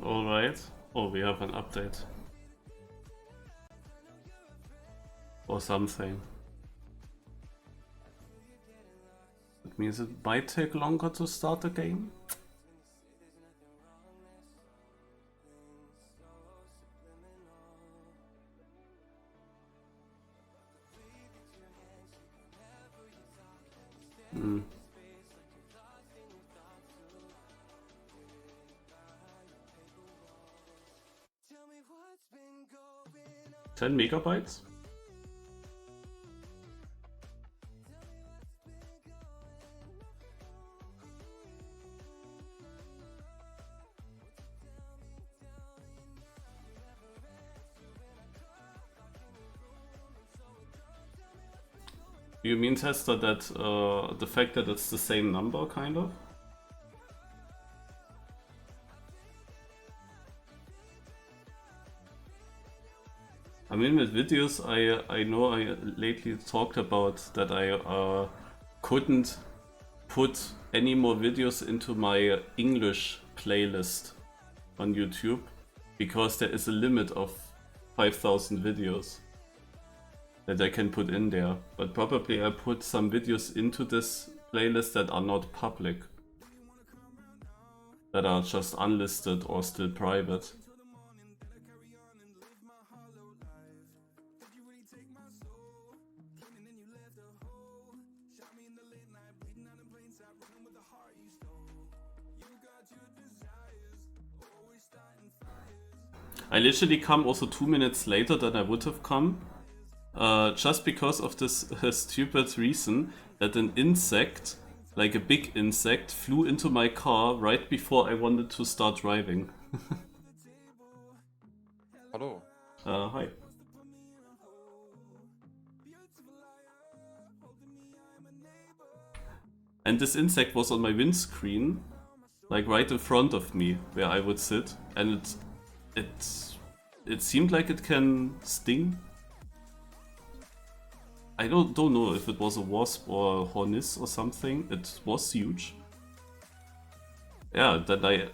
Alright. Oh, we have an update. Or something. That means it might take longer to start the game. Hmm. 10 megabytes? Do you mean, Tester, that the fact that it's the same number, kind of? I mean, with videos, I know I lately talked about that I couldn't put any more videos into my English playlist on YouTube because there is a limit of 5,000 videos that I can put in there. But probably I put some videos into this playlist that are not public, that are just unlisted or still private. I literally come also 2 minutes later than I would have come, just because of this stupid reason that an insect, like a big insect, flew into my car right before I wanted to start driving. Hello. Hi. And this insect was on my windscreen, like right in front of me, where I would sit, and it seemed like it can sting. I don't know if it was a wasp or a hornets or something. It was huge. Yeah, then I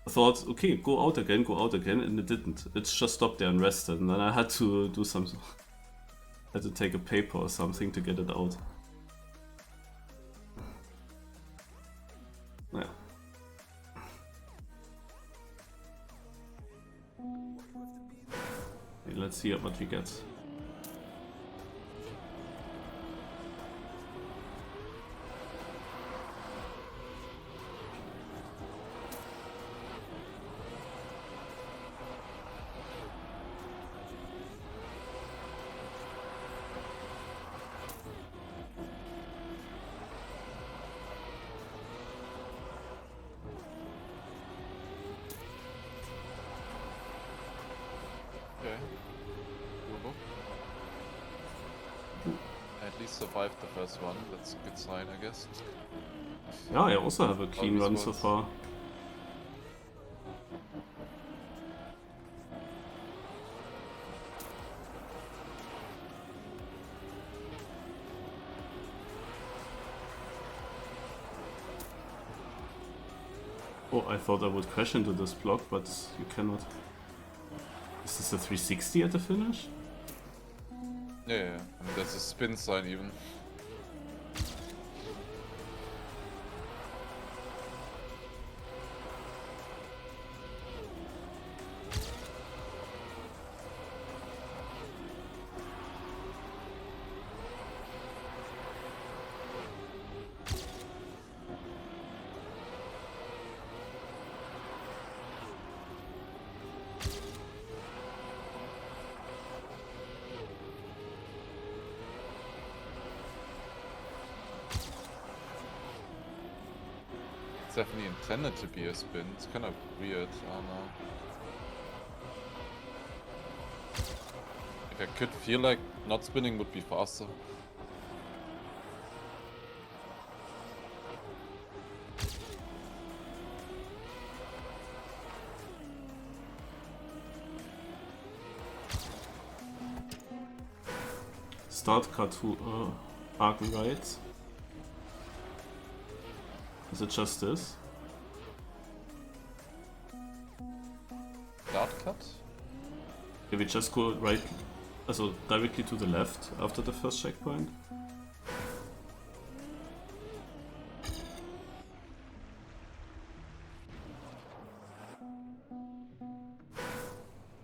thought, okay, go out again, and it didn't. It just stopped there and rested, and then I had to do some... had to take a paper or something to get it out. Yeah. Okay, let's see what we get. Okay. Doable. At least survived the first one. That's a good sign, I guess. Yeah, I also have a clean run so squads. far. Oh, I thought I would crash into this block, but you cannot. Is this a 360 at the finish? Yeah. I mean, there's a spin sign even. It's definitely intended to be a spin. It's kind of weird. I don't know. Like, I could feel like not spinning would be faster. start cut to Haken, right? Is it just this? Start cut? Can we just go right, also directly to the left after the first checkpoint?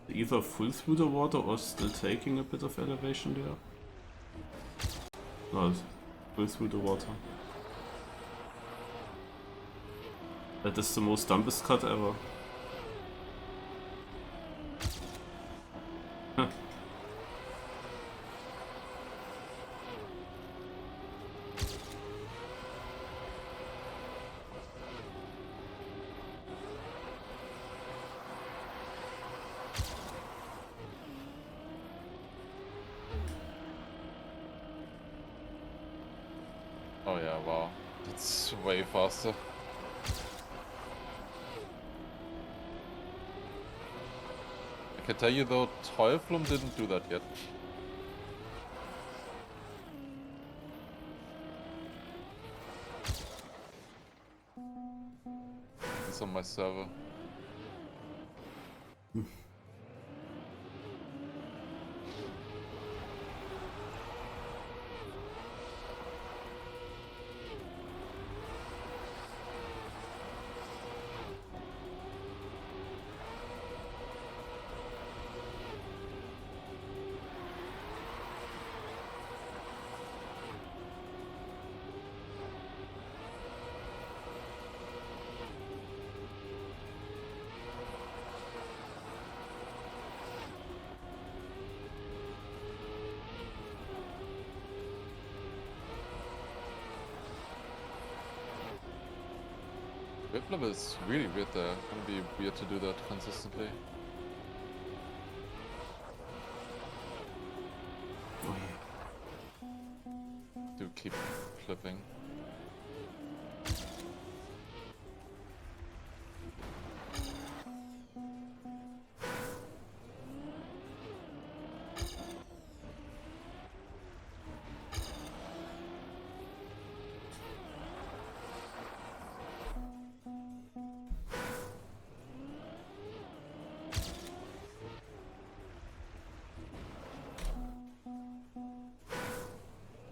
Either full through the water or still taking a bit of elevation there? No, it's full through the water. That is the most dumbest cut ever. Huh. Oh yeah, wow. It's way faster. I can tell you though, Teuflum didn't do that yet. It's on my server. Whip level is really weird there. It's gonna be weird to do that consistently. Oh yeah. Do keep flipping.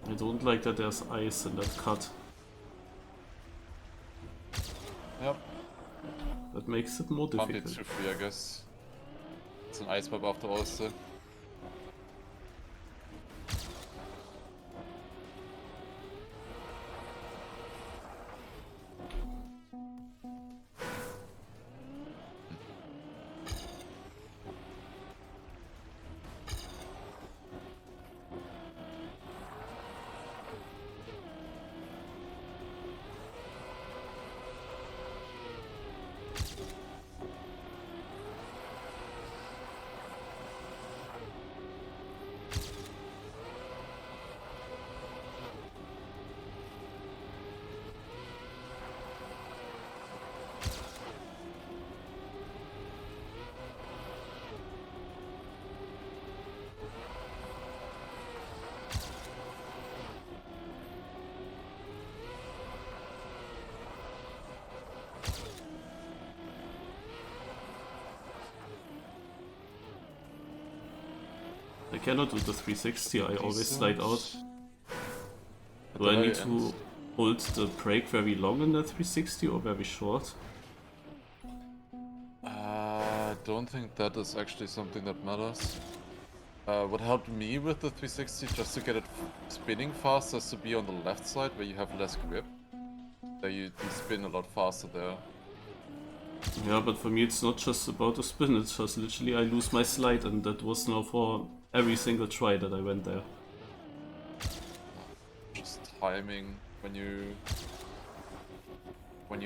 I don't like that there's ice in that cut. Yep. That makes it more Can't be difficult. too free, I guess. It's an ice map after all still. I cannot do the 360, I always slide out. At Do the I very need to end. hold the brake very long in the 360 or very short? I don't think that is actually something that matters. What helped me with the 360 just to get it spinning faster is to be on the left side where you have less grip. There you spin a lot faster there. Yeah, but for me it's not just about the spin, it's just literally I lose my slide, and that was now for every single try that I went there. Just timing when you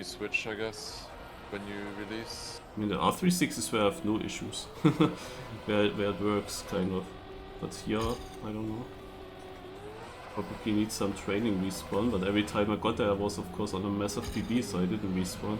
switch, I guess. When you release. I mean, the R360 is where I have no issues. where it works, kind of. But here, I don't know. Probably need some training respawn, but every time I got there I was of course on a massive PB, so I didn't respawn.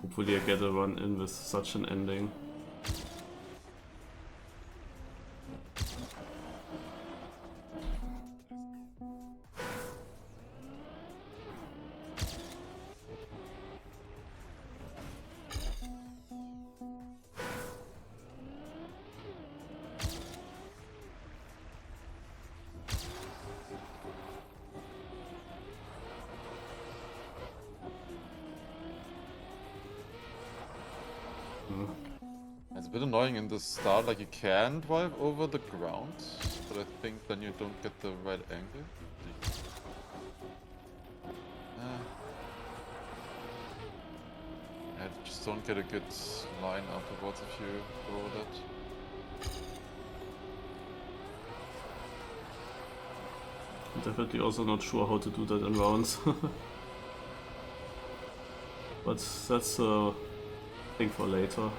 Hopefully I get a run in with such an ending. It's a bit annoying in the start, like you can drive over the ground, but I think then you don't get the right angle. I just don't get a good line afterwards if you go over that. I'm definitely also not sure how to do that in rounds. But that's a thing for later.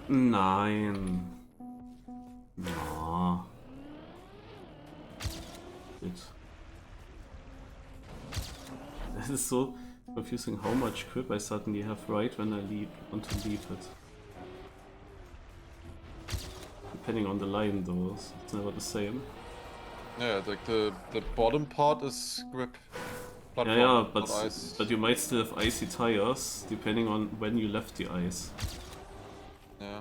Nein. No. This is so confusing how much grip I suddenly have right when I want to leave it. Depending on the line though, it's never the same. Yeah, like the bottom part is grip. Platform, Yeah, not ice. but you might still have icy tires depending on when you left the ice. Yeah.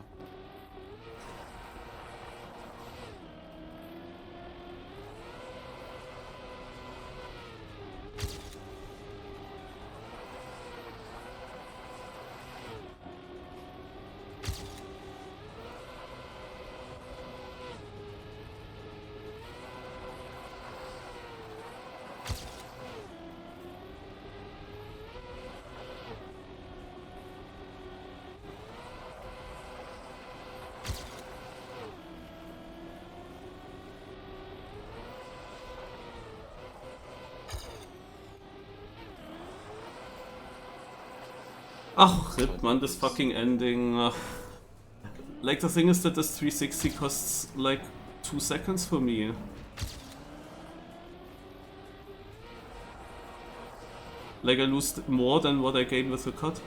Oh, rip man, this fucking ending. Like the thing is that this 360 costs like 2 seconds for me. Like I lose more than what I gain with the cut.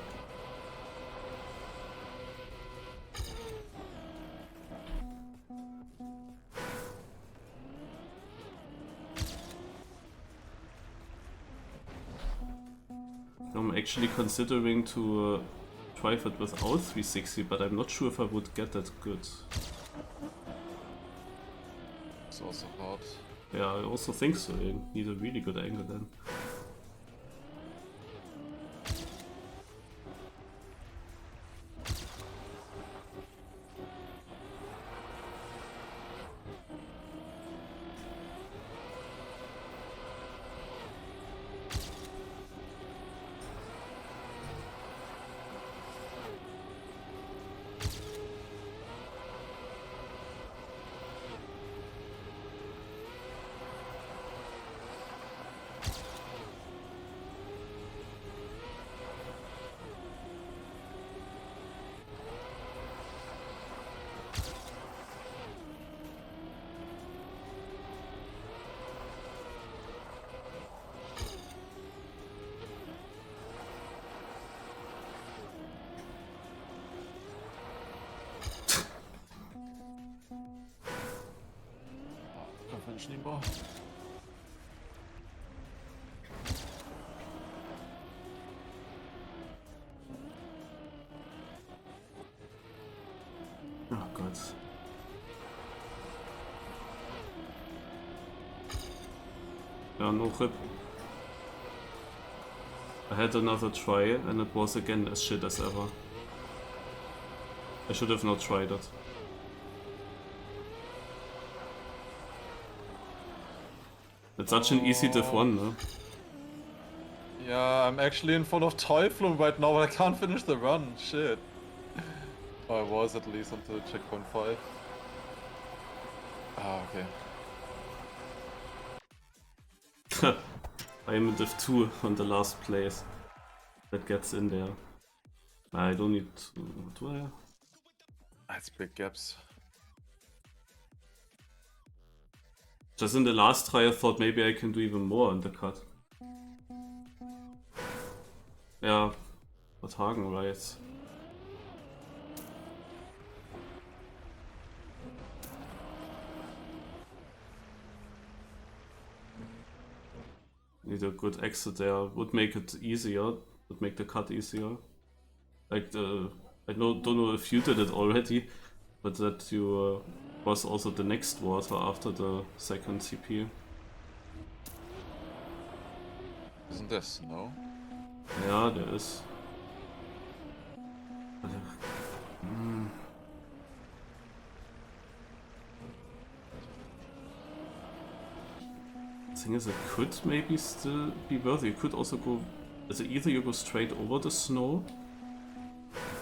I'm actually considering to drive it without 360, but I'm not sure if I would get that good. It's also hard. Yeah, I also think so. You need a really good angle then. Can't finish anymore. Oh god. Yeah, no rip. I had another try and it was again as shit as ever. I should have not tried it. It's such an easy diff 1, no? Yeah, I'm actually in front of Teuflum right now, but I can't finish the run. Shit. Or I was at least until checkpoint 5. Ah, okay. I am a diff 2 on the last place that gets in there. I don't need to, do I? That's big gaps. Just in the last try I thought maybe I can do even more in the cut. Ja, vertagen, right. Need a good exit there, would make it easier, would make the cut easier. Like I don't know if you did it already, but that you was also the next water after the second CP. Isn't there snow? Yeah, there is. But, thing is, it could maybe still be worth it. You could also go. So either you go straight over the snow.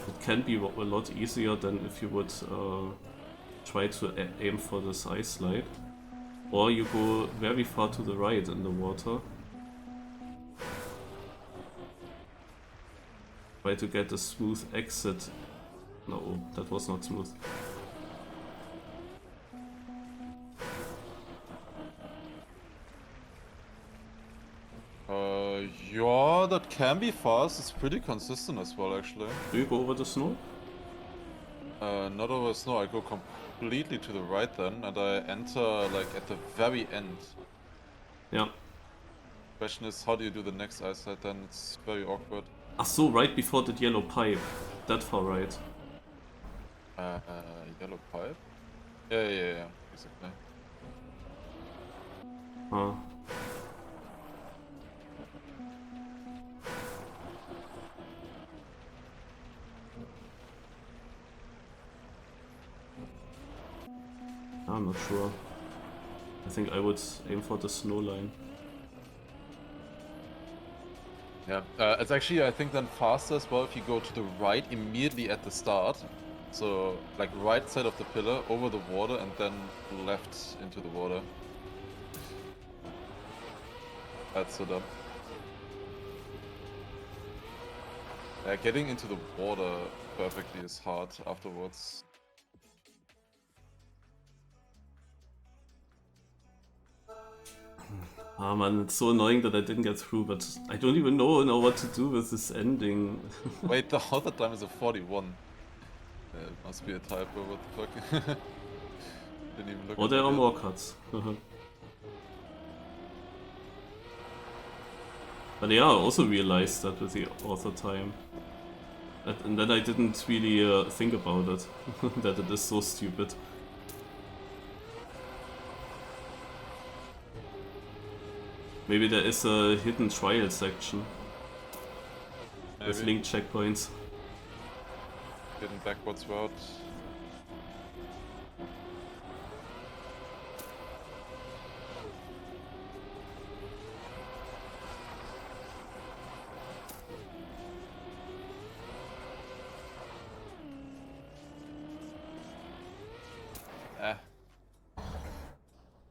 It can be a lot easier than if you would try to aim for this ice slide. Or you go very far to the right in the water. Try to get a smooth exit. No, that was not smooth. Yeah, that can be fast. It's pretty consistent as well, actually. Do you go over the snow? Not over snow. I go completely to the right then, and I enter like at the very end. Yeah. Question is, how do you do the next ice slide then? It's very awkward. Ah, so right before that yellow pipe. That far right. Yellow pipe? Yeah, exactly. Huh. I'm not sure. I think I would aim for the snow line. Yeah, it's actually, I think, then faster as well if you go to the right immediately at the start. So, like, right side of the pillar, over the water, and then left into the water. That's so dumb. Yeah, getting into the water perfectly is hard afterwards. Ah man, it's so annoying that I didn't get through, but I don't even know what to do with this ending. Wait, the other time is a 41. Yeah, it must be a typo, what the fuck? Didn't even look Or at there that are yet. more cuts. But yeah, I also realized that with the author time. And then I didn't really think about it, that it is so stupid. Maybe there is a hidden trial section with Maybe. linked checkpoints. Hidden backwards route.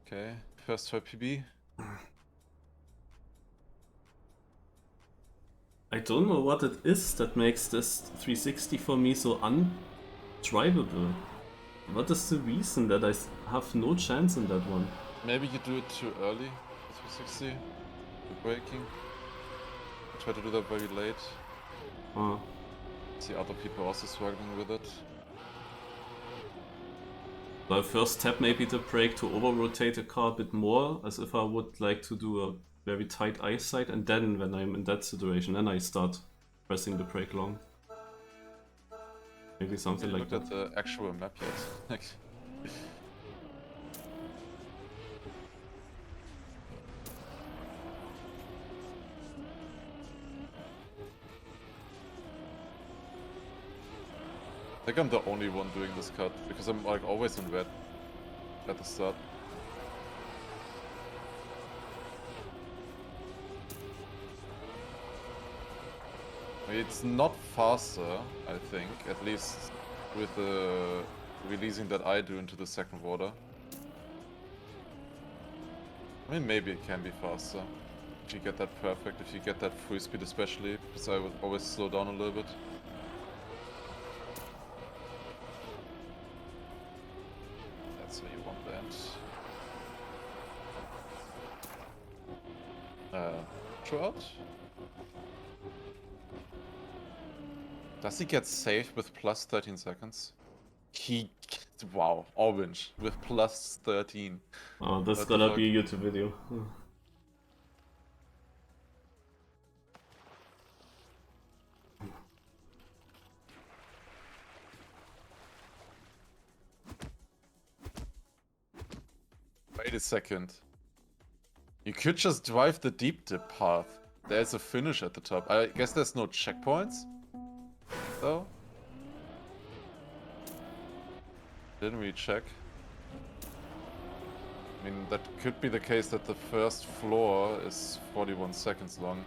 Okay, first try PB. I don't know what it is that makes this 360 for me so undrivable. What is the reason that I have no chance in that one? Maybe you do it too early, 360, you're braking. Try to do that very late. See other people also struggling with it. So I first tap maybe the brake to over-rotate the car a bit more, as if I would like to do a very tight eyesight, and then when I'm in that situation, then I start pressing the brake long. Maybe something like that. Look at the actual map yet. I think I'm the only one doing this cut, because I'm like always in red at the start. I mean, it's not faster, I think, at least with the releasing that I do into the second water. I mean, maybe it can be faster if you get that perfect, if you get that free speed especially, because I would always slow down a little bit. That's where you want that. Throughout? Does he get saved with plus 13 seconds? He... Wow, Orange with plus 13. Oh, that's What the gonna fuck? be a YouTube video. Wait a second. You could just drive the deep dip path. There's a finish at the top. I guess there's no checkpoints? Though? Didn't we check? I mean, that could be the case that the first floor is 41 seconds long.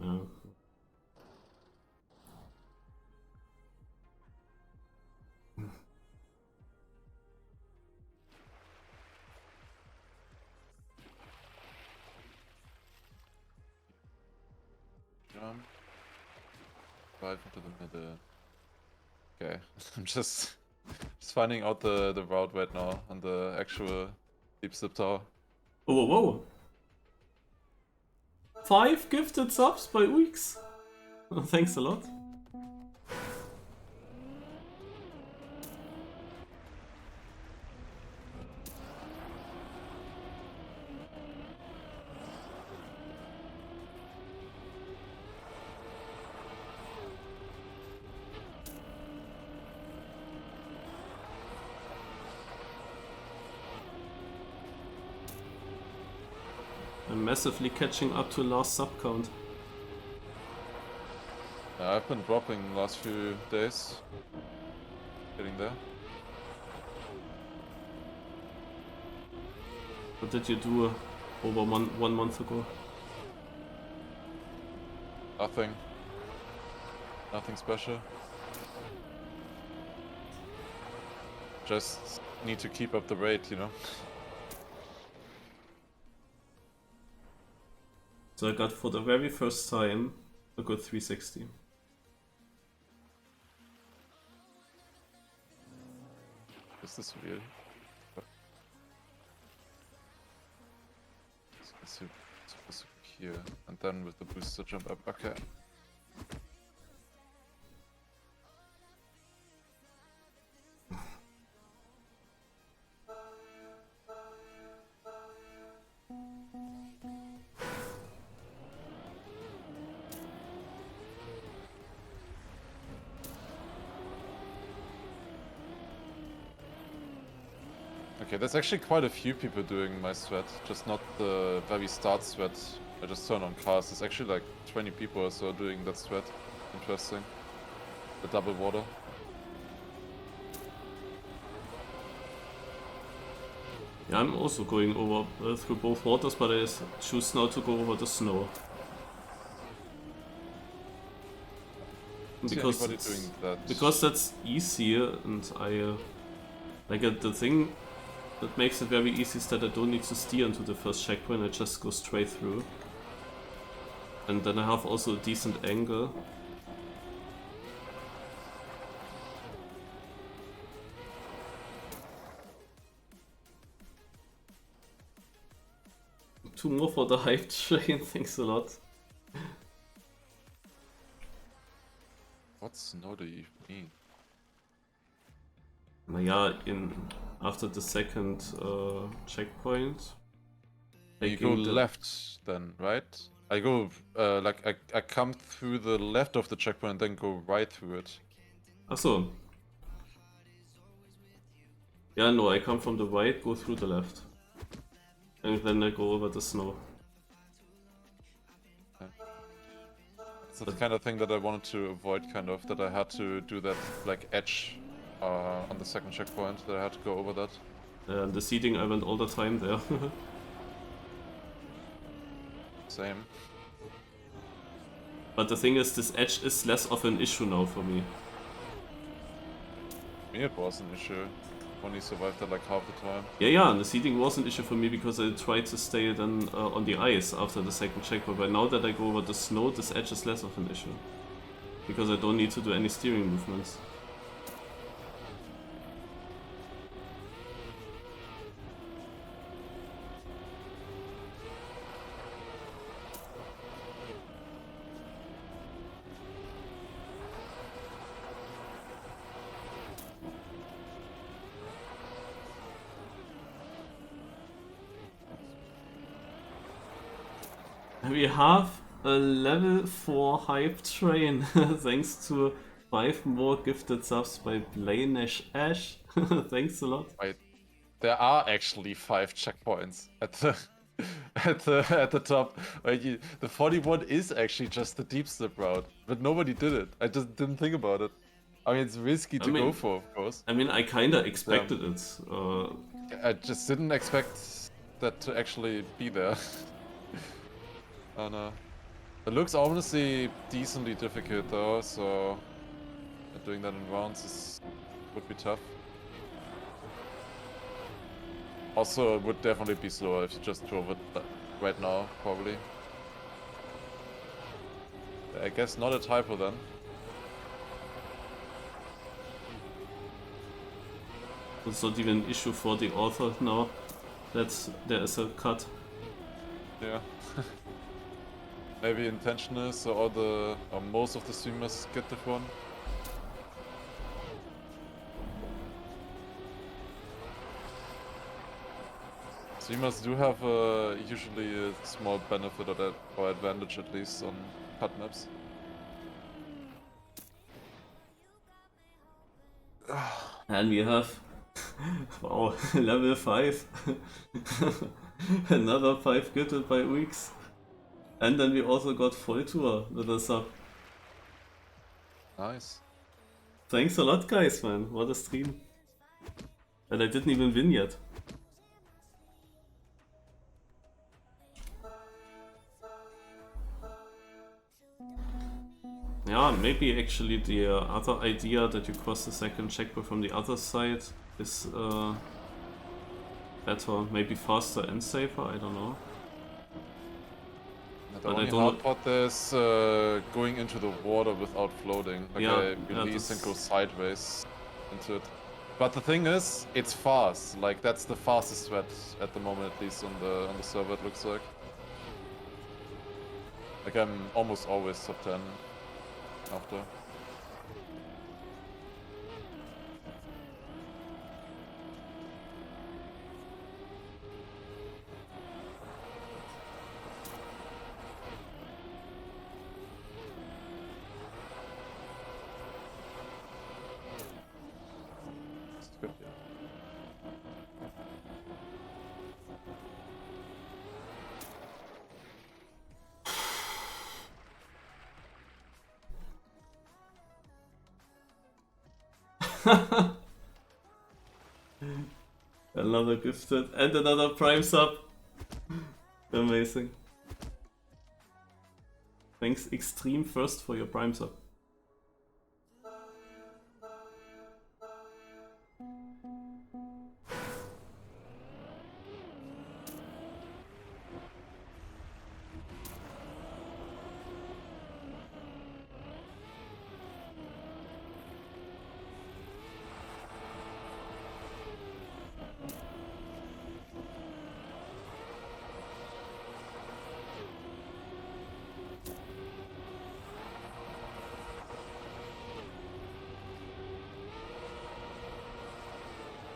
Yeah. Drive into the middle. Okay, I'm just finding out the route right now on the actual deep slip tower. Whoa, whoa, whoa. 5 gifted subs by weeks. Thanks a lot. I'm massively catching up to last sub count. I've been dropping last few days. Getting there. What did you do over one month ago? Nothing. Nothing special. Just need to keep up the rate, you know? So I got for the very first time a good 360. Is this real? It's supposed to be here, and then with the booster jump up. Okay. Okay, there's actually quite a few people doing my sweat, just not the very start sweat. I just turn on cars. There's actually like 20 people or so doing that sweat. Interesting. The double water. Yeah, I'm also going over through both waters, but I choose now to go over the snow. Because doing that. Because that's easier, and I like the thing that makes it very easy is that I don't need to steer into the first checkpoint. I just go straight through, and then I have also a decent angle. Two more for the hype train. Thanks a lot. What snow do you mean? Yeah, after the second checkpoint. You go left then, right? I go like I come through the left of the checkpoint and then go right through it. Achso. Yeah, no, I come from the right, go through the left. And then I go over the snow. the kind of thing that I wanted to avoid, kind of, that I had to do that, like, edge on the second checkpoint, that I had to go over that. The seating, I went all the time there. Same. But the thing is, this edge is less of an issue now for me. Me, it was an issue. Only survived that like half the time. Yeah, and the seating was an issue for me because I tried to stay then on the ice after the second checkpoint. But now that I go over the snow, this edge is less of an issue. Because I don't need to do any steering movements. We have a level 4 hype train thanks to 5 more gifted subs by Blanesh Ash. Thanks a lot. Wait, there are actually 5 checkpoints at the at the top. The 41 is actually just the deep slip route, but nobody did it. I just didn't think about it. I mean, it's risky to go for, of course. I mean, I kinda expected it. I just didn't expect that to actually be there. Oh no. It looks honestly decently difficult though, so doing that in rounds would be tough. Also, it would definitely be slower if you just drove it right now, probably. I guess not a typo then. It's not even an issue for the author now that there is a cut. Yeah. Maybe intentional, so or most of the streamers get the one. Streamers do have usually a small benefit or advantage at least on cut maps. And we have wow, level 5. Another 5 gifted by Weeks. And then we also got Full Tour with a sub. Nice. Thanks a lot, guys, man. What a stream. And I didn't even win yet. Yeah, maybe actually the other idea that you cross the second checkpoint from the other side is better. Maybe faster and safer, I don't know. The only hard part is going into the water without floating. Like I release and go sideways into it. But the thing is, it's fast. Like that's the fastest threat at the moment, at least on the server. It looks like. Like I'm almost always top 10 after. Another gifted and another prime sub. Amazing. Thanks Extreme First for your prime sub.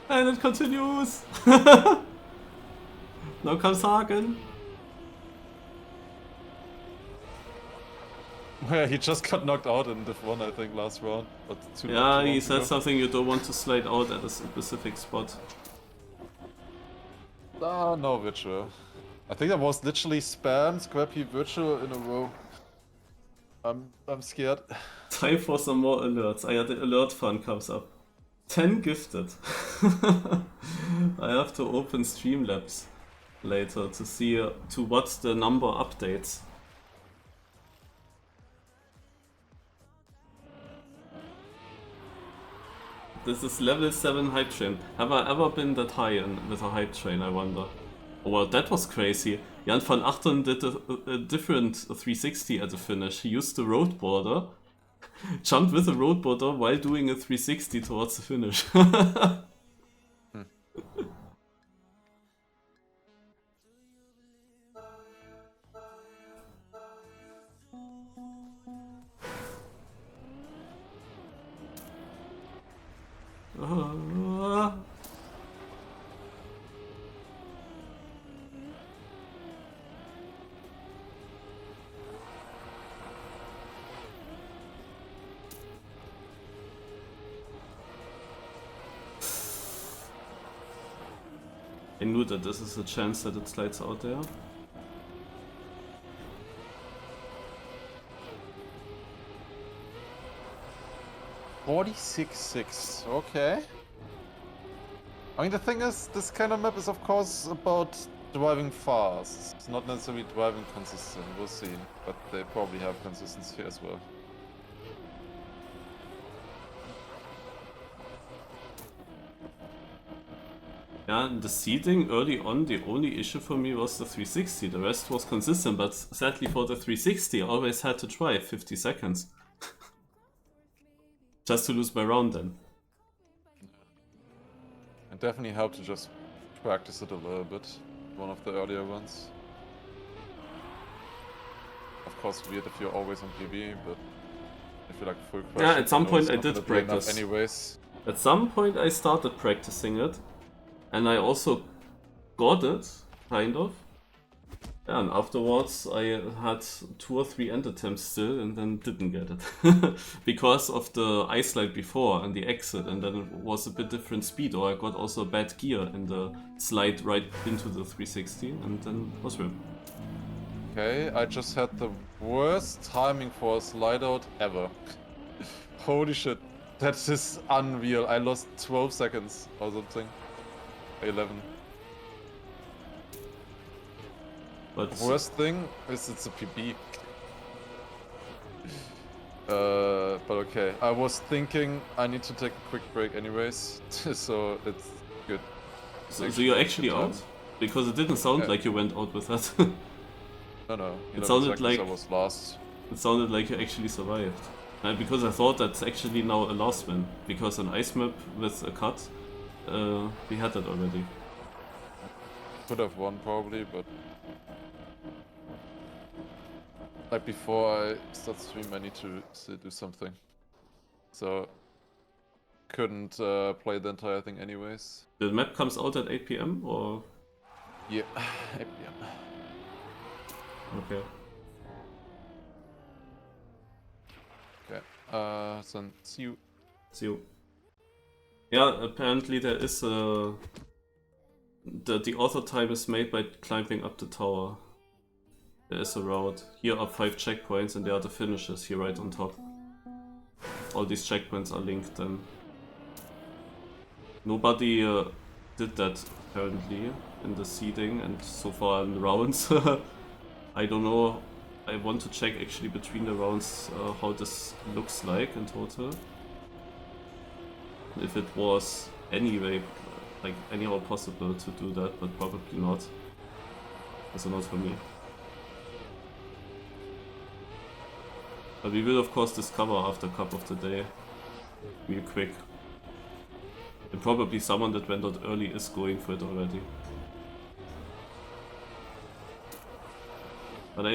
And it continues! Now comes Hagen. Yeah, he just got knocked out in Div 1, I think, last round. But yeah, he said something, you don't want to slide out at a specific spot. Ah, no virtual. I think that was literally spam Scrappy virtual in a row. I'm scared. Time for some more alerts. The alert fund comes up. 10 gifted. I have to open Streamlabs later to see to what the number updates. This is level 7 hype train. Have I ever been that high with a hype train, I wonder? Oh, well, that was crazy. Jan van Achten did a different 360 at the finish. He used the road border, jumped with the road border while doing a 360 towards the finish. I knew that this is a chance that it slides out there. $46.6, okay. I mean, the thing is, this kind of map is of course about driving fast. It's not necessarily driving consistent, we'll see. But they probably have consistency as well. Yeah, the seeding early on, the only issue for me was the 360. The rest was consistent, but sadly for the 360, I always had to drive 50 seconds. Just to lose my round then. It definitely helped to just practice it a little bit. One of the earlier ones. Of course, weird if you're always on PB, but if you're like full crash, Yeah, at some point I not did gonna be enough practice. anyways. At some point I started practicing it, and I also got it, kind of. Yeah, and afterwards I had 2 or 3 end attempts still and then didn't get it. Because of the ice slide before and the exit, and then it was a bit different speed, or I got also a bad gear in the slide right into the 360 and then it was real. Okay, I just had the worst timing for a slide out ever. Holy shit, that is unreal. I lost 12 seconds or something. 11. But The worst thing is it's a PB. But okay. I was thinking I need to take a quick break anyways, so it's good. so you're actually good time. out? Because it didn't sound Yeah. like you went out with that. No. It sounded seconds like- I was last. It sounded like you actually survived. Because I thought that's actually now a last win. Because an ice map with a cut, we had that already. Could have won probably, but like before I start stream, I need to still do something. So couldn't play the entire thing anyways. The map comes out at 8 PM or? Yeah, 8 PM. Okay. Okay. Then see you. See you. Yeah, apparently there is a... The author time is made by climbing up the tower. There is a route. Here are 5 checkpoints and there are the finishes here right on top. All these checkpoints are linked then. Nobody did that apparently in the seeding and so far in the rounds. I don't know. I want to check actually between the rounds how this looks like in total. If it was anyway, like anyhow possible to do that, but probably not. Also not for me. But we will of course discover after Cup of the Day, real quick. And probably someone that went out early is going for it already. But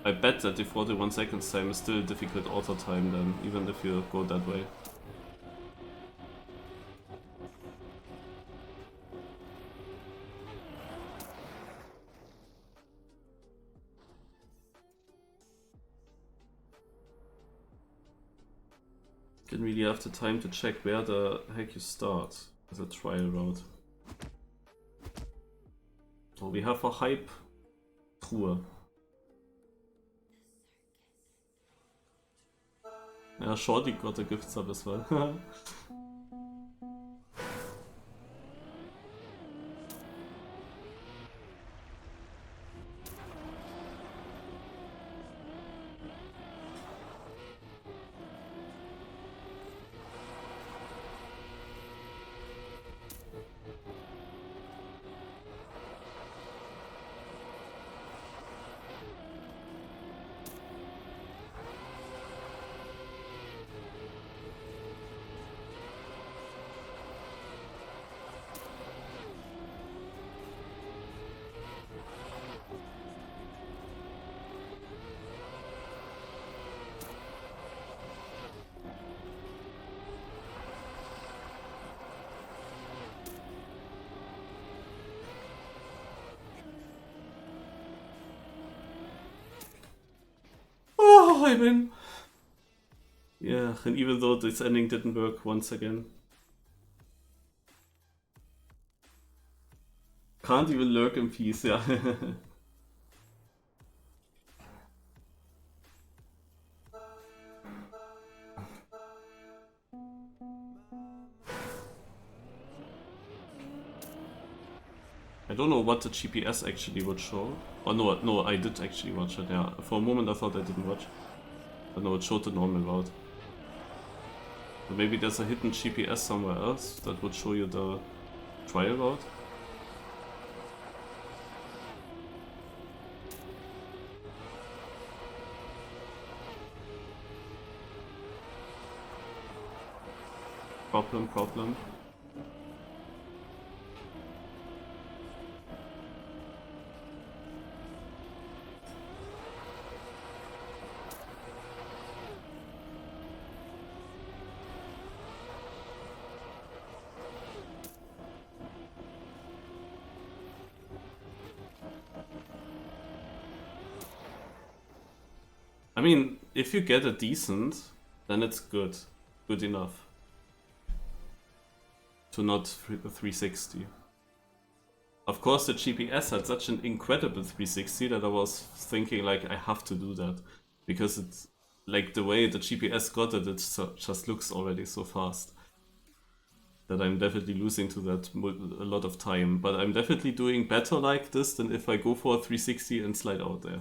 I bet that the 41 seconds time is still a difficult auto time then, even if you go that way. Didn't really have the time to check where the heck you start as a trial route. Oh, we have a hype Truhe. Yeah, Shorty got a gift sub as well. Oh, I win. Yeah, and even though this ending didn't work once again. Can't even lurk in peace, yeah. I don't know what the GPS actually would show. Oh no, I did actually watch it, yeah. For a moment I thought I didn't watch. But no, it showed the normal route. But maybe there's a hidden GPS somewhere else that would show you the trial route. Problem. I mean, if you get a decent, then it's good. Good enough. To not 360. Of course, the GPS had such an incredible 360 that I was thinking, like, I have to do that. Because it's, like, the way the GPS got it, just looks already so fast. That I'm definitely losing to that a lot of time. But I'm definitely doing better like this than if I go for a 360 and slide out there.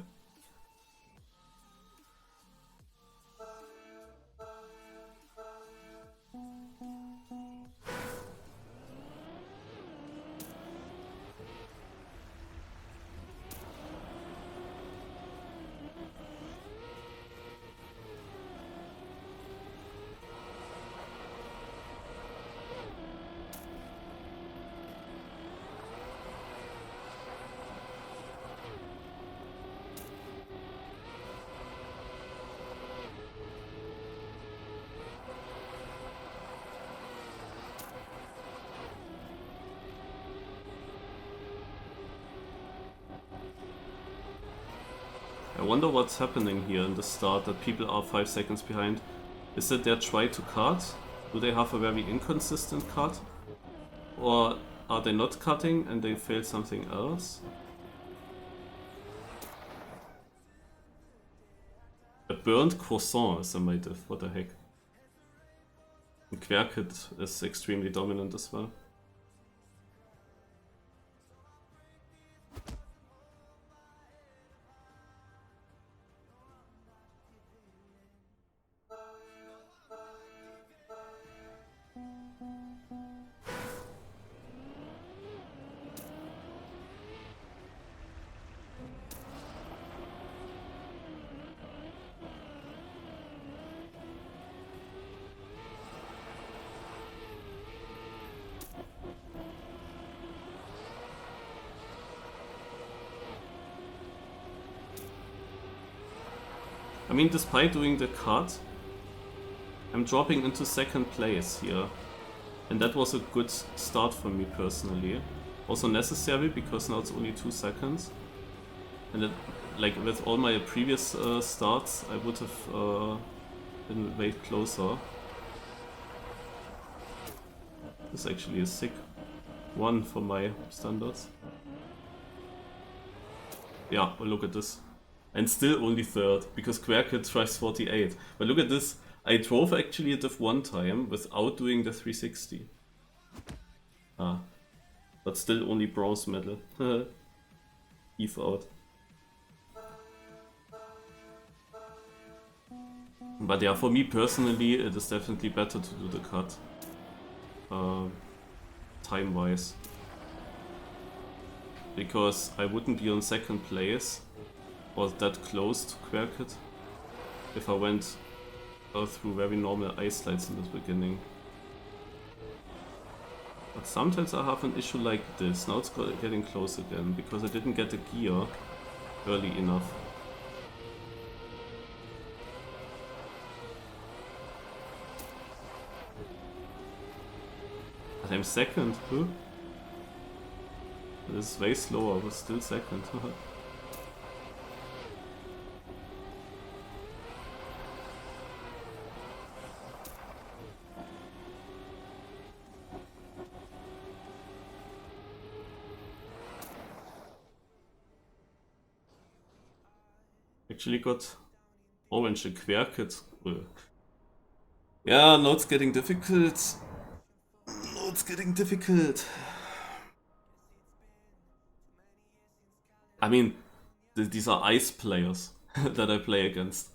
I wonder what's happening here in the start, that people are 5 seconds behind. Is it their try to cut? Do they have a very inconsistent cut? Or are they not cutting and they fail something else? A burnt croissant is a motive, what the heck. And Querkit is extremely dominant as well. I mean, despite doing the cut, I'm dropping into second place here. And that was a good start for me personally. Also necessary, because now it's only 2 seconds. And it, like with all my previous starts, I would have been way closer. This is actually a sick one for my standards. Yeah, well, look at this. And still only third, because Querkit tries 48. But look at this, I drove actually a div one time without doing the 360. Ah, but still only bronze medal. Eve out. But yeah, for me personally, it is definitely better to do the cut. Time-wise. Because I wouldn't be on second place or that close to Querkit if I went through very normal ice slides in the beginning. But sometimes I have an issue like this. Now it's getting close again because I didn't get the gear early enough. But I'm second, huh? This is way slower, but still second. Actually got orange and Querkit. Yeah, now it's getting difficult. Now it's getting difficult. I mean, these are ice players that I play against.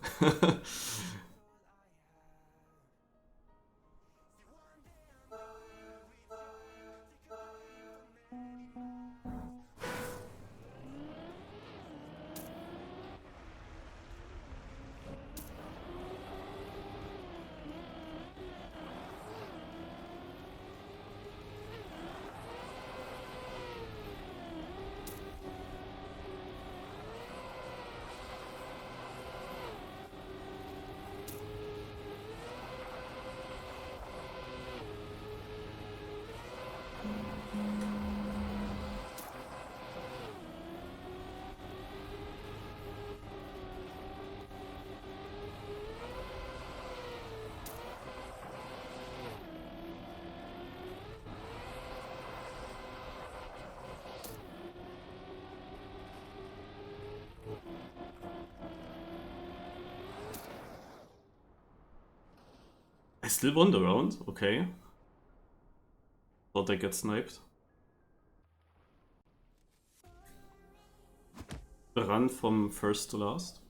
I still won the round, okay. Thought I get sniped. A run from first to last.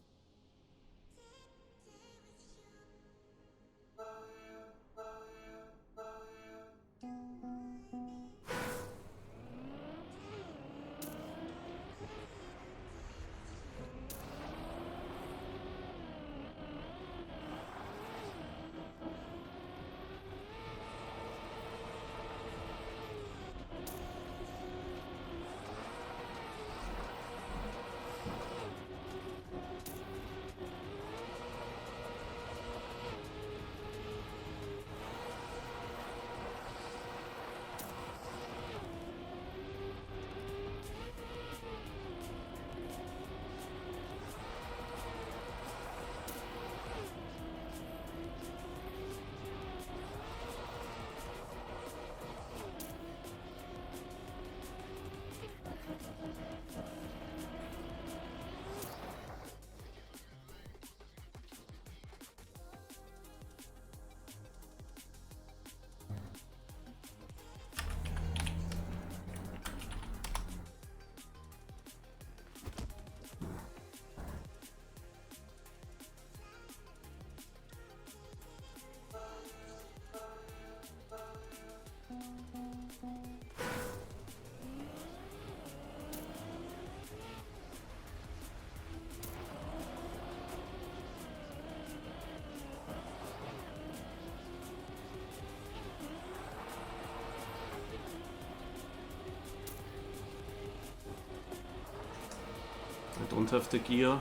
I don't have the gear.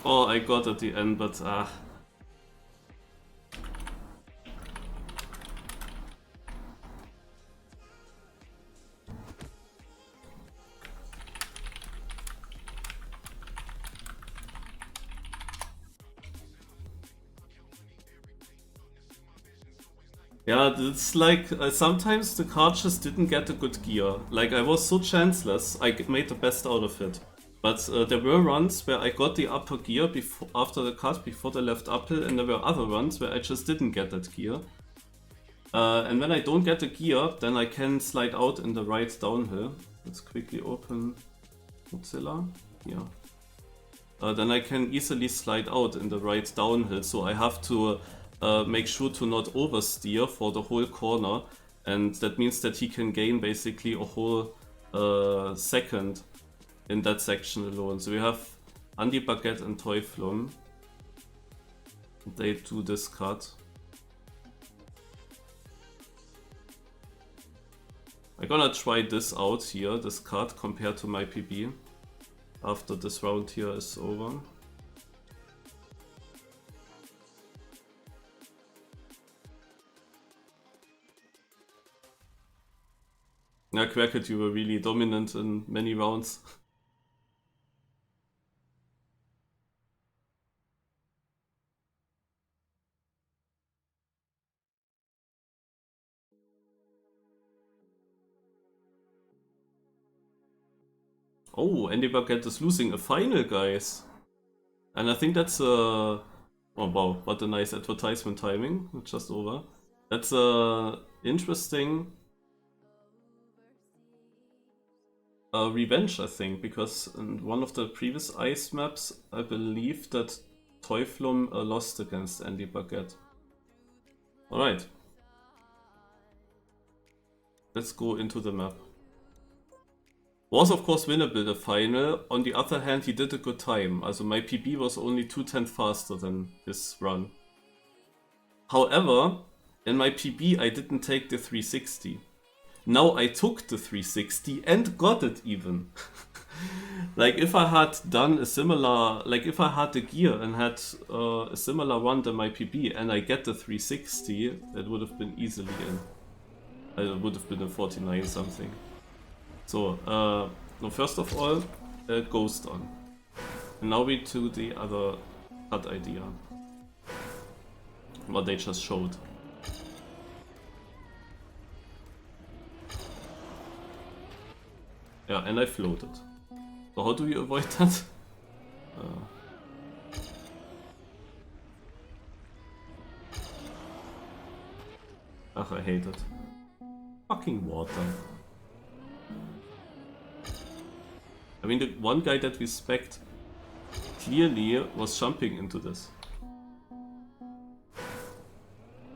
Oh, I got at the end, but Yeah, it's like sometimes the card just didn't get a good gear. Like I was so chanceless, I made the best out of it. But there were runs where I got the upper gear before, after the cut, before the left uphill, and there were other runs where I just didn't get that gear. And when I don't get the gear, then I can slide out in the right downhill. Let's quickly open Mozilla. Yeah. Then I can easily slide out in the right downhill, so I have to make sure to not oversteer for the whole corner, and that means that he can gain basically a whole second in that section alone. So we have Andy Baguette and Teuflum. They do this cut. I'm gonna try this out here, this cut, compared to my PB, after this round here is over. Yeah, Quacket, you were really dominant in many rounds. Oh, Andy Baguette is losing a final, guys. And I think that's oh wow, what a nice advertisement timing, just over. That's interesting revenge, I think, because in one of the previous ice maps, I believe that Teuflum lost against Andy Baguette. Alright. Let's go into the map. Was of course winnable, the final. On the other hand, he did a good time. Also my PB was only 2/10 faster than his run. However, in my PB I didn't take the 360. Now I took the 360 and got it even. Like if I had done a similar, like if I had the gear and had a similar run than my PB and I get the 360, it would have been easily in. It would have been a 49 something. So, no, first of all, Ghost on. And now we do the other cut idea. What they just showed. Yeah, and I floated. So how do we avoid that? Ach, I hate it. Fucking water. I mean, the one guy that we spec'd clearly was jumping into this.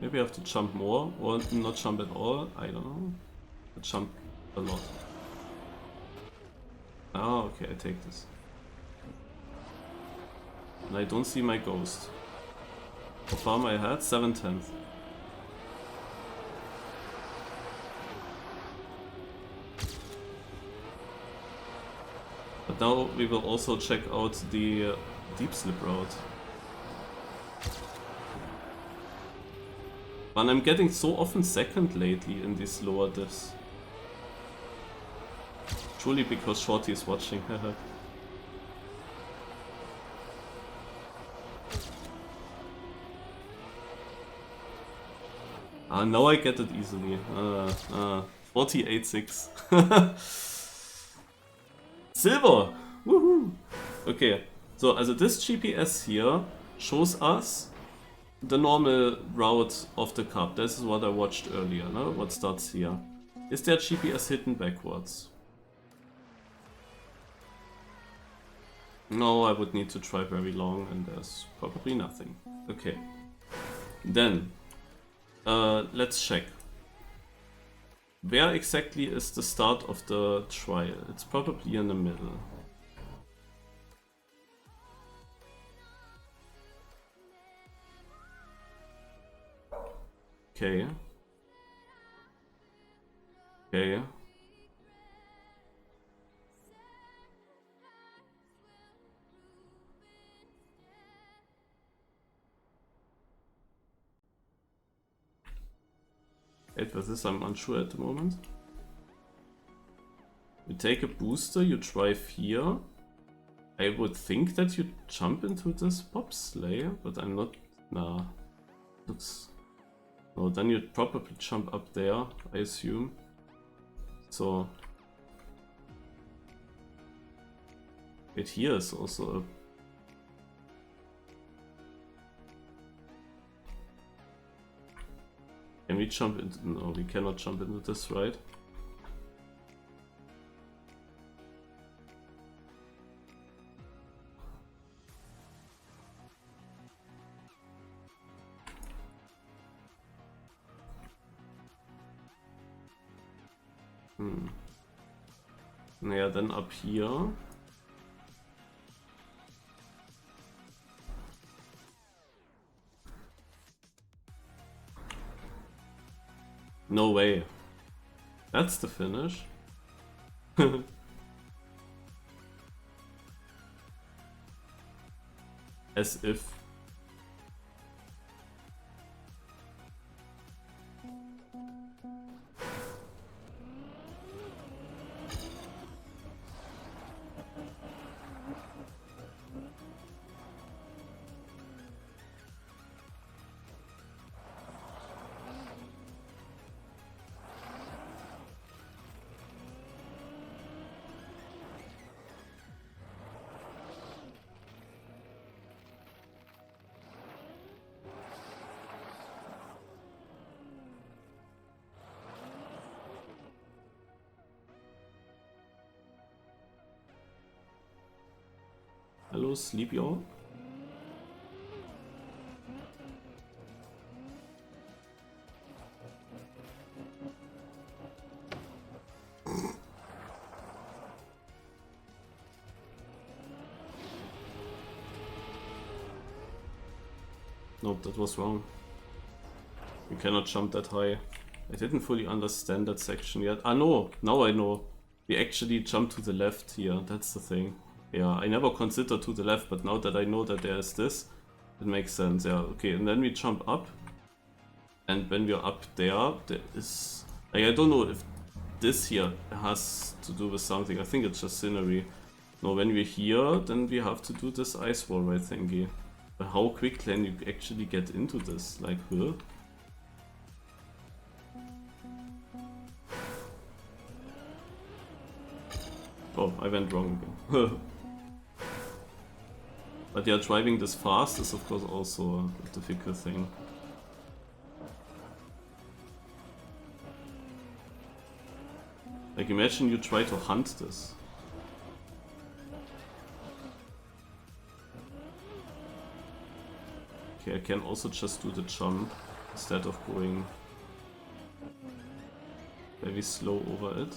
Maybe I have to jump more, or not jump at all, I don't know. But jump a lot. Ah, okay, I take this. And I don't see my ghost. How far am I ahead? 7/10. But now we will also check out the deep slip route. And I'm getting so often second lately in these lower diffs. Truly because Shorty is watching. Ah, now I get it easily. 48.6. Silver! Woohoo! Okay, so also this GPS here shows us the normal route of the cup. This is what I watched earlier, no? What starts here. Is there GPS hidden backwards? No, I would need to try very long and there's probably nothing. Okay. Then, let's check. Where exactly is the start of the trial? It's probably in the middle. Okay. Okay. Wait, for this I'm unsure at the moment. You take a booster, you drive here. I would think that you jump into this bobsleigh, but I'm not... Nah. Looks No, then you'd probably jump up there, I assume. So... Wait, here is also a... Can we jump into... No, we cannot jump into this, right? Naja, dann ab hier. No way. That's the finish. As if. Hello, sleepy owl? Nope, that was wrong. You cannot jump that high. I didn't fully understand that section yet. Ah no, now I know. We actually jump to the left here, that's the thing. Yeah, I never considered to the left, but now that I know that there is this, it makes sense, yeah. Okay, and then we jump up. And when we're up there, there is... Like, I don't know if this here has to do with something. I think it's just scenery. No, when we're here, then we have to do this ice wall right thingy. But how quick can you actually get into this? Like, huh? Oh, I went wrong again. But yeah, driving this fast is of course also a difficult thing. Like, imagine you try to hunt this. Okay, I can also just do the jump instead of going very slow over it.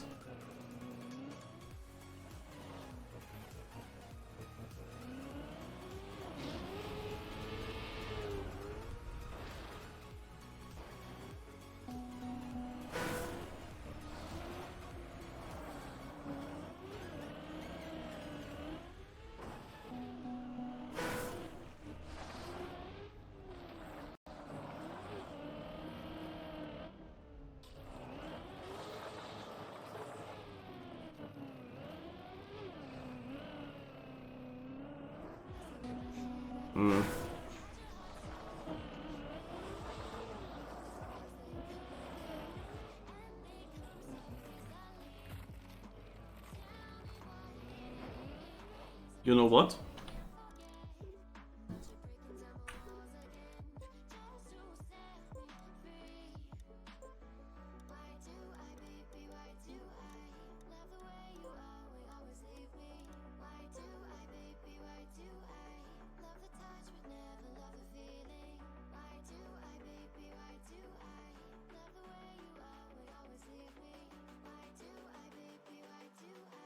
You know what?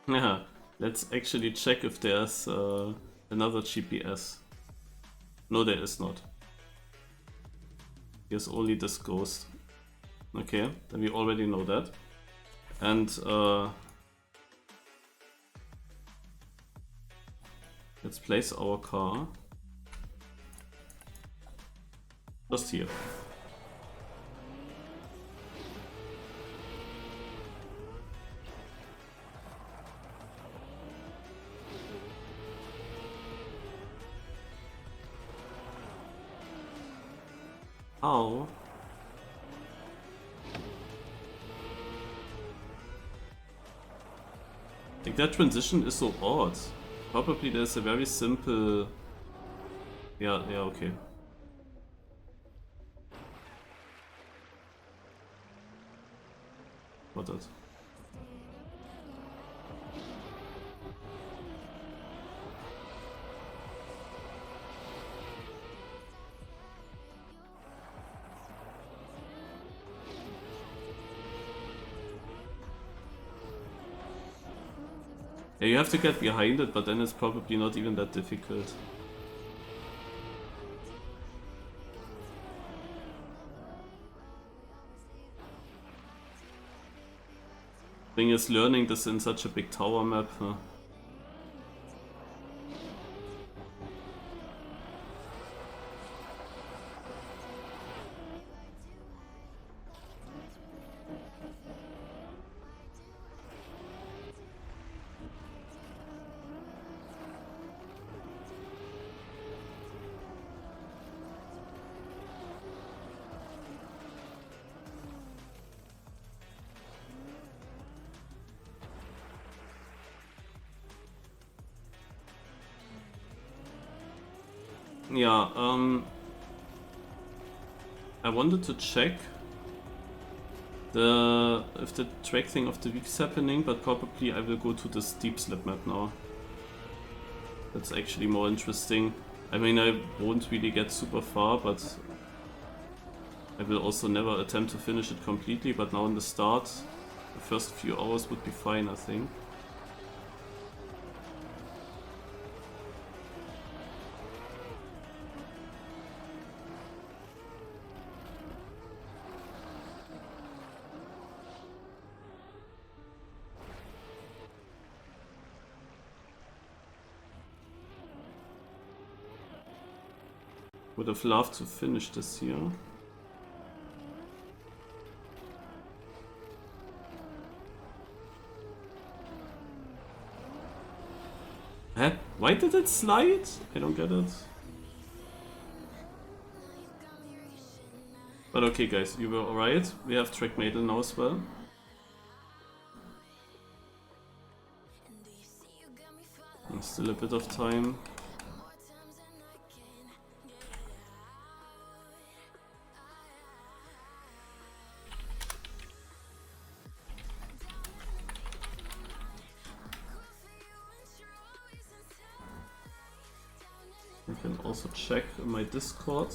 Yeah, let's actually check if there's another GPS. No, there is not. Here's only this ghost. Okay, then we already know that. And let's place our car just here. Ow. Like, that transition is so odd. Probably there's a very simple... Yeah, okay. What that? Yeah, you have to get behind it, but then it's probably not even that difficult. Thing is, learning this in such a big tower map, huh? Yeah, I wanted to check if the track thing of the week is happening, but probably I will go to the steep slip map now. That's actually more interesting. I mean, I won't really get super far, but I will also never attempt to finish it completely, but now in the start, the first few hours would be fine, I think. Would have loved to finish this here. Huh? Why did it slide? I don't get it. But okay guys, you were alright. We have Track Maiden now as well. And still a bit of time. I can also check in my Discord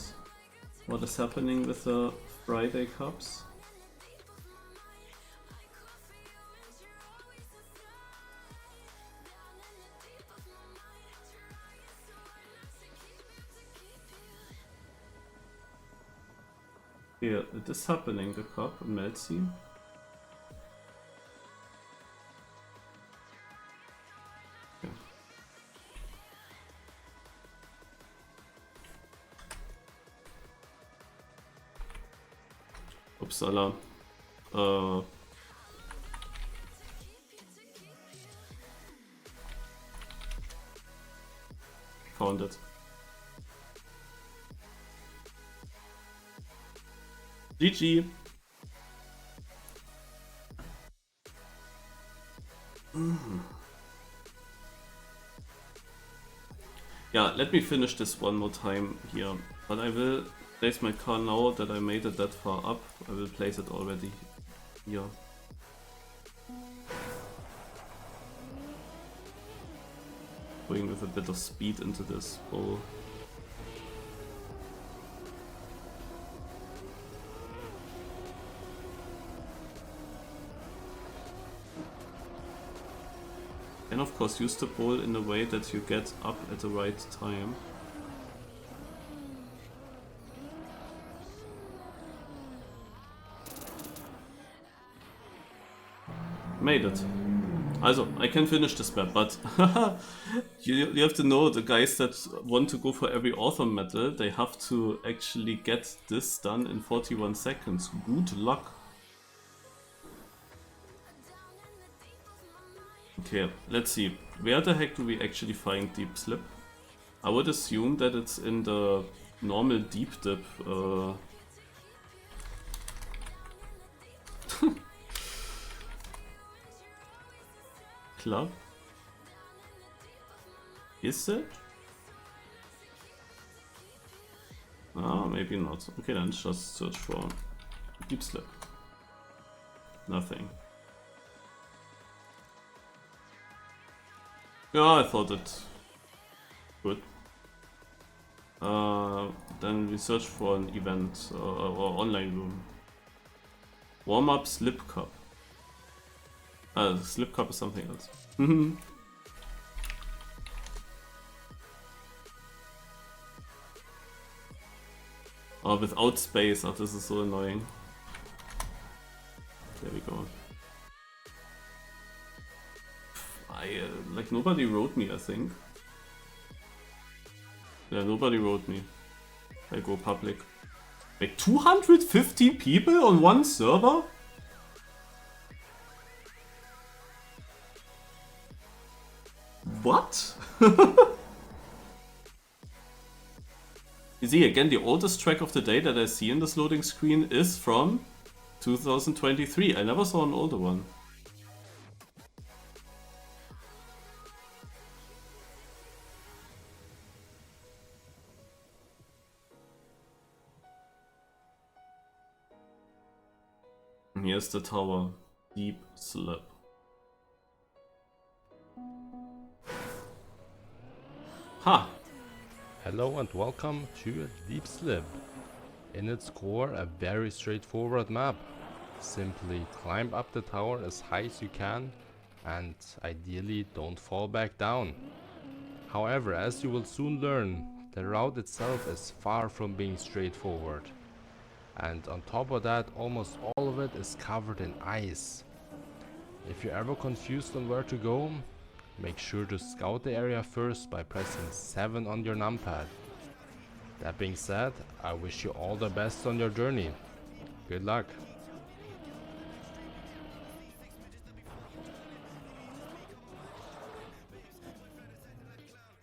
what is happening with the Friday Cups. Yeah, it is happening, the cup in Melzi. Okay. Uppsala. Found it. GG. Yeah, let me finish this one more time here. But I will place my car now that I made it that far up. I will place it already here. Going with a bit of speed into this bowl. And of course use the bowl in a way that you get up at the right time. Made it. Also, I can finish this map, but you have to know, the guys that want to go for every author medal, they have to actually get this done in 41 seconds. Good luck. Okay, let's see. Where the heck do we actually find Deep Slip? I would assume that it's in the normal deep dip club. Is it? Ah, maybe not. Okay, then just search for Deep Slip. Nothing. Yeah, I thought it would. Then we search for an event or online room. Warm up Slip Cup. Slip Cup is something else. Oh, without space. Oh, this is so annoying. There we go. Like nobody wrote me, I think. Yeah, nobody wrote me. I go public. Like 250 people on one server? What? You see, again, the oldest track of the day that I see in this loading screen is from 2023. I never saw an older one. And here's the tower. Deep Slip. Ha! Hello and welcome to Deep Slip. In its core, a very straightforward map. Simply climb up the tower as high as you can and ideally don't fall back down. However, as you will soon learn, the route itself is far from being straightforward. And on top of that, almost all of it is covered in ice. If you're ever confused on where to go, make sure to scout the area first by pressing 7 on your numpad. That being said, I wish you all the best on your journey. Good luck.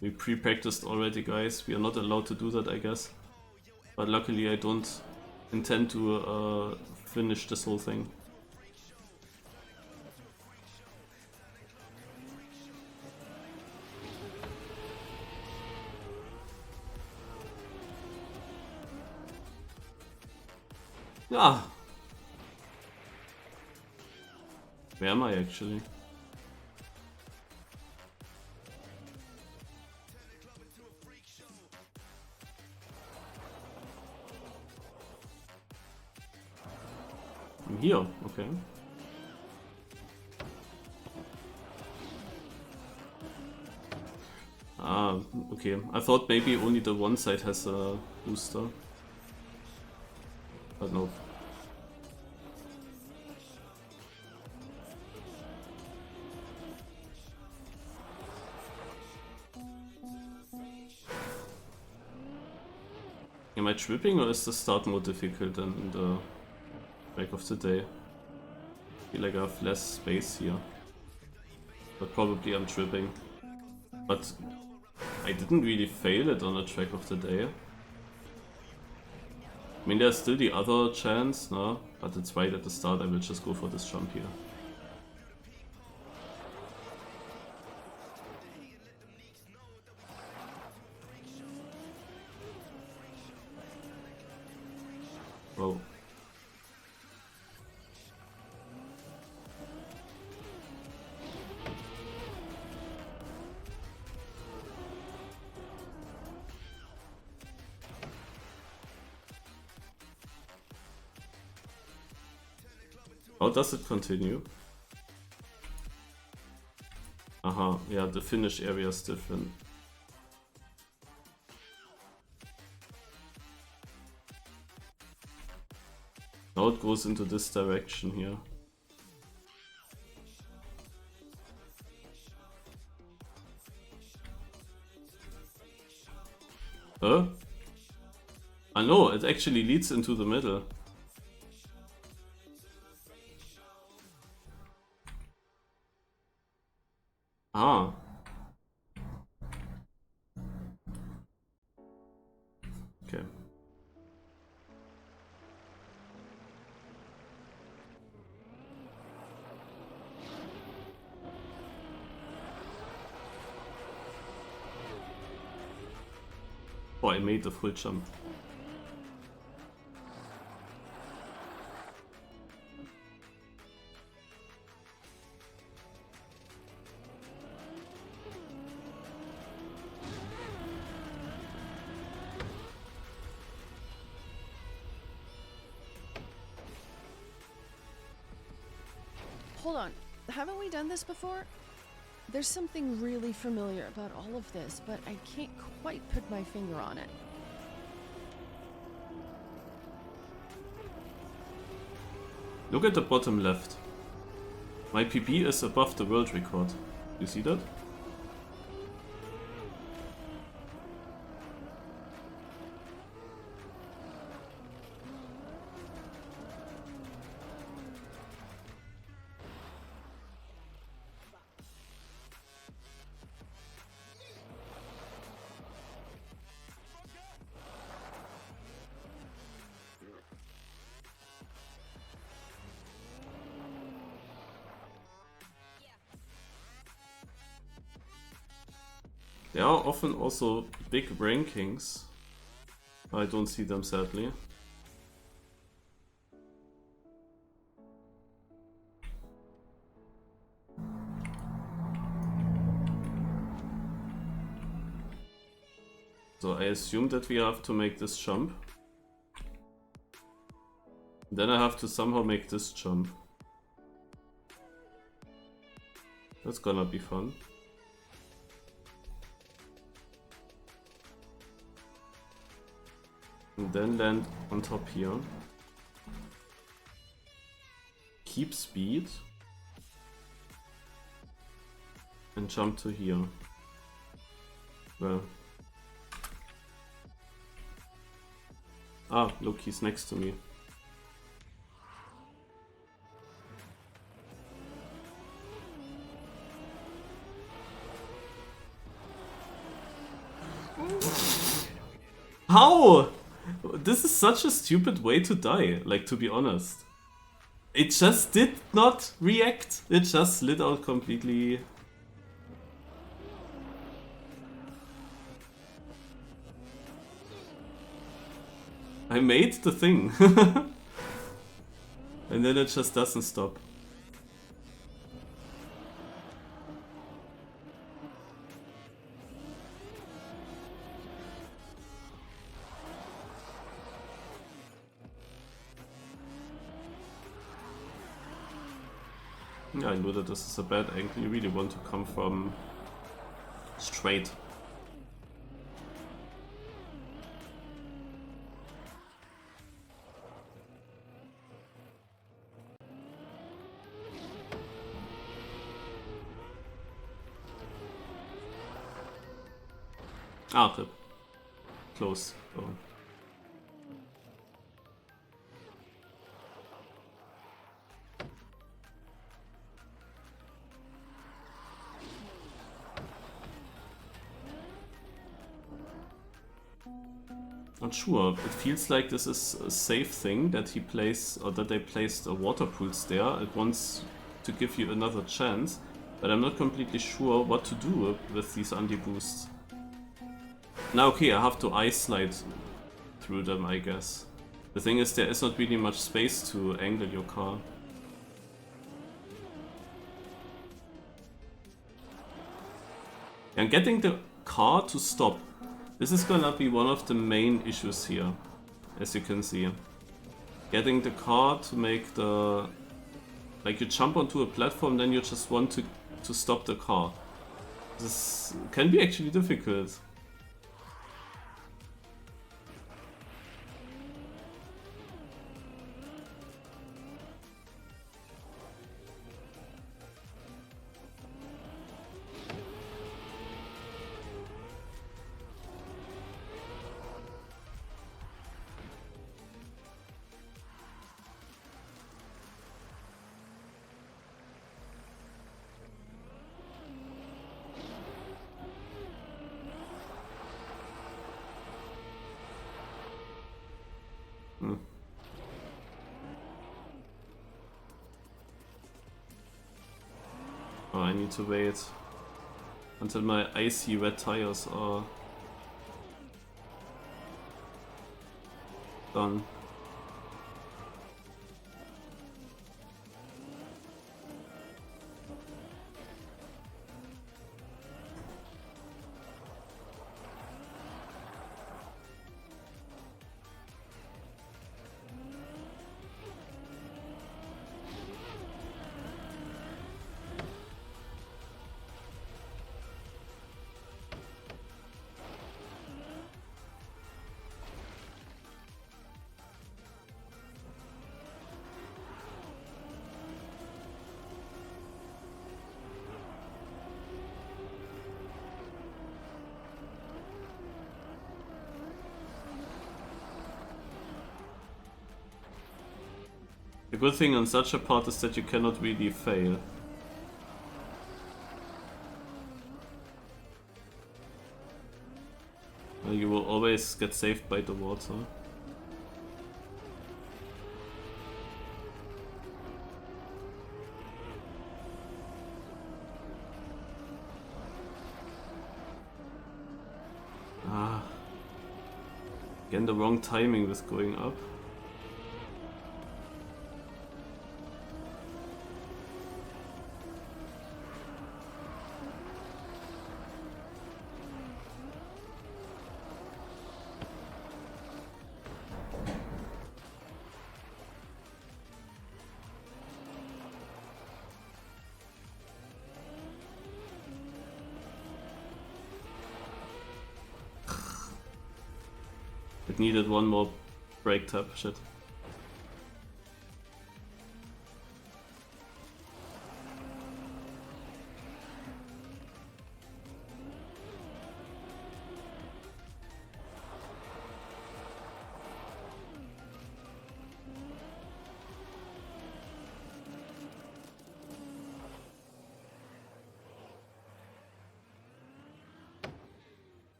We pre-practiced already, guys. We are not allowed to do that, I guess. But luckily I don't intend to finish this whole thing. Ah! Where am I actually? I'm here, okay. Ah, okay. I thought maybe only the one side has a booster. But no. Am I tripping or is the start more difficult than in the back of the day? I feel like I have less space here. But probably I'm tripping. But I didn't really fail it on the track of the day. I mean, there's still the other chance, no? But it's right at the start, I will just go for this jump here. Whoa. How does it continue? Aha, yeah, the finish area is different. Now it goes into this direction here. Huh? I know, it actually leads into the middle. Ah. Okay. Oh, I made the full jump. Hold on. Haven't we done this before? There's something really familiar about all of this, but I can't quite put my finger on it. Look at the bottom left. My PB is above the world record. You see that? There are often also big rankings. I don't see them sadly. So I assume that we have to make this jump. Then I have to somehow make this jump. That's gonna be fun. And then land on top here. Keep speed. And jump to here. Well. Ah, look, he's next to me. How? This is such a stupid way to die, like, to be honest. It just did not react. It just slid out completely. I made the thing. And then it just doesn't stop. Yeah, I know that this is a bad angle. You really want to come from straight. Ah, rip. Close. Oh. Not sure. It feels like this is a safe thing that he plays, or that they placed a water pools there. It wants to give you another chance, but I'm not completely sure what to do with these anti-boosts. Now, okay, I have to ice slide through them, I guess. The thing is, there is not really much space to angle your car. And getting the car to stop. This is gonna be one of the main issues here, as you can see. Getting the car to make the... Like, you jump onto a platform, then you just want to stop the car. This can be actually difficult. Oh, I need to wait until my icy wet tires are Done. The good thing on such a part is that you cannot really fail. You will always get saved by the water. Ah. Again, the wrong timing with going up. It needed one more break tap, shit.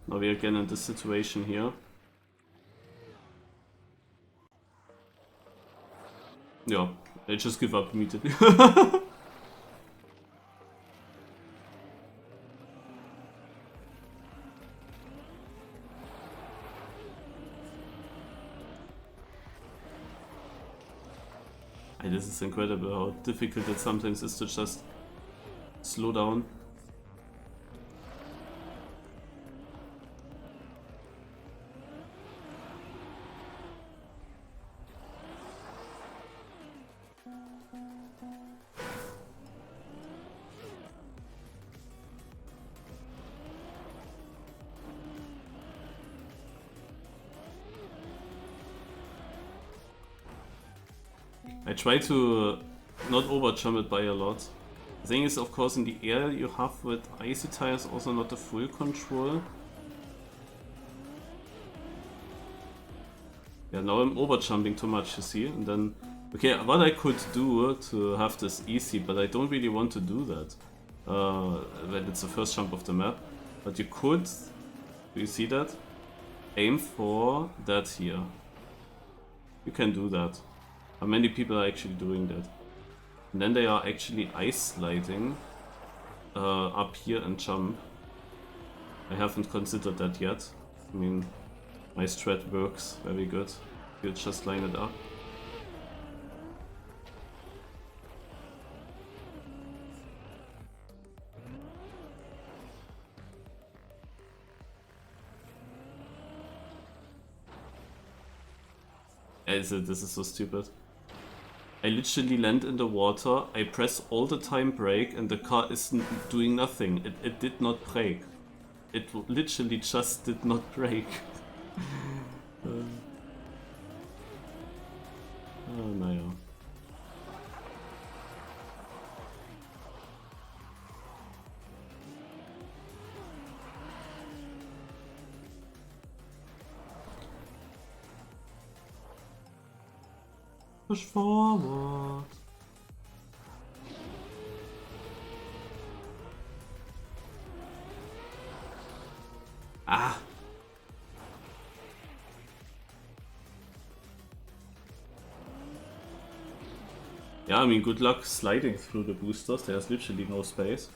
Now we're again in this situation here. Yeah, I just give up immediately. This is incredible how difficult it sometimes is to just slow down. I try to not overjump it by a lot. The thing is, of course, in the air you have with icy tires also not the full control. Yeah, now I'm overjumping too much, you see, and then... Okay, what I could do to have this easy, but I don't really want to do that when it's the first jump of the map. But you could, do you see that? Aim for that here. You can do that. How many people are actually doing that? And then they are actually ice sliding up here and jump. I haven't considered that yet. I mean, my strat works very good. You just line it up. This is so stupid. I literally land in the water, I press all the time brake and the car is doing nothing. It did not brake. It literally just did not brake. Naja. Push forward. Ah. Yeah, I mean, good luck sliding through the boosters. There's literally no space.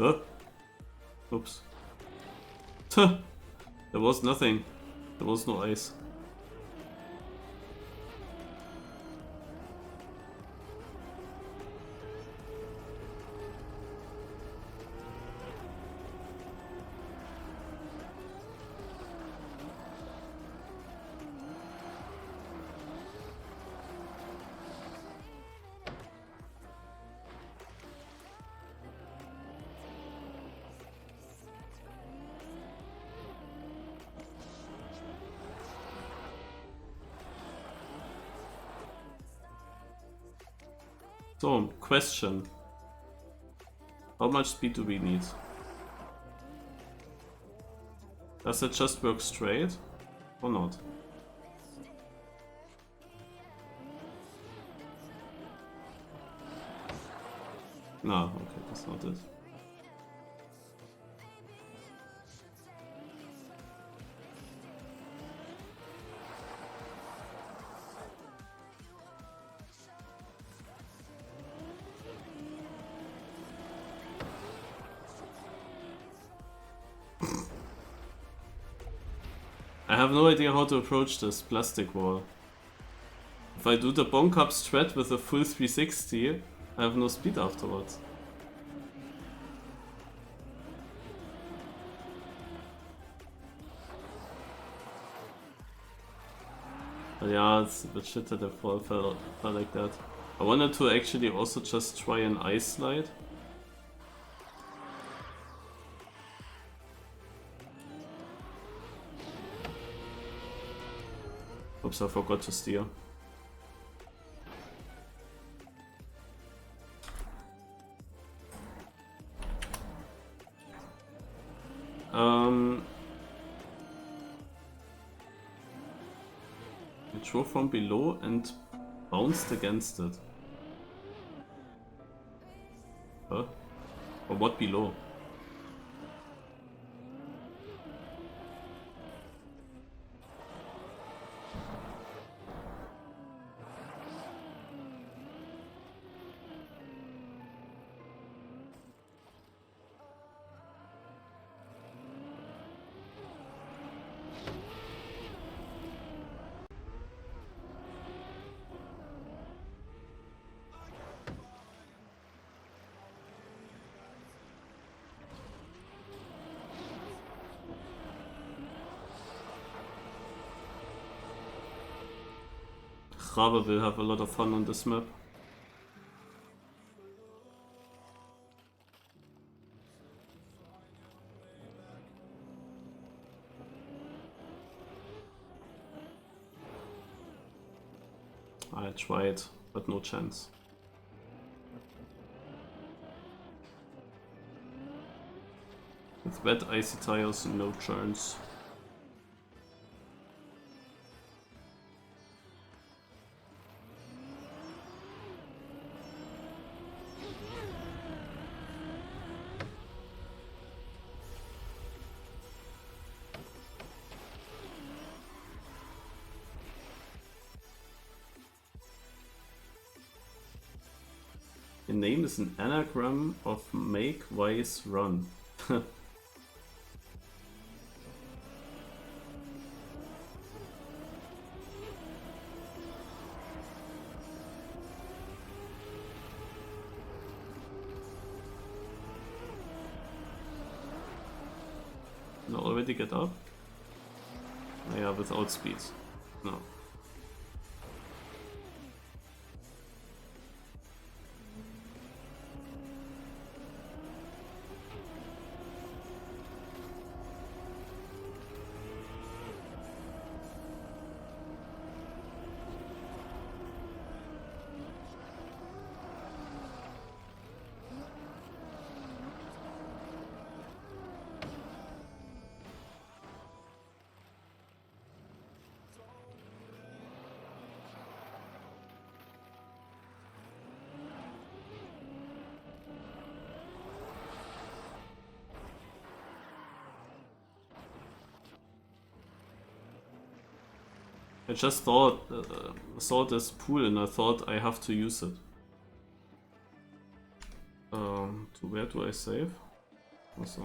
Oh. Oops. Tuh. There was nothing. There was no ice. So, question. How much speed do we need? Does it just work straight? Or not? No, okay, that's not it. I have no idea how to approach this plastic wall. If I do the bonk up strat with a full 360, I have no speed afterwards. But yeah, it's a bit shit that I fell like that. I wanted to actually also just try an ice slide. Oops, I forgot to steer. It drove from below and bounced against it. Huh? Or what below? Rabe will have a lot of fun on this map. I tried, but no chance. With wet icy tires, no chance. A name is an anagram of make, wise, run. Can I already get up? Oh, yeah, without speed. No. I just saw this pool and I thought I have to use it. To where do I save? Also.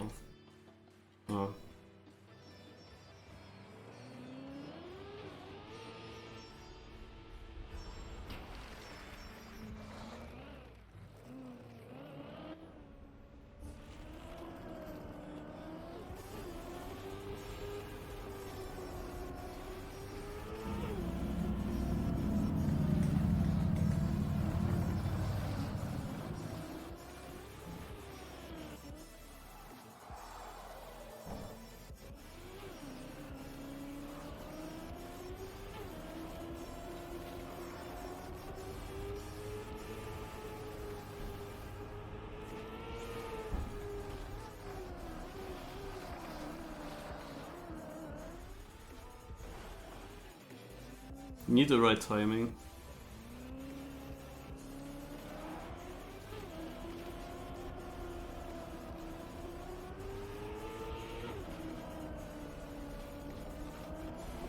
Need the right timing.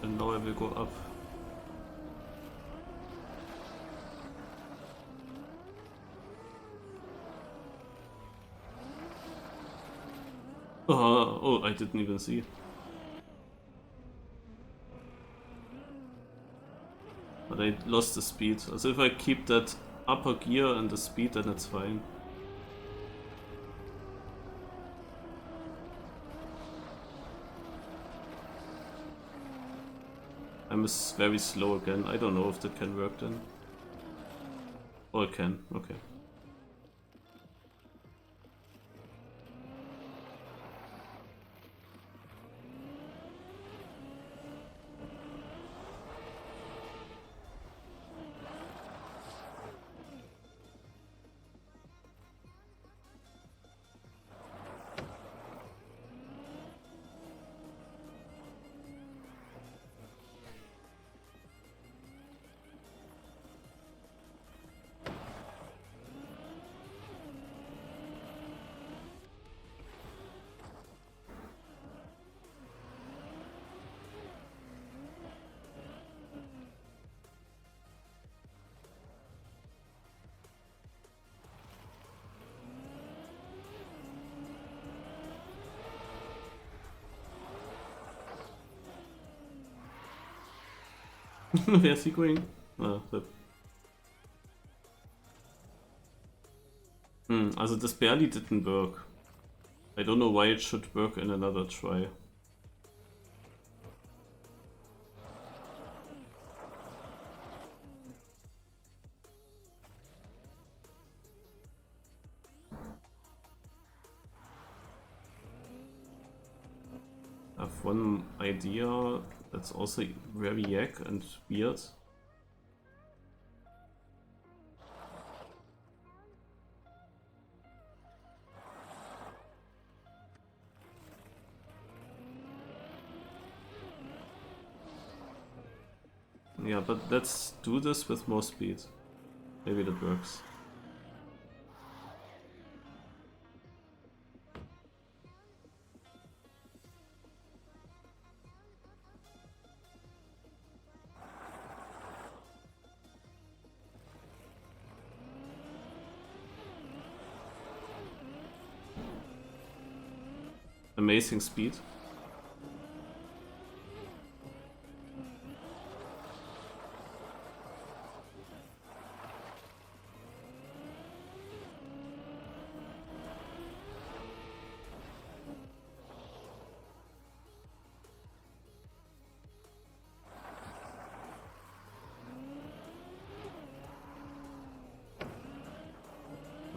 And now I will go up. Oh, I didn't even see. But I lost the speed. As if I keep that upper gear and the speed, then it's fine. I'm very slow again. I don't know if that can work then. Oh, it can. Okay. Where's he going? Ah, the... Also this barely didn't work. I don't know why it should work in another try. I have one idea that's also very yak and weird. Yeah, but let's do this with more speed. Maybe that works. amazing speed.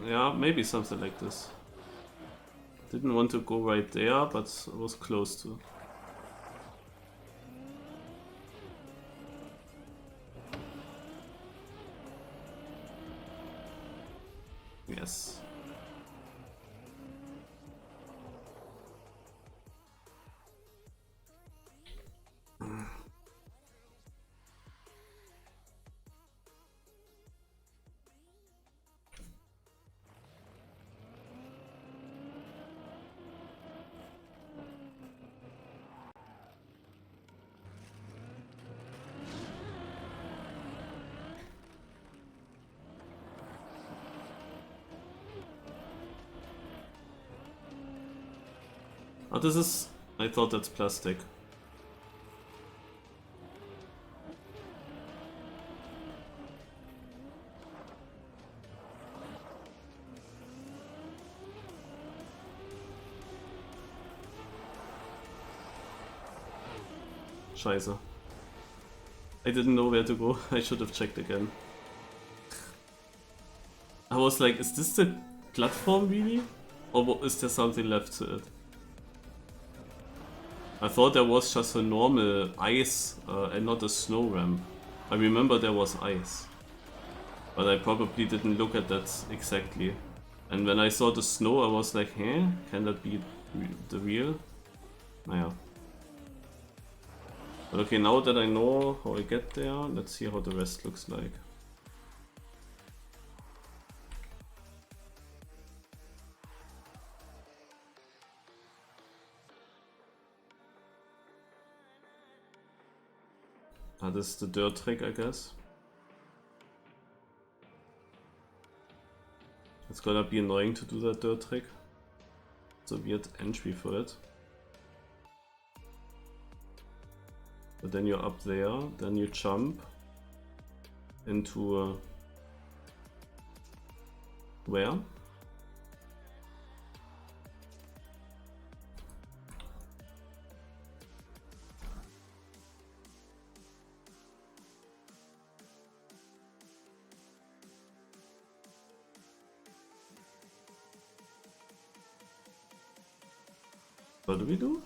Yeah, maybe something like this. Didn't want to go right there, but was close to. Yes. Oh, this is... I thought that's plastic. Scheiße. I didn't know where to go. I should have checked again. I was like, is this the platform really? Or is there something left to it? I thought there was just a normal ice and not a snow ramp. I remember there was ice. But I probably didn't look at that exactly. And when I saw the snow I was like, huh? Can that be the real? Naja. But okay, now that I know how I get there, let's see how the rest looks like. Ah, this is the dirt trick, I guess. It's gonna be annoying to do that dirt trick. It's a weird entry for it. But then you're up there, then you jump into where? What do we do?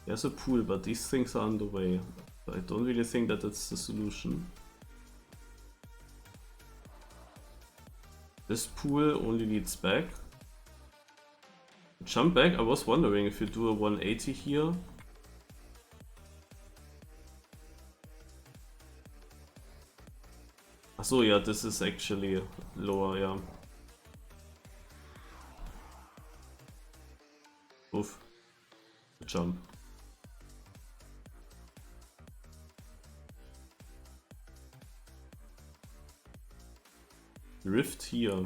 There's a pool, but these things are on the way. I don't really think that that's the solution. This pool only leads back. Jump back? I was wondering if you do a 180 here. So yeah, this is actually lower, yeah. Oof. Jump. Rift here.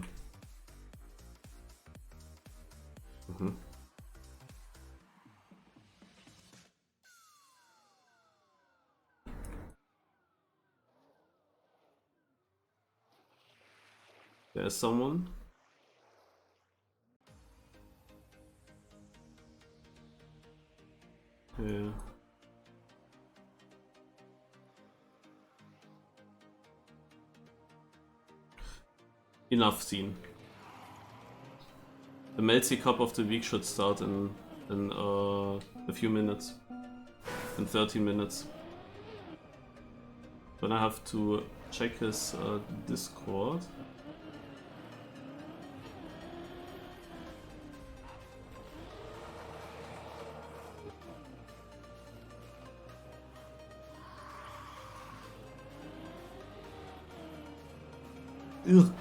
There's someone. Yeah. Enough scene. The Melty Cup of the week should start in a few minutes. In 30 minutes. Then I have to check his Discord. Ugh.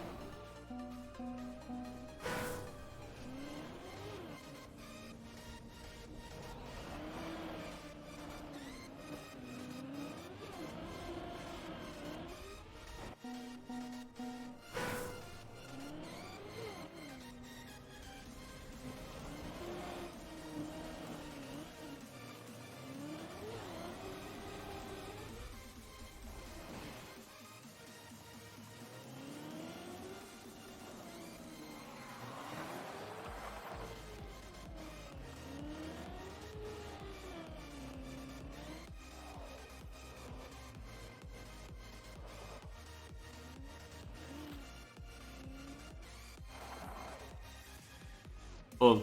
Oh,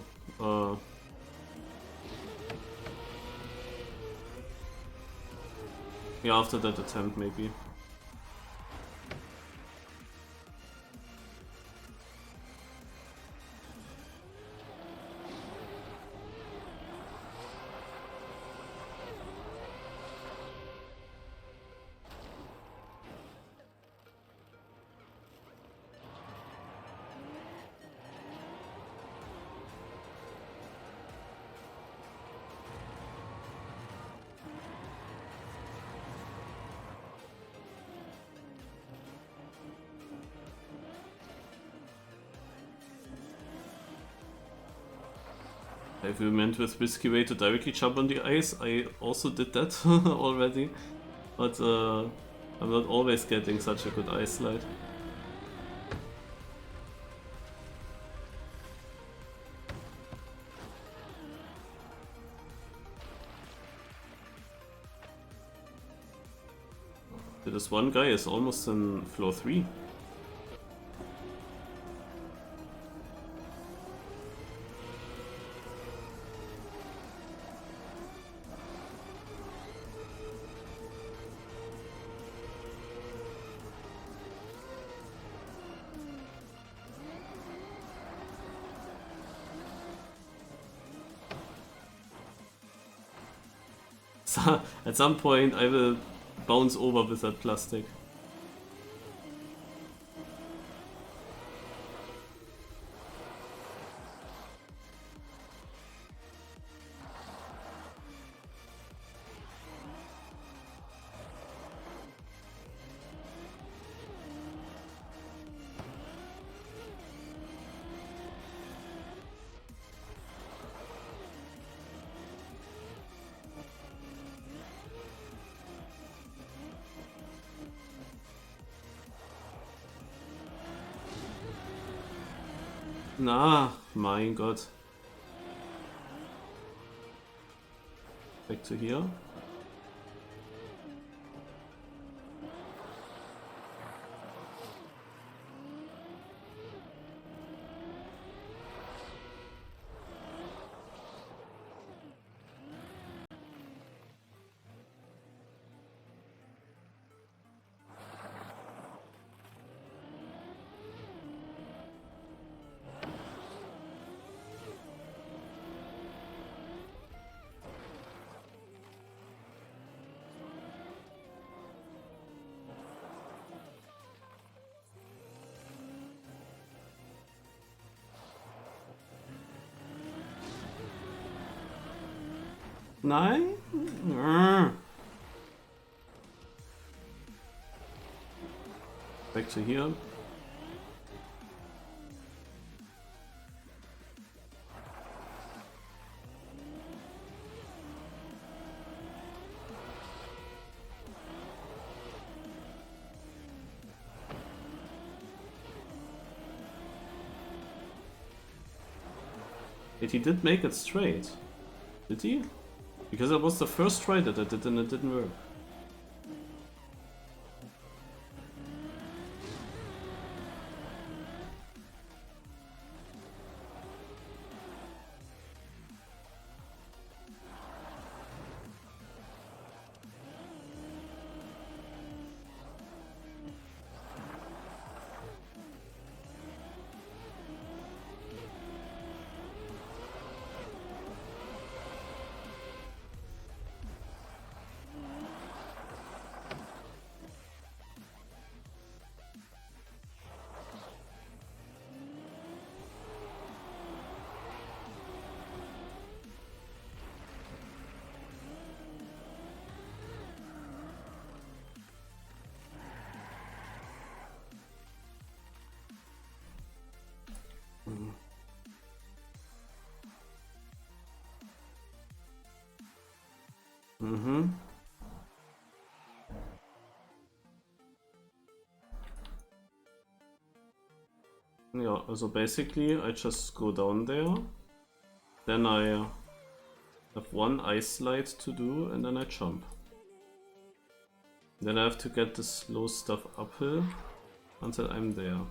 yeah, after that attempt, maybe. If you meant with Whiskey Way to directly jump on the ice, I also did that already, but I'm not always getting such a good ice slide. This one guy is almost in floor 3. So, at some point I will bounce over with that plastic. Na, mein Gott. Back to here. Nein? Back to here. Yet he did make it straight. Did he? Because it was the first try that I did and it didn't work. Mhm. Yeah, so basically I just go down there, then I have one ice slide to do and then I jump. Then I have to get the slow stuff uphill until I'm there.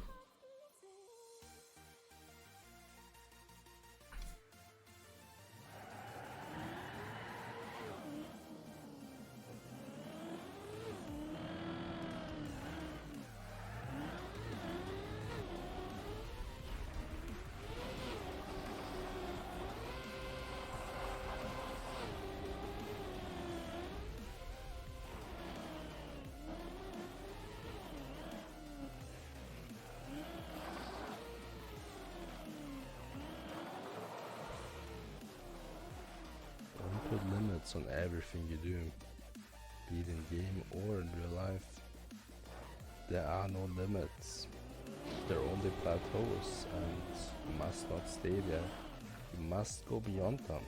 put limits on everything you do, be it in game or in real life. There are no limits. There are only plateaus, and you must not stay there. You must go beyond them.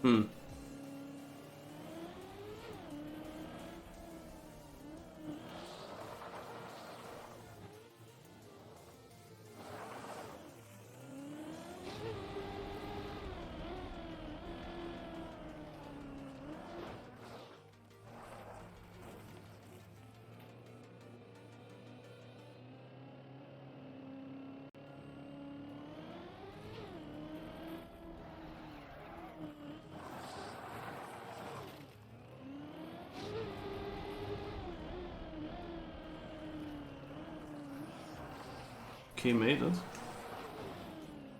Hmm. Okay, made it.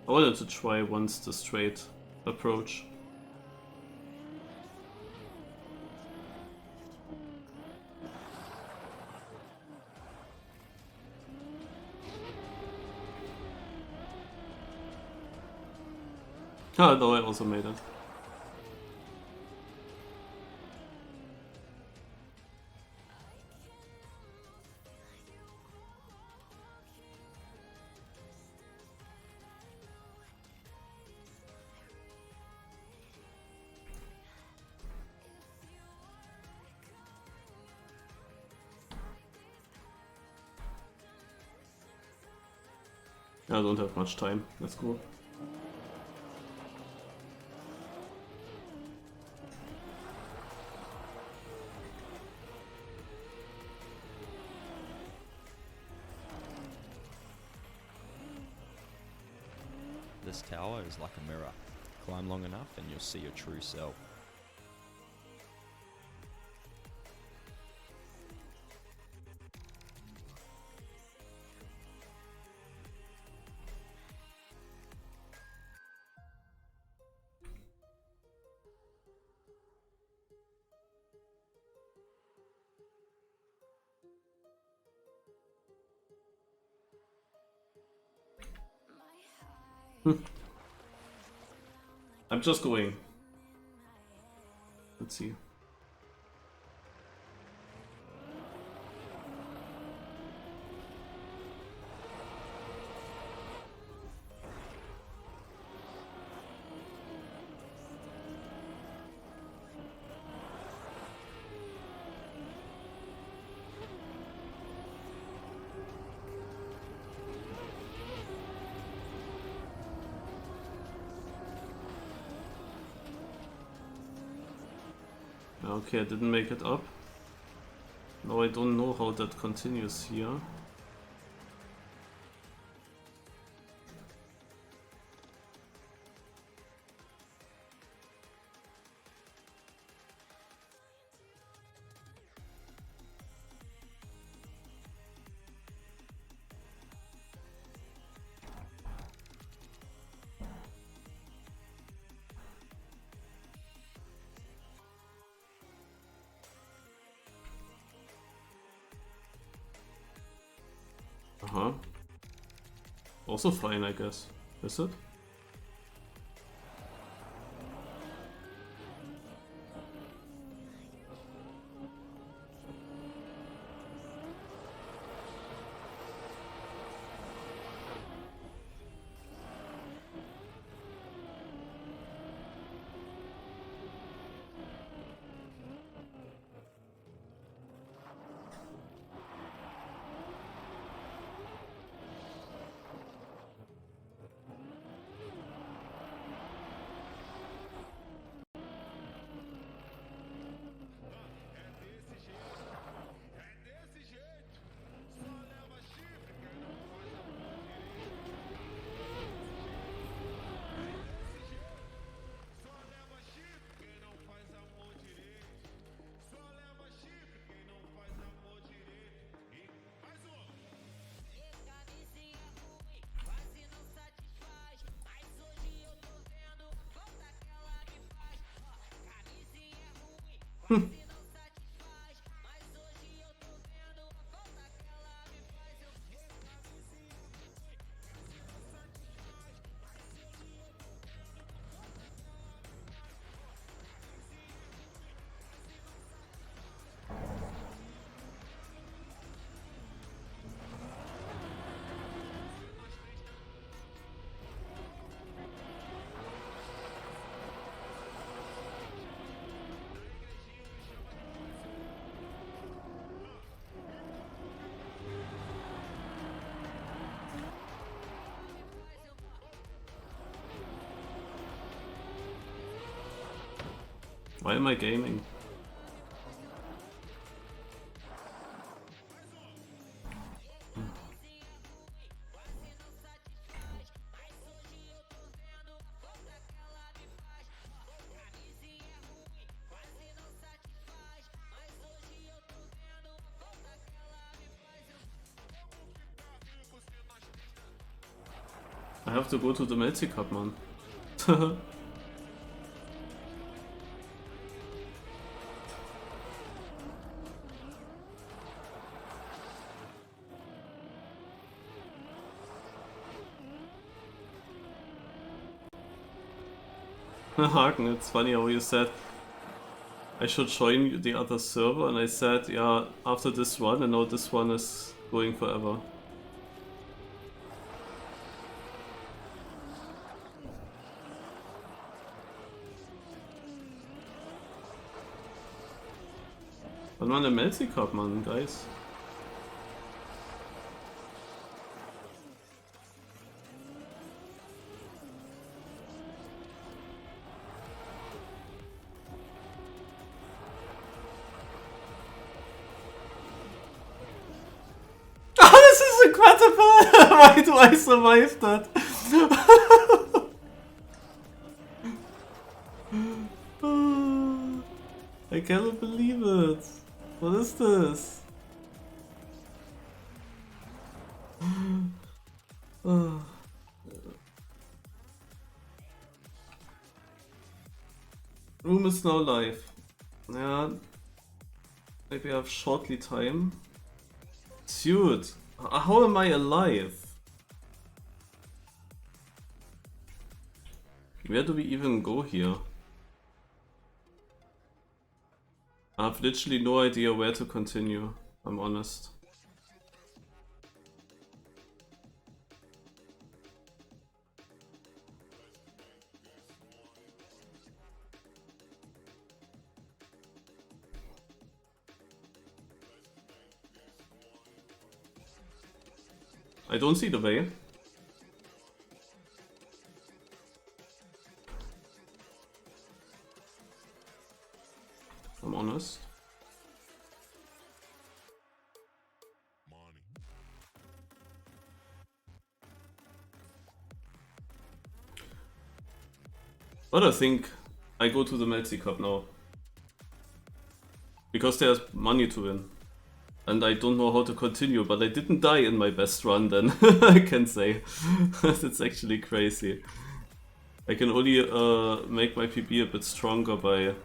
I wanted to try once the straight approach. Ah, no, I also made it. I don't have much time. Let's go. This tower is like a mirror. Climb long enough and you'll see your true self. I'm just going. Let's see. Okay, I didn't make it up. Now I don't know how that continues here. Uh-huh. Also fine, I guess. Is it? Why am I gaming? I have to go to the Melty Cup, man. Hagen, it's funny how you said I should join the other server, and I said, yeah, after this one, and now this one is going forever. Wann war der Melty Cup, Mann, guys? This is incredible! Why do I survive that? I cannot believe it. What is this? Room is now live. Yeah. Maybe I have shortly time. Dude, how am I alive? Where do we even go here? I have literally no idea where to continue, I'm honest. I don't see the way. I'm honest. But I think I go to the Melty Cup now. Because there's money to win. And I don't know how to continue, but I didn't die in my best run then, I can say. That's actually crazy. I can only make my PB a bit stronger by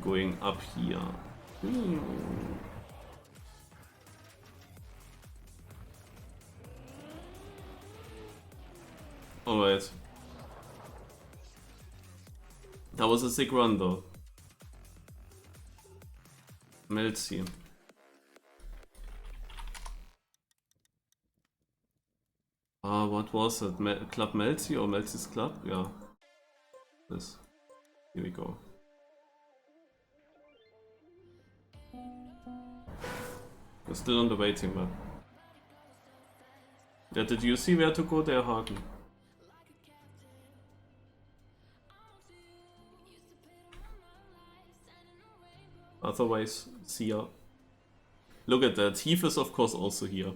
going up here. Alright. That was a sick run though. Melty. What was it? Club Melty or Melty's Club? Yeah. This. Here we go. We're still on the waiting map. Yeah, did you see where to go there, Hagen? Otherwise, see ya. Look at that. Heath is of course also here.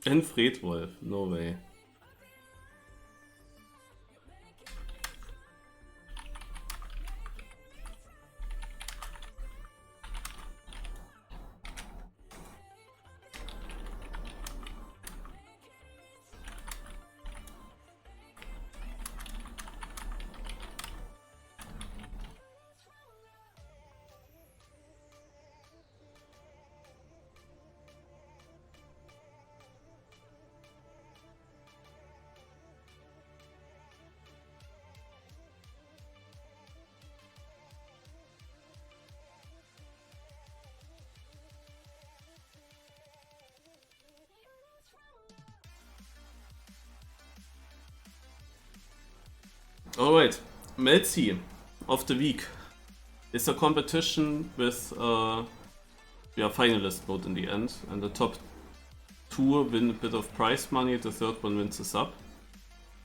And Fredwolf, no way. Alright, Melzi of the week is a competition with finalist mode in the end, and the top 2 win a bit of prize money, the third one wins a sub.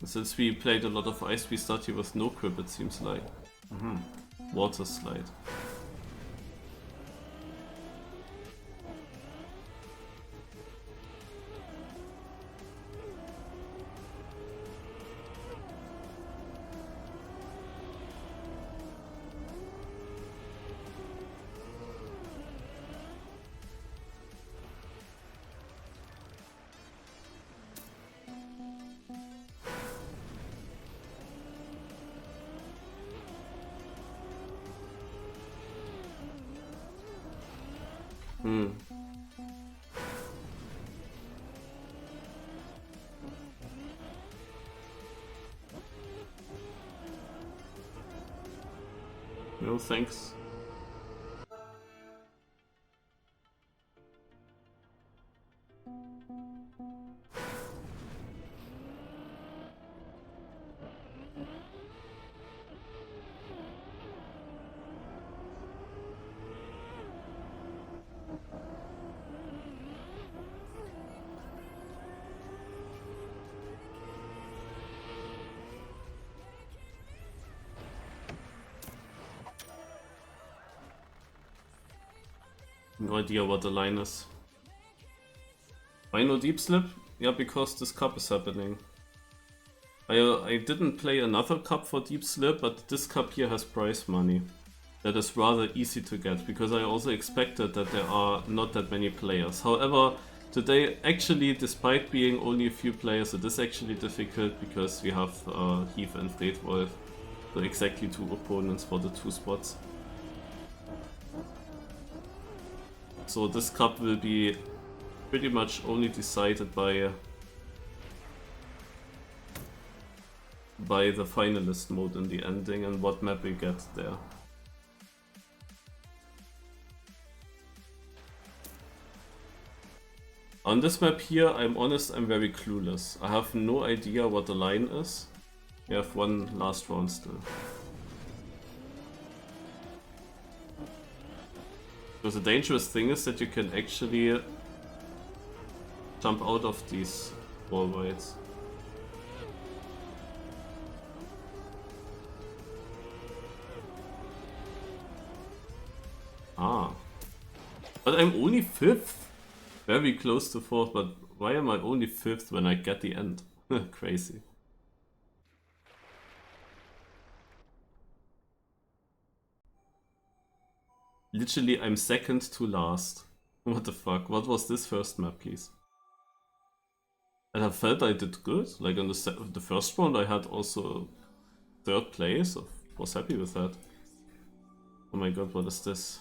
Since we played a lot of ice, we start here with no grip, it seems like. Water slide. No thanks. No idea what the line is. Why no deep slip? Yeah, because this cup is happening. I didn't play another cup for deep slip, but this cup here has prize money. That is rather easy to get, because I also expected that there are not that many players. However, today, actually, despite being only a few players, it is actually difficult, because we have Heath and Fleetwolf, so exactly 2 opponents for the 2 spots. So this cup will be pretty much only decided by the finalist mode in the ending and what map we get there. On this map here, I'm honest, I'm very clueless. I have no idea what the line is. We have one last round still. So the dangerous thing is that you can actually jump out of these wall rides. Ah. But I'm only 5th. Very close to 4th, but why am I only 5th when I get the end? Crazy. Literally, I'm 2nd to last. What the fuck? What was this first map, please? And I felt I did good. Like on the first round, I had also 3rd place. I was happy with that. Oh my god, what is this?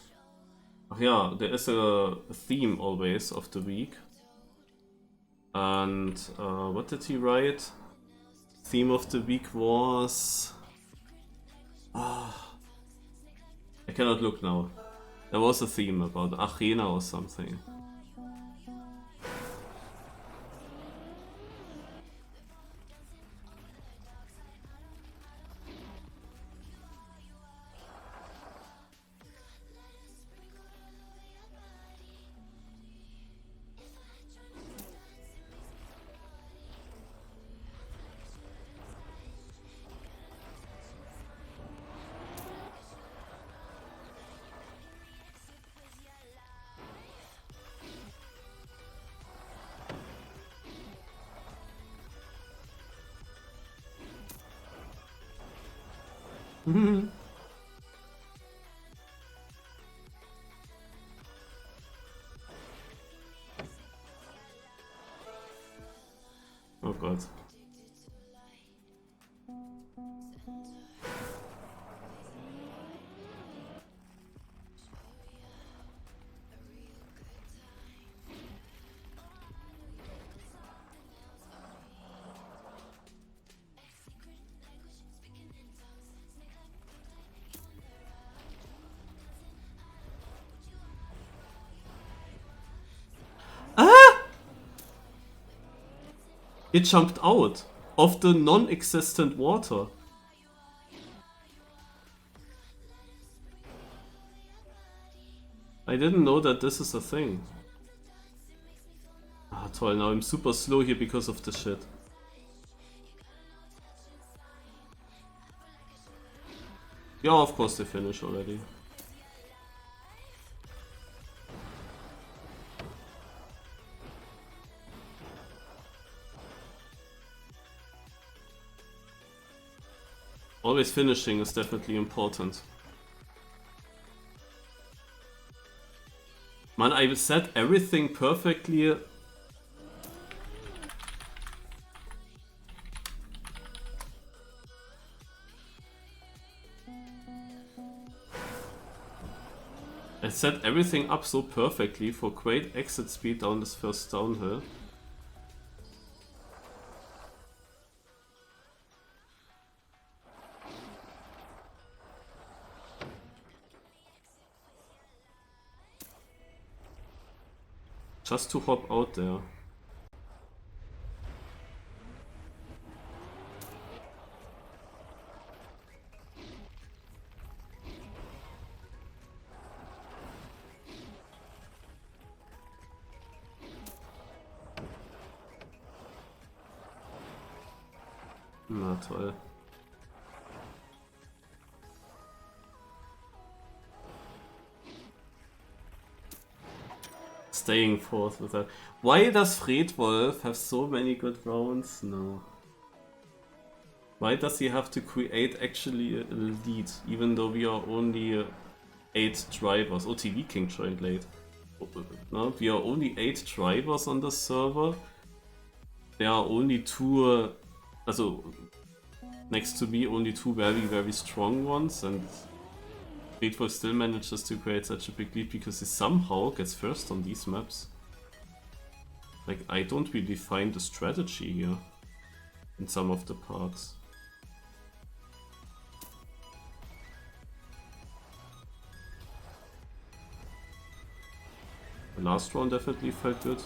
Oh yeah, there is a theme always of the week. And what did he write? Theme of the week was... I cannot look now. There was a theme about Arena or something. Oh god. It jumped out of the non-existent water. I didn't know that this is a thing. Ah, toll, now I'm super slow here because of this shit. Yeah, of course they finish already. Always finishing is definitely important. Man, I set everything perfectly. I set everything up so perfectly for great exit speed down this first downhill. Just to hop out there. Na toll. Staying fourth with that. Why does Fredwolf have so many good rounds? No. Why does he have to create actually a lead, even though we are only 8 drivers? Oh, TV King joined late. No, we are only 8 drivers on the server. There are only 2, also next to me, only 2 very, very strong ones, and Fredwolf still manages to create such a big lead because he somehow gets first on these maps. Like, I don't really find a strategy here in some of the parts. The last round definitely felt good.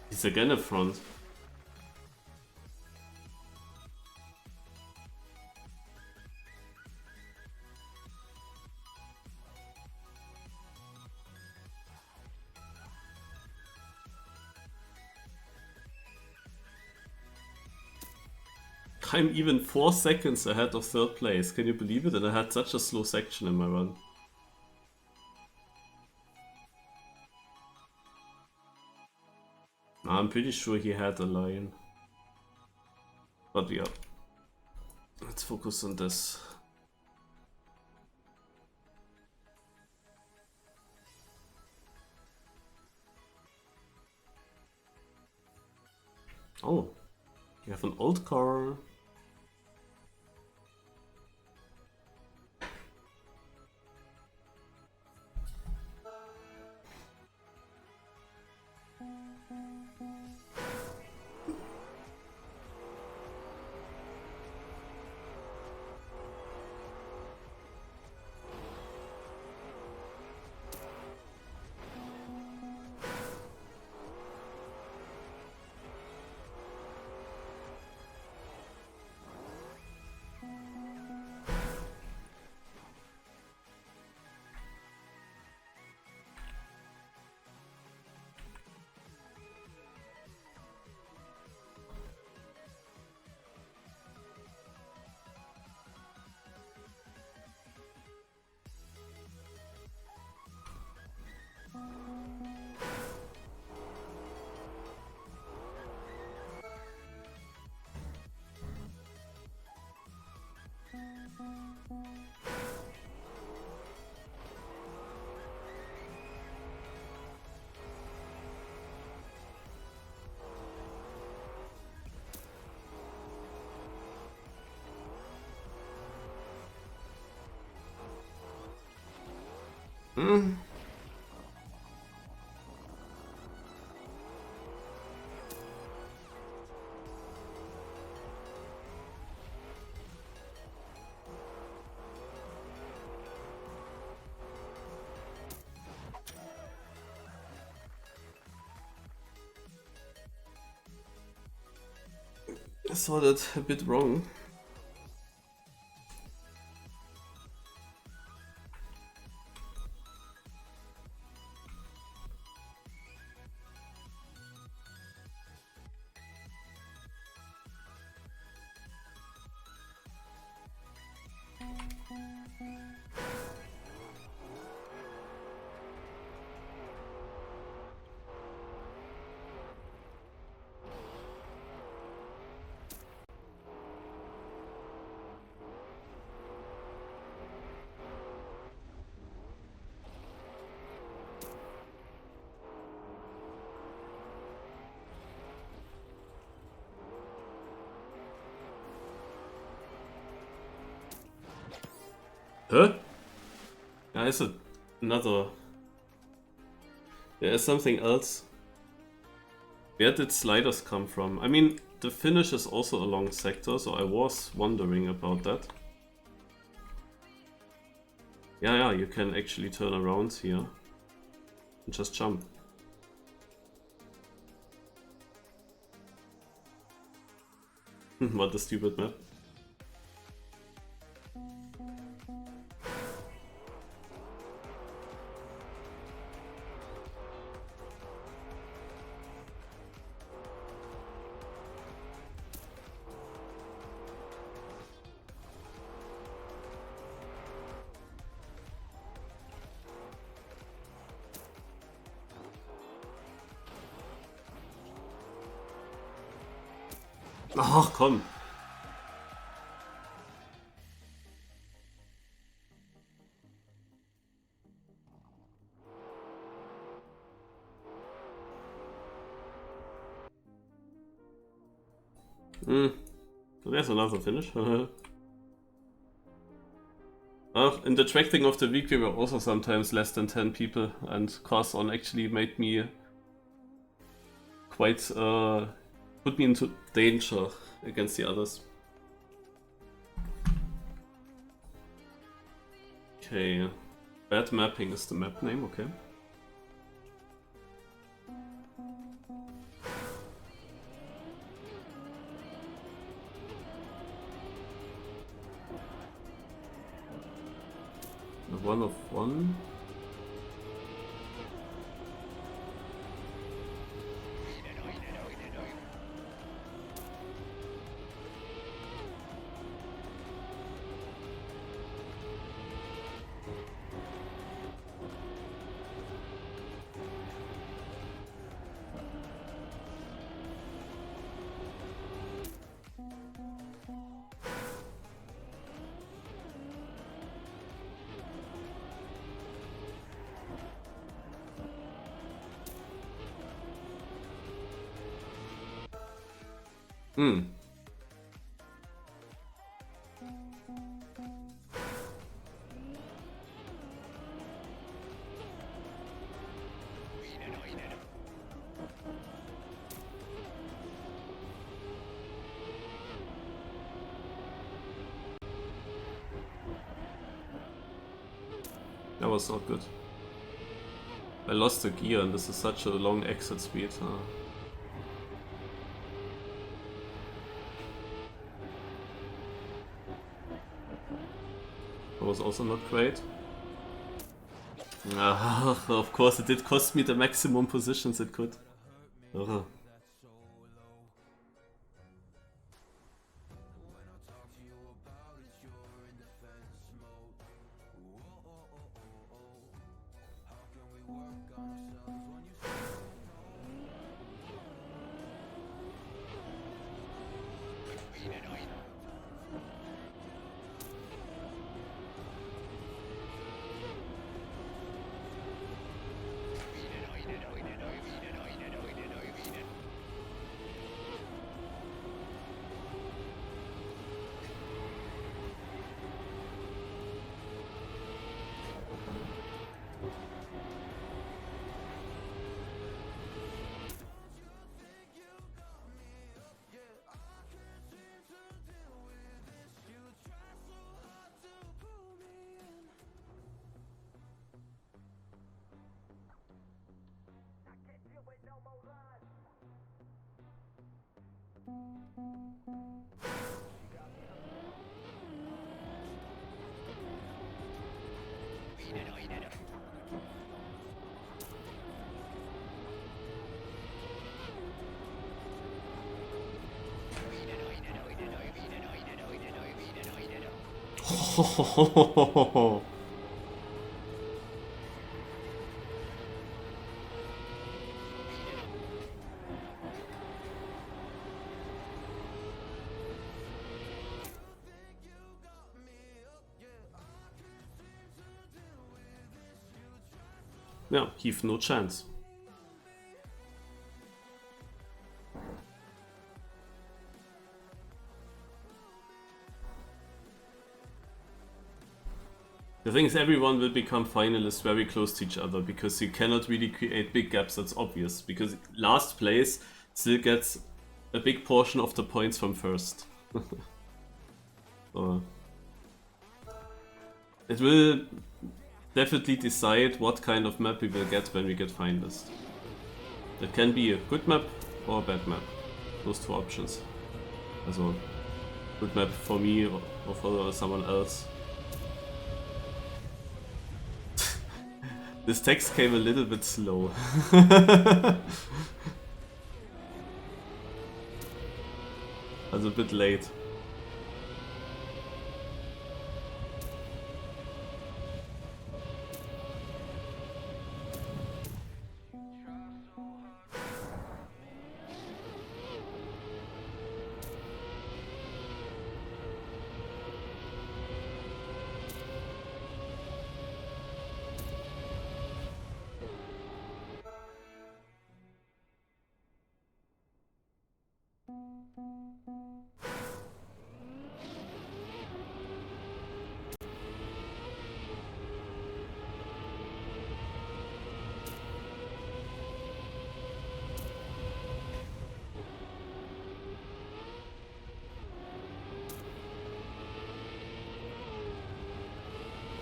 He's again up front. I'm even 4 seconds ahead of third place. Can you believe it? And I had such a slow section in my run. I'm pretty sure he had a line. But yeah. Let's focus on this. Oh, you have an old car. Hmm. saw that a bit wrong. Huh? Yeah, is it another... There is something else. Where did sliders come from? I mean, the finish is also a long sector, so I was wondering about that. Yeah, you can actually turn around here and just jump. What a stupid map. Ach, komm. There's another finish. In the track thing of the week we were also sometimes less than 10 people, and Carson actually made me quite put me into danger against the others. Okay, bad mapping is the map name, okay. One of one. That was not good. I lost the gear and this is such a long exit speed. That was also not great. Of course it did cost me the maximum positions it could. Ugh. Yeah, heave no chance. The thing is, everyone will become finalists very close to each other because you cannot really create big gaps, that's obvious. Because last place still gets a big portion of the points from first. So, it will definitely decide what kind of map we will get when we get finalist. It can be a good map or a bad map. Those two options. Also, good map for me or for someone else. This text came a little bit slow. Also a bit late.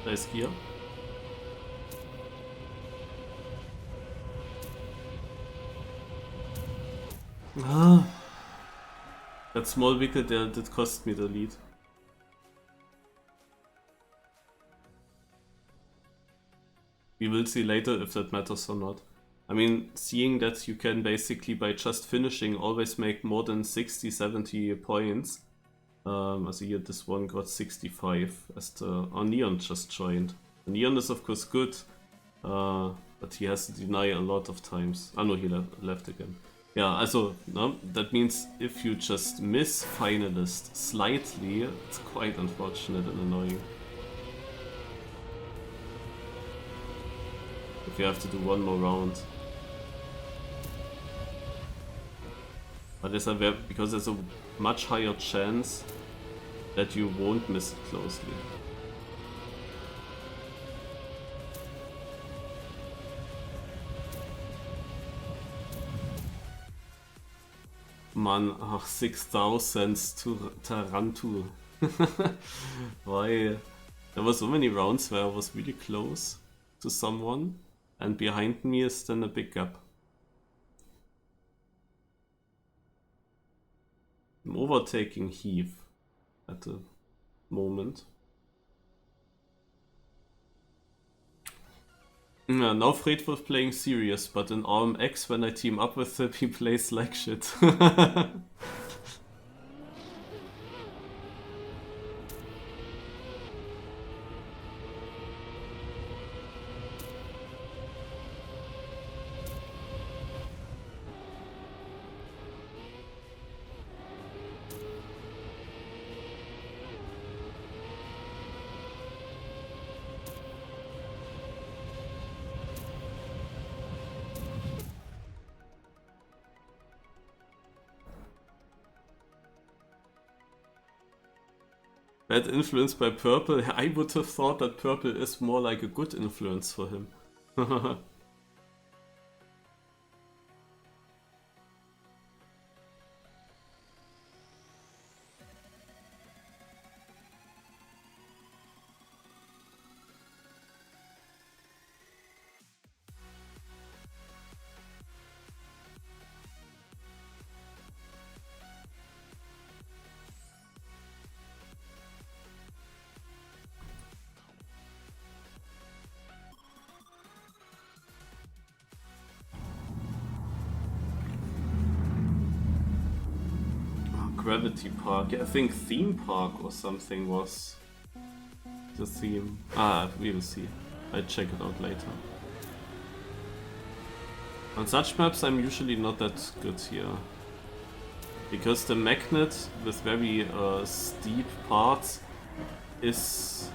Nice gear. Ah. That small wicket there did cost me the lead. We will see later if that matters or not. I mean, seeing that you can basically by just finishing always make more than 60-70 points. Also here this one got 65 as the Neon just joined. Neon is of course good, but he has to deny a lot of times. Ah no, he left again. Yeah, also, no, that means if you just miss finalist slightly, it's quite unfortunate and annoying. If you have to do one more round. But because there's a much higher chance that you won't miss it closely. Man, ach, 6,000 to Tarantul. Why? There were so many rounds where I was really close to someone, and behind me is then a big gap. I'm overtaking Heath at the moment. Yeah, now Fredwolf playing serious, but in Arm X when I team up with him he plays like shit. Bad influence by Purple? I would have thought that Purple is more like a good influence for him. Gravity Park. Yeah, I think Theme Park or something was the theme. We will see. I'll check it out later. On such maps I'm usually not that good here. Because the magnet with very steep parts is...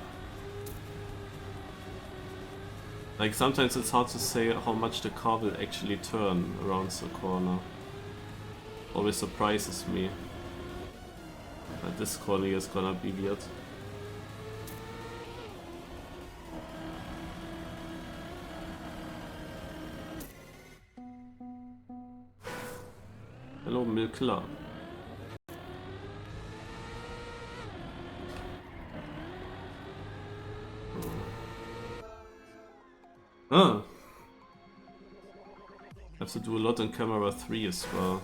Like sometimes it's hard to say how much the car will actually turn around the corner. Always surprises me. But this corner is gonna be weird. Hello, Milkla. Ah! Have to do a lot on camera 3 as well.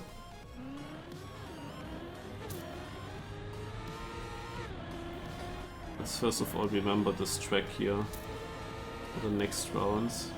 Let's first of all remember this track here for the next rounds.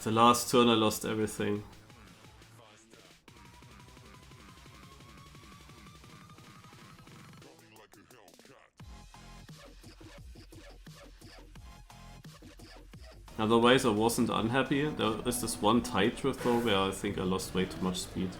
The last turn I lost everything. Otherwise I wasn't unhappy. There is this one tightrope though where I think I lost way too much speed.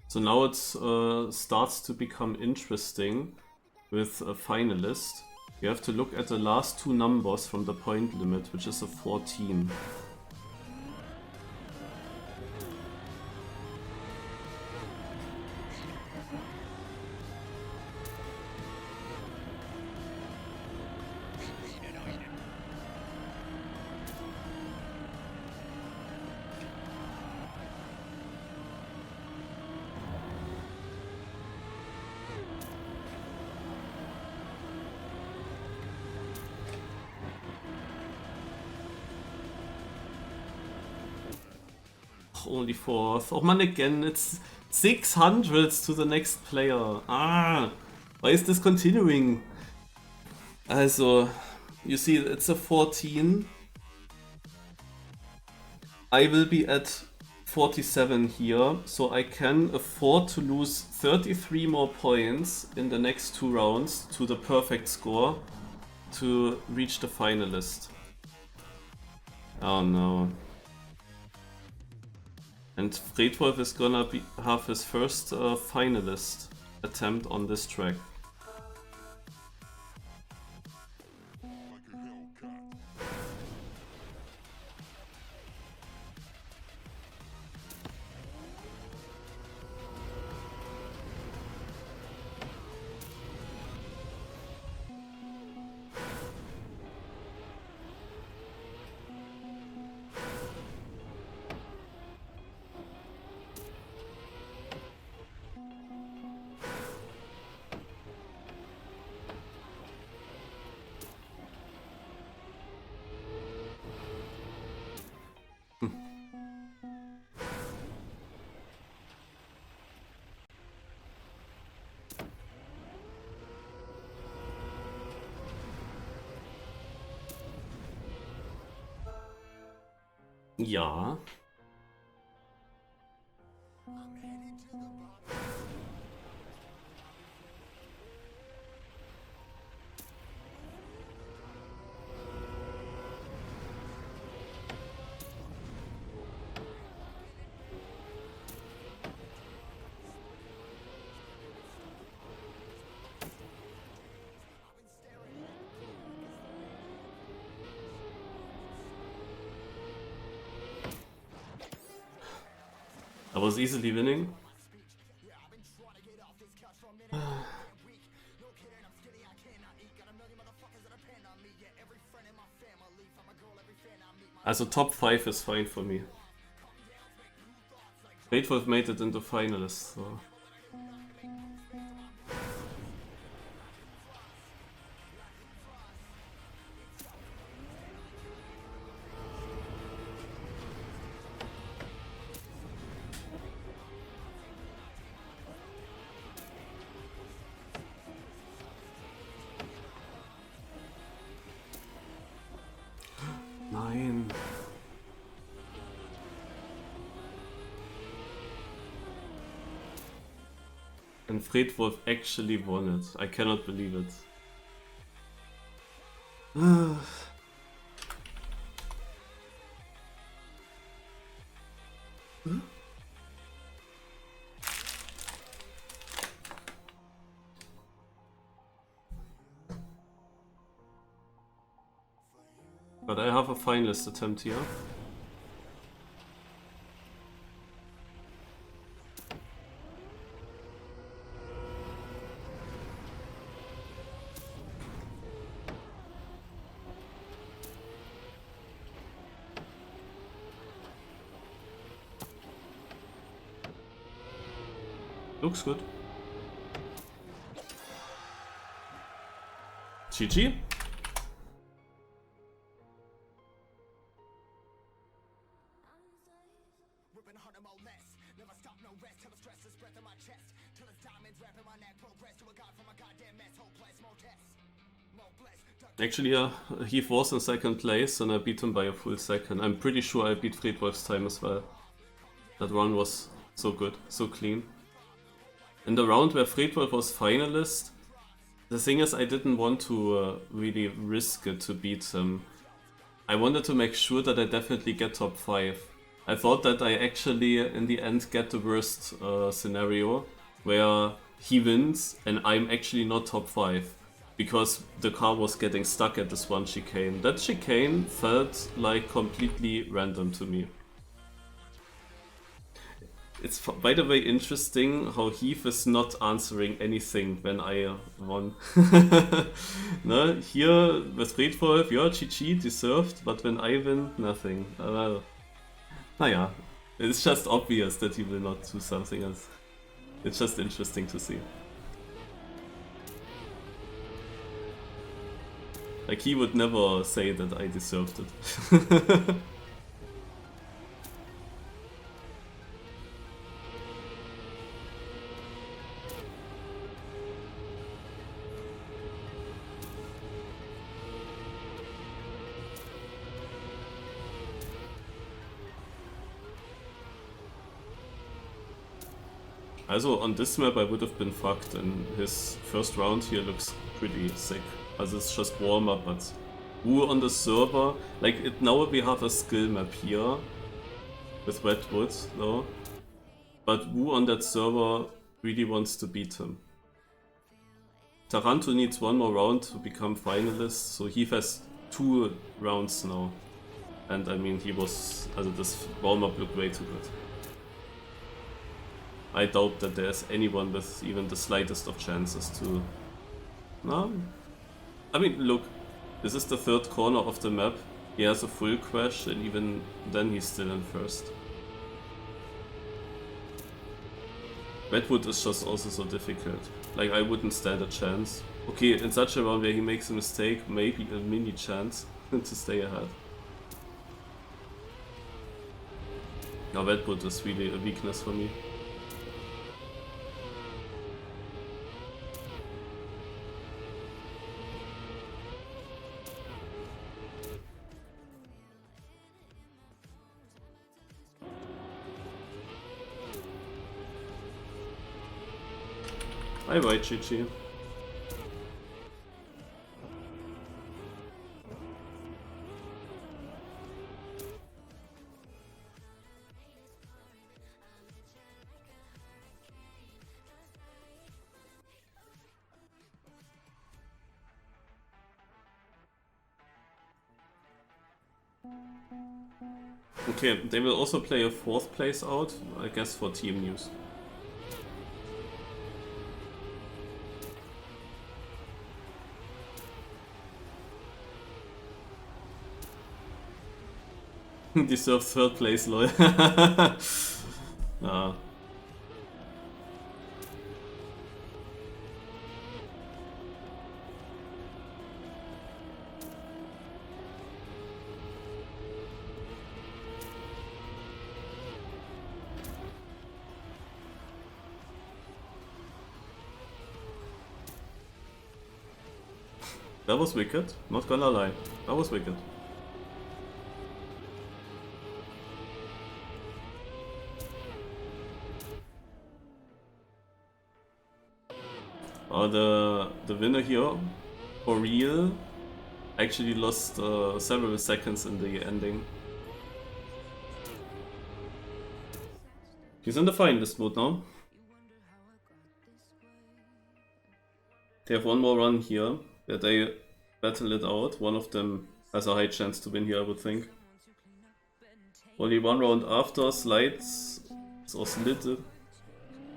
So now it starts to become interesting with a finalist. You have to look at the last two numbers from the point limit, which is a 14. Only fourth. Oh man, again, it's 600 to the next player. Ah, why is this continuing? Also, you see, it's a 14. I will be at 47 here, so I can afford to lose 33 more points in the next two rounds to the perfect score to reach the finalist. Oh no. And Fredwolf is gonna have his first finalist attempt on this track. Ja. was easily winning. Also top 5 is fine for me. Great Wolf made it into finalists, so. Nein. And Fredwolf actually won it. I cannot believe it. But I have a finalist attempt here. Looks good. GG. Actually, Heath was in second place and I beat him by a full second. I'm pretty sure I beat Fredwolf's time as well. That run was so good, so clean. In the round where Fredwolf was finalist, the thing is I didn't want to really risk it to beat him. I wanted to make sure that I definitely get top 5. I thought that I actually in the end get the worst scenario where he wins and I'm actually not top 5. Because the car was getting stuck at this one chicane. That chicane felt like completely random to me. It's by the way interesting how Heath is not answering anything when I won. No, here with Fredwolf, yeah, GG, deserved, but when I win, nothing. Naja, it's just obvious that he will not do something else. It's just interesting to see. Like, he would never say that I deserved it. Also, on this map I would have been fucked, and his first round here looks pretty sick. Also it's just warm-up, but Wu on the server, like now we have a skill map here with Redwood though, but Wu on that server really wants to beat him. Taranto needs one more round to become finalist, so he has 2 rounds now. And I mean, he was, also this warm-up looked way too good. I doubt that there's anyone with even the slightest of chances to... No? I mean, look, this is the 3rd corner of the map. He has a full crash and even then he's still in first. Redwood is just also so difficult. Like, I wouldn't stand a chance. Okay, in such a round where he makes a mistake, maybe a mini chance to stay ahead. Now Redwood is really a weakness for me. Bye bye, Chichi. Okay, they will also play a 4th place out, I guess for team news. Deserve 3rd place, lol. Ah. That was wicked, not gonna lie. That was wicked. The winner here, for real, actually lost several seconds in the ending. He's in the finalist mode now. They have one more run here, where they battle it out. One of them has a high chance to win here, I would think. Only one round after, Slides or Slid,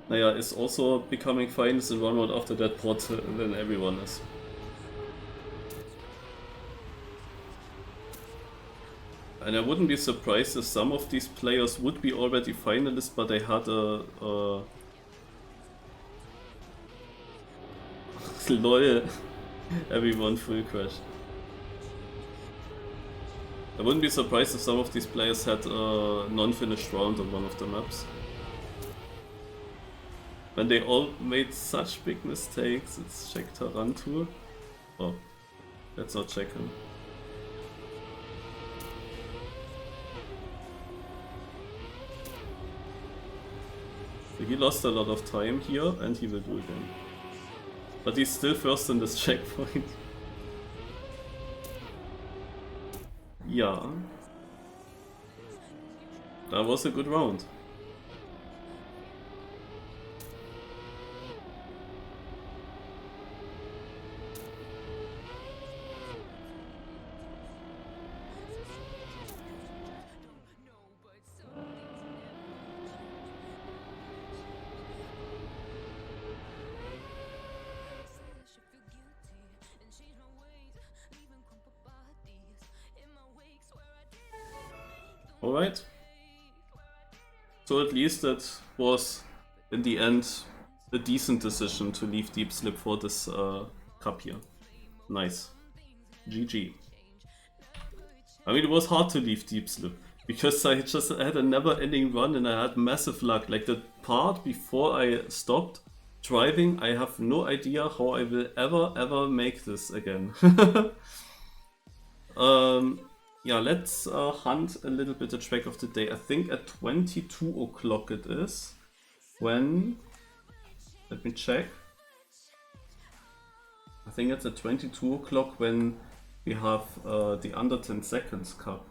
naja, is also becoming finalist, and one round after that Pot, then everyone is. And I wouldn't be surprised if some of these players would be already finalists, but they had a lol, everyone full crash. I wouldn't be surprised if some of these players had a non-finished round on one of the maps. When they all made such big mistakes, let's check Tarantu. Oh, let's not check him. So he lost a lot of time here, and he will do again. But he's still first in this checkpoint. Yeah. That was a good round. Alright. So at least that was, in the end, a decent decision to leave Deep Slip for this cup here. Nice. GG. I mean, it was hard to leave Deep Slip, because I just had a never-ending run and I had massive luck. Like, the part before I stopped driving, I have no idea how I will ever make this again. Yeah, let's hunt a little bit the track of the day. I think at 22 o'clock it is. When... Let me check. I think it's at 22 o'clock when we have the under 10 seconds cup.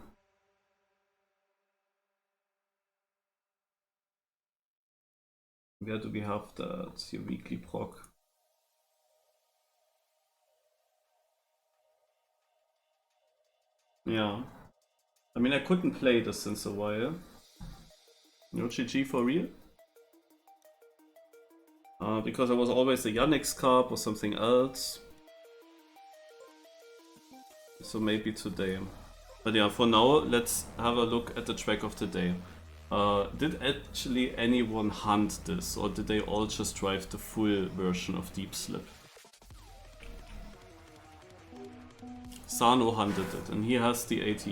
Where do we have that? Your weekly proc. Yeah. I mean, I couldn't play this since a while. No GG for real? Because I was always a Yannick's Cup or something else. So maybe today. But yeah, for now, let's have a look at the track of the day. Did actually anyone hunt this, or did they all just drive the full version of Deep Slip? Sano hunted it, and he has the AT.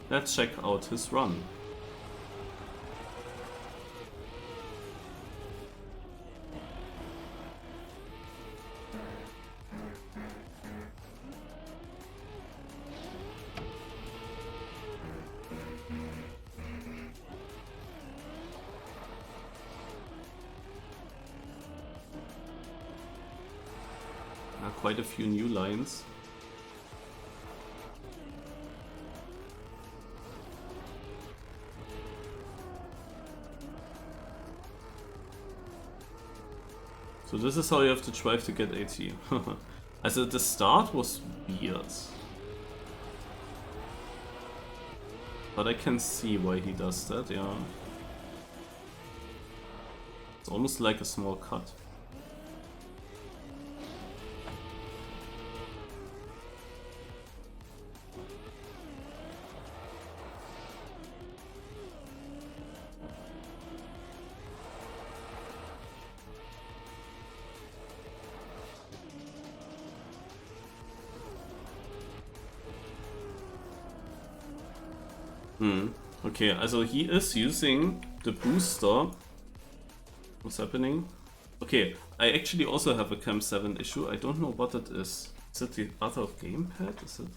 Let's check out his run. Quite a few new lines. So this is how you have to drive to get AT. Also the start was weird. But I can see why he does that, yeah. It's almost like a small cut. Okay, also he is using the booster. What's happening? Okay, I actually also have a Cam 7 issue. I don't know what it is. Is it the other gamepad? Is it...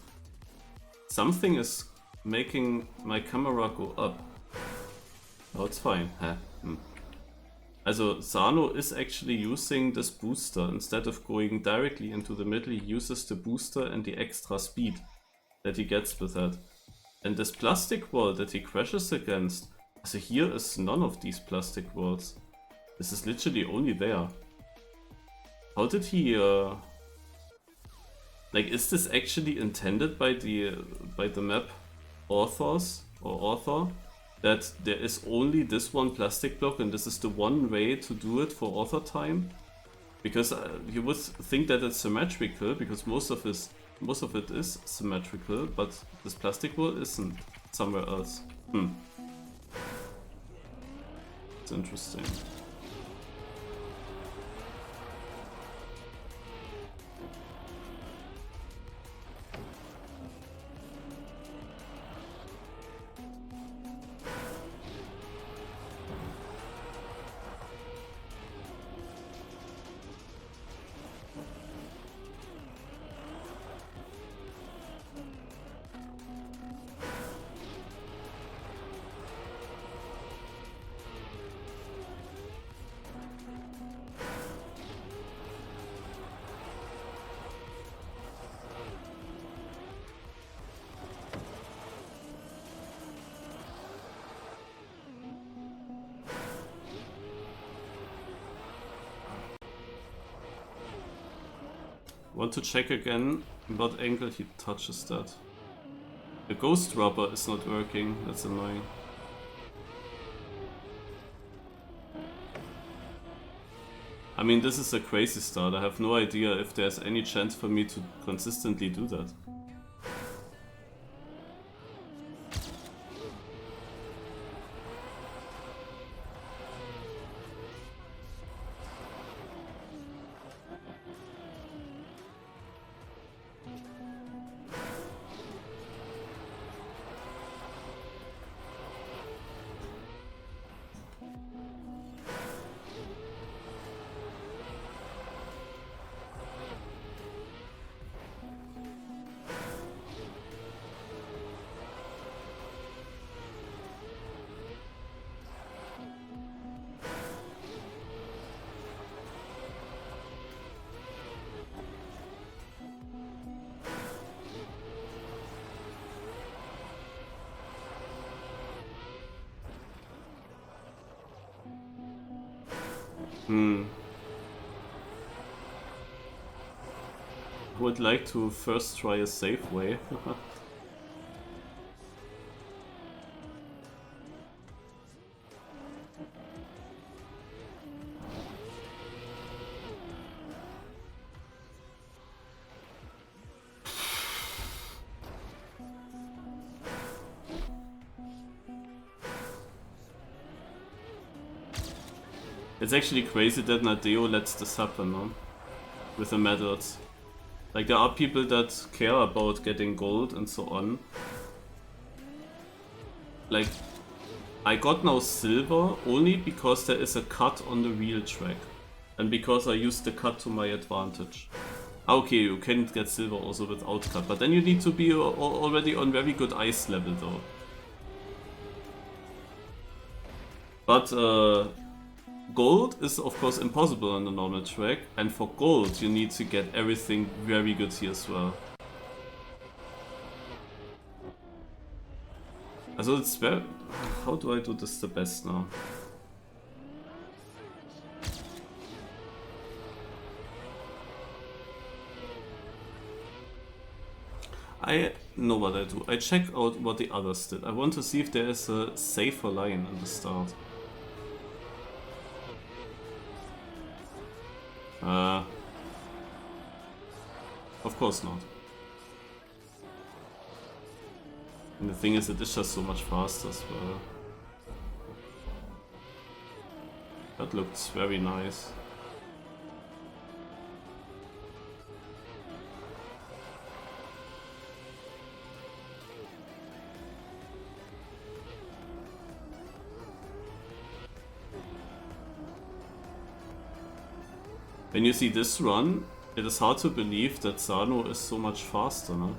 Something is making my camera go up. Oh, it's fine. Huh. Also, Sano is actually using this booster. Instead of going directly into the middle, he uses the booster and the extra speed that he gets with that. And this plastic wall that he crashes against, so here is none of these plastic walls. This is literally only there. How did he, like, is this actually intended by the map authors or author? That there is only this one plastic block and this is the one way to do it for author time? Because you would think that it's symmetrical, because most of it is symmetrical, but this plastic wall isn't somewhere else. It's interesting. Want to check again what angle he touches that. The ghost rubber is not working, that's annoying. I mean, this is a crazy start. I have no idea if there's any chance for me to consistently do that. Would like to first try a safe way. It's actually crazy that Nadeo lets this happen, no? With the medals. Like, there are people that care about getting gold and so on. Like, I got now silver only because there is a cut on the real track. And because I used the cut to my advantage. Okay, you can get silver also without cut, but then you need to be already on very good ice level though. But gold is of course impossible on the normal track, and for gold you need to get everything very good here as well. Also it's very... How do I do this the best now? know what I do. I check out what the others did. I want to see if there is a safer line in the start. Of course not. And the thing is, it is just so much faster as well. That looks very nice. When you see this run, it is hard to believe that Sano is so much faster, no?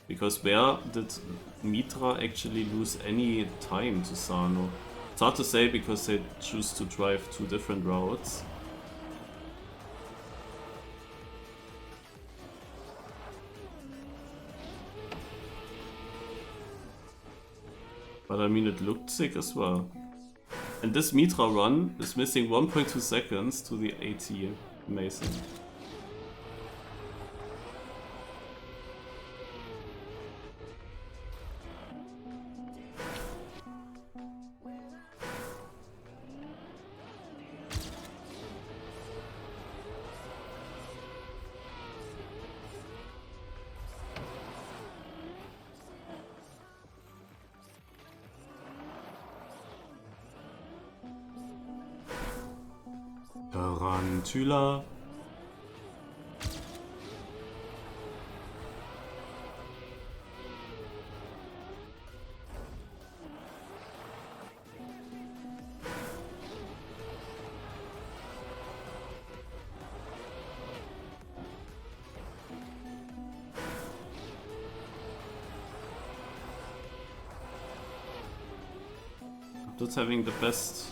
Because where did Mitra actually lose any time to Sano? It's hard to say because they choose to drive two different routes. But I mean, it looked sick as well. And this Mitra run is missing 1.2 seconds to the AT. Amazing. Tarantula. Not having the best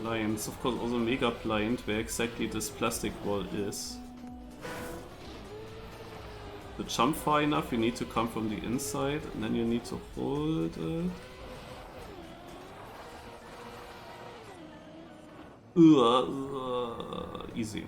lines. Of course, also mega blind where exactly this plastic wall is. To jump far enough, you need to come from the inside, and then you need to hold it. Easy.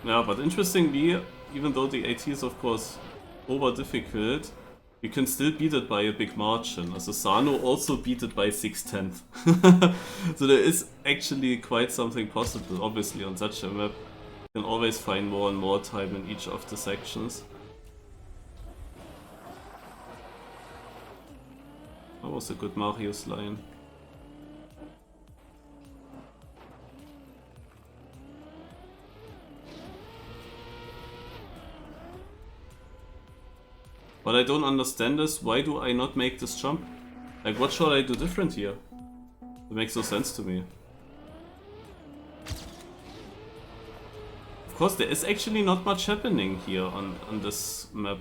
Yeah, but interestingly, even though the AT is of course over difficult, you can still beat it by a big margin. Also Sano also beat it by 6/10. So there is actually quite something possible, obviously on such a map. You can always find more and more time in each of the sections. That was a good Marius line. What I don't understand is, why do I not make this jump? Like, what should I do different here? It makes no sense to me. Of course, there is actually not much happening here on this map.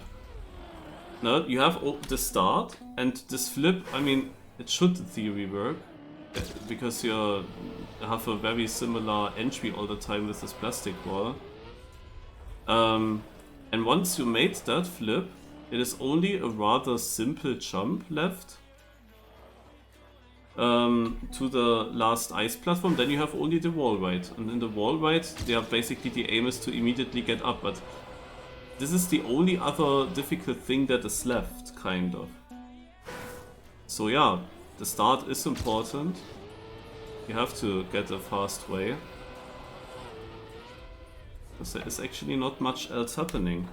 No, you have the start, and this flip, I mean, it should in theory work. Because you have a very similar entry all the time with this plastic wall. And once you made that flip, it is only a rather simple jump left to the last ice platform. Then you have only the wall ride, and in the wall ride, basically the aim is to immediately get up. But this is the only other difficult thing that is left, kind of. So yeah, the start is important. You have to get a fast way, because there is actually not much else happening.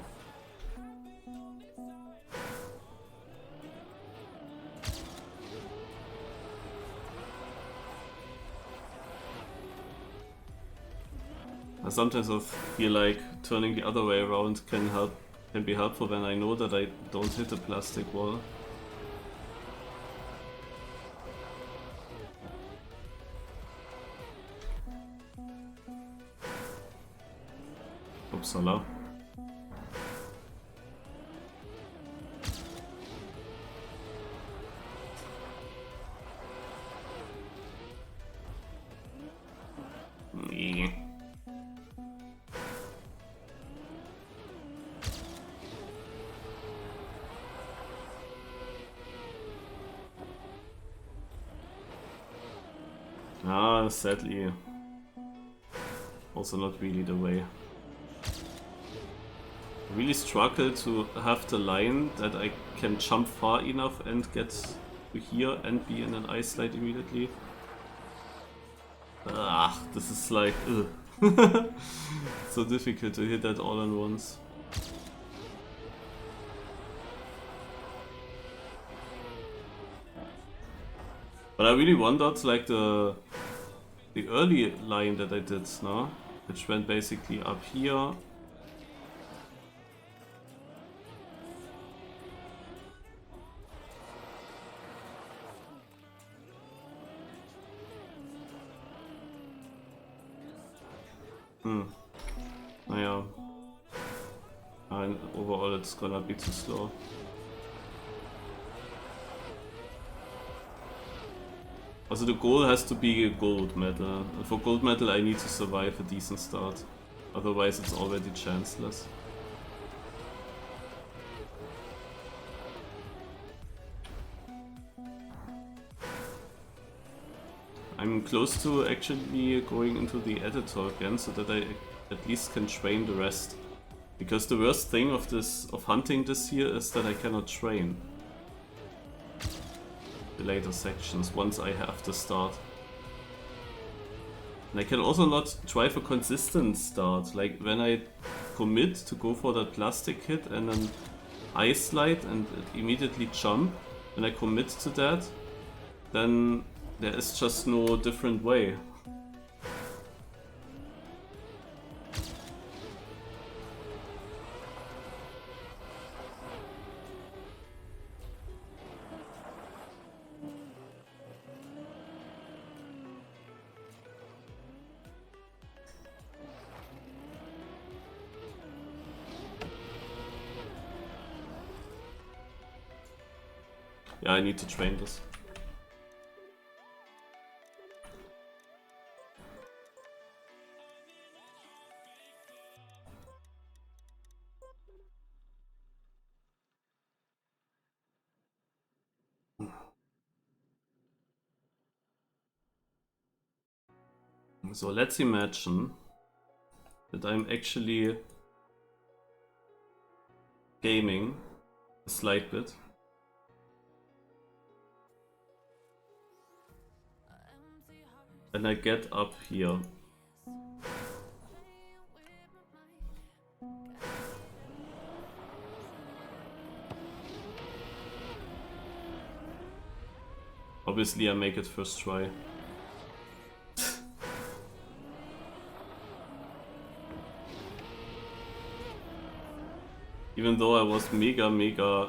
Sometimes I feel like turning the other way around can be helpful when I know that I don't hit a plastic wall. Upsala. Yeah. Ah, sadly. Also not really the way. I really struggle to have the line that I can jump far enough and get to here and be in an ice slide immediately. Ah, this is like, ugh. So difficult to hit that all at once. But I really wondered, like the early line that I did, no? Which went basically up here. Naja. And overall it's gonna be too slow. Also the goal has to be a gold medal. And for gold medal I need to survive a decent start. Otherwise it's already chanceless. I'm close to actually going into the editor again so that I at least can train the rest. Because the worst thing of hunting this year is that I cannot train the later sections once I have to start. And I can also not drive a consistent start. Like when I commit to go for that plastic hit and then ice slide and immediately jump, when I commit to that, then there is just no different way. Yeah, I need to train this. So let's imagine that I'm actually gaming a slight bit. And I get up here. Obviously I make it first try. Even though I was mega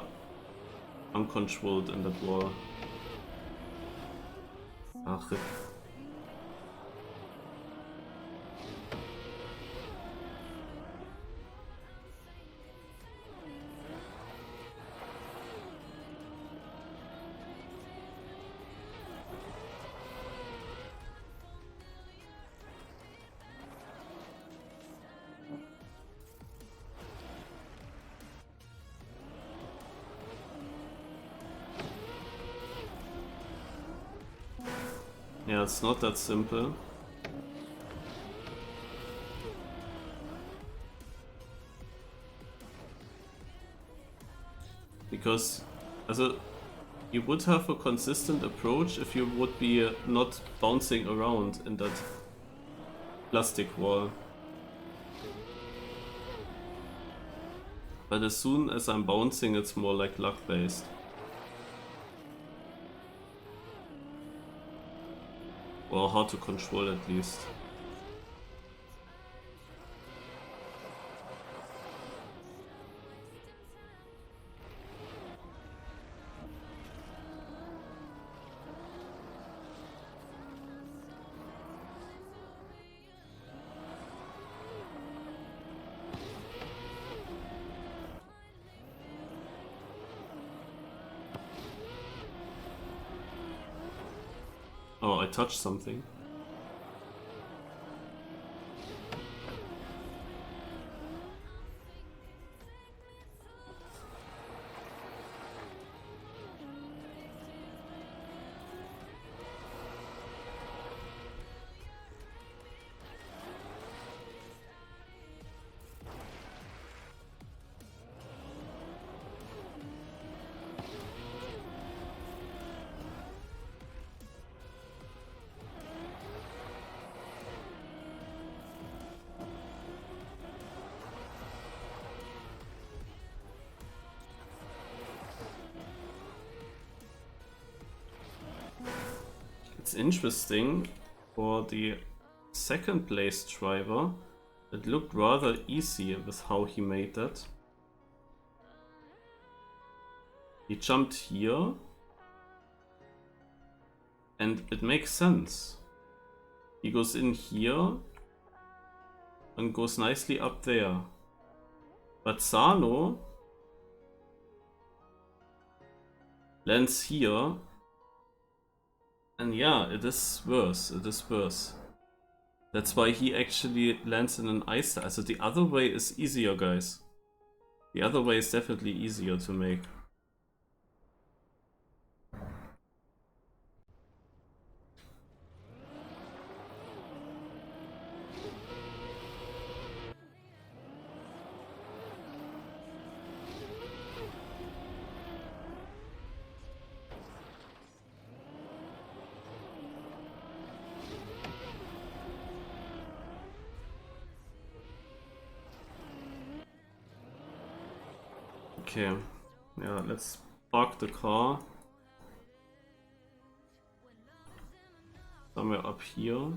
uncontrolled in that war. Ach, rip. Yeah, it's not that simple. Because, also, you would have a consistent approach if you would be not bouncing around in that plastic wall. But as soon as I'm bouncing, it's more like luck based. Or hard to control at least. Oh, I touched something. It's interesting, for the second place driver, it looked rather easy with how he made that. He jumped here, and it makes sense. He goes in here and goes nicely up there. But Sano lands here, and yeah, it is worse, it is worse. That's why he actually lands in an ice. So the other way is easier, guys. The other way is definitely easier to make. Okay, yeah, let's park the car somewhere up here.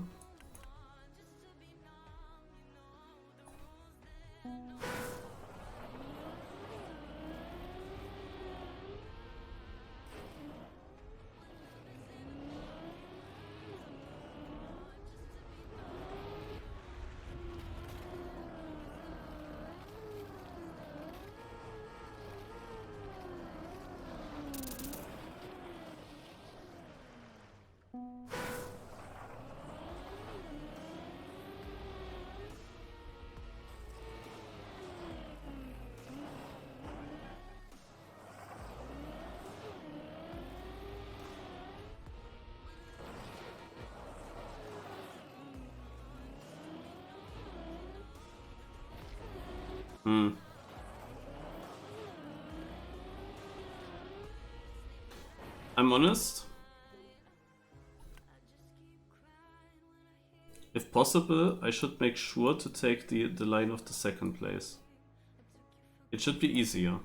I'm honest. If possible, I should make sure to take the line of the second place. It should be easier.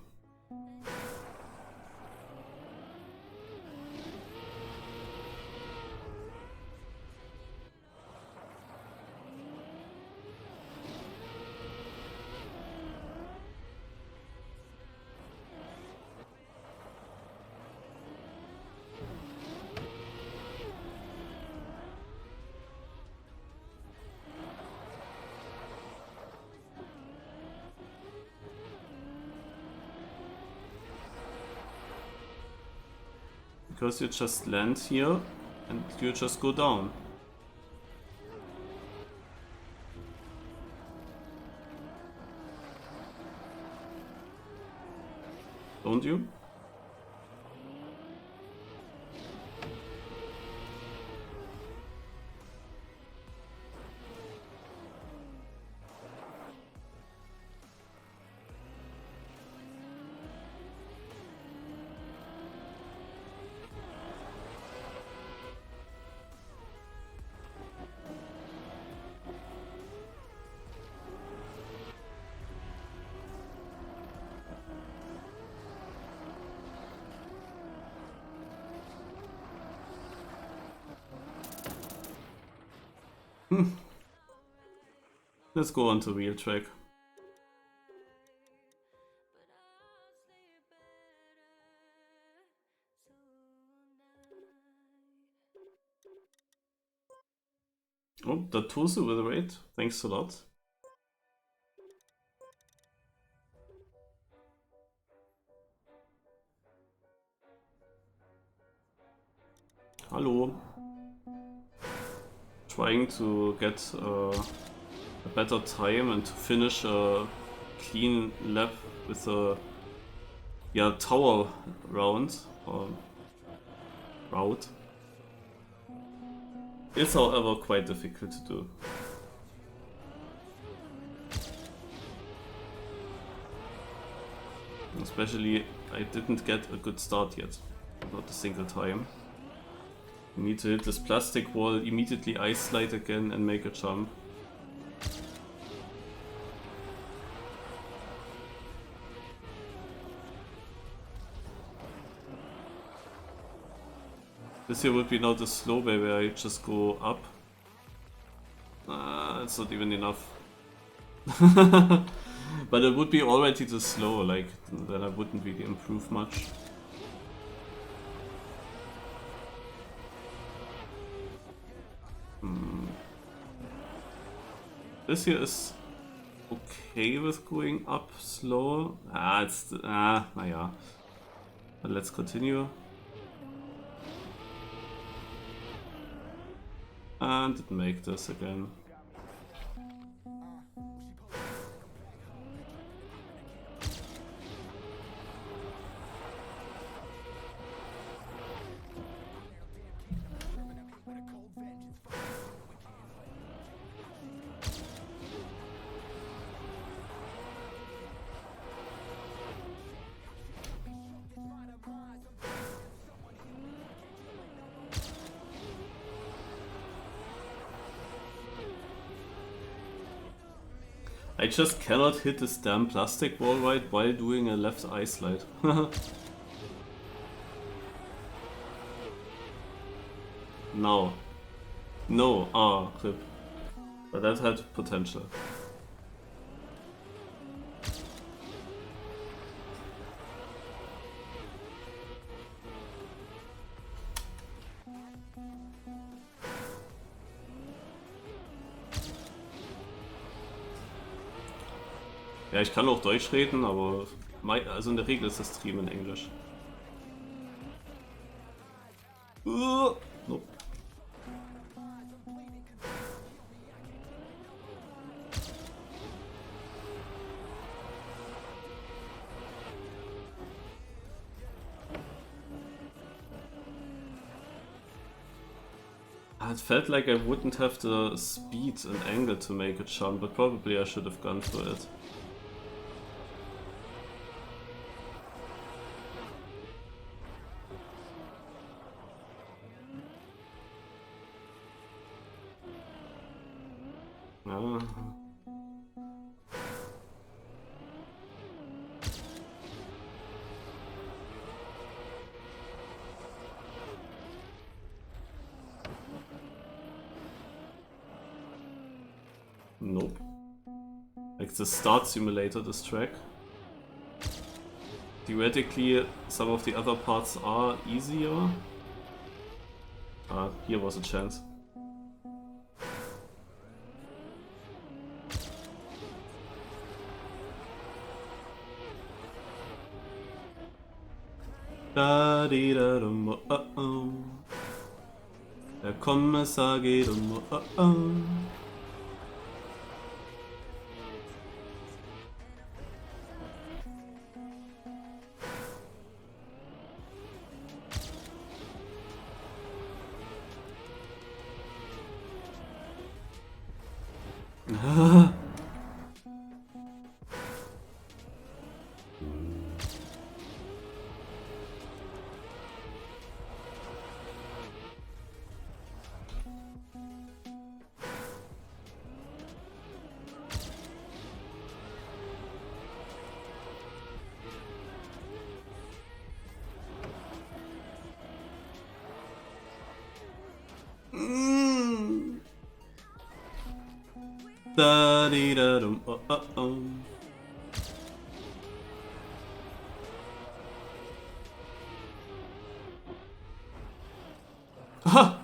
Because you just land here and you just go down. Don't you? Let's go on to wheel track. Oh, that Tusu with a raid. Thanks a lot. Hello. Trying to get a better time and to finish a clean lap with a tower round or route. It's however quite difficult to do. Especially I didn't get a good start yet, not a single time. You need to hit this plastic wall, immediately ice slide again and make a jump. This here would be now the slow way where I just go up. It's not even enough. But it would be already too slow, like, then I wouldn't really improve much. This here is okay with going up slow. Naja. But let's continue. And didn't make this again. I just cannot hit this damn plastic wall right while doing a left eye slide. No. No, rip. But that had potential. Ja, ich kann auch Deutsch reden, aber also in der Regel ist das Stream in Englisch. Nope. It felt like I wouldn't have the speed and angle to make a jump, but probably I should have gone for it. Nope. Like the start simulator, this track. Theoretically, some of the other parts are easier. Here was a chance. Da-di-da-dum, oh-oh. Der Kommissar geht oh-oh. Da-dee-da-dum, oh-oh. Ha!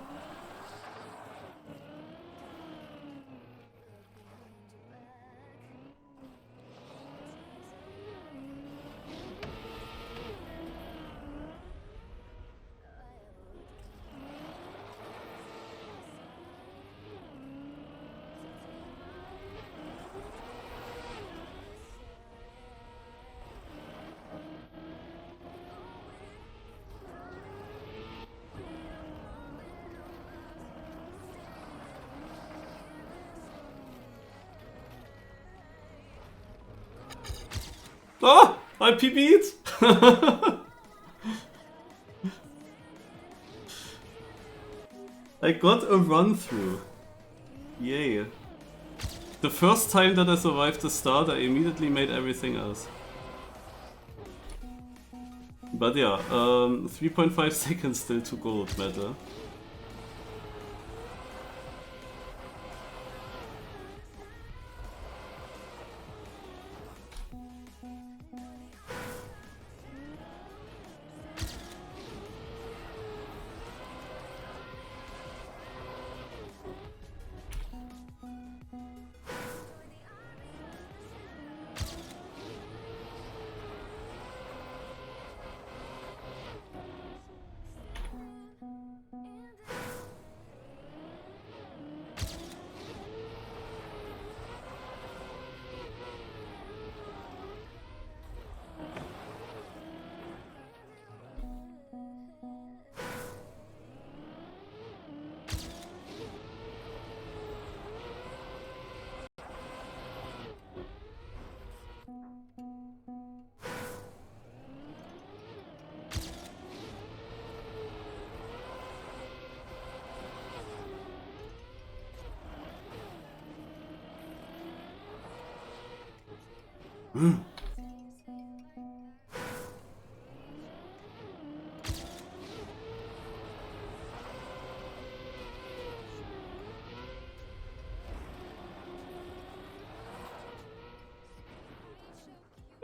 Oh, I PB'd! I got a run through. Yay. The first time that I survived the start, I immediately made everything else. But yeah, 3.5 seconds still to gold medal.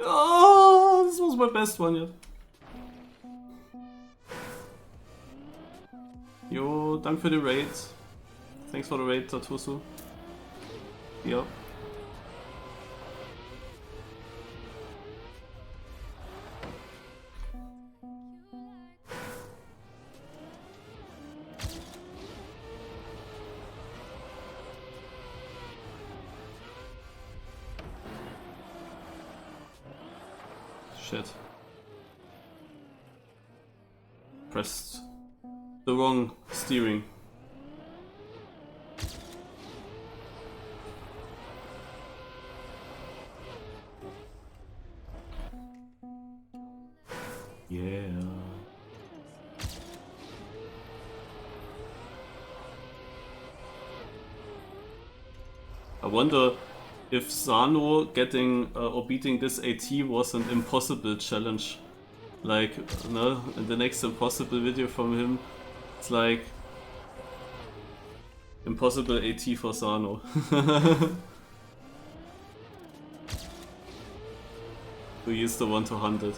Oh, this was my best one yet. Yo, danke für die Raid. Thanks for the raid, Tatusu. Ja. Shit. Pressed the wrong steering. Yeah. I wonder if Sano getting or beating this AT was an impossible challenge. Like, no, in the next impossible video from him, it's like impossible AT for Sano. Who used the one to 100.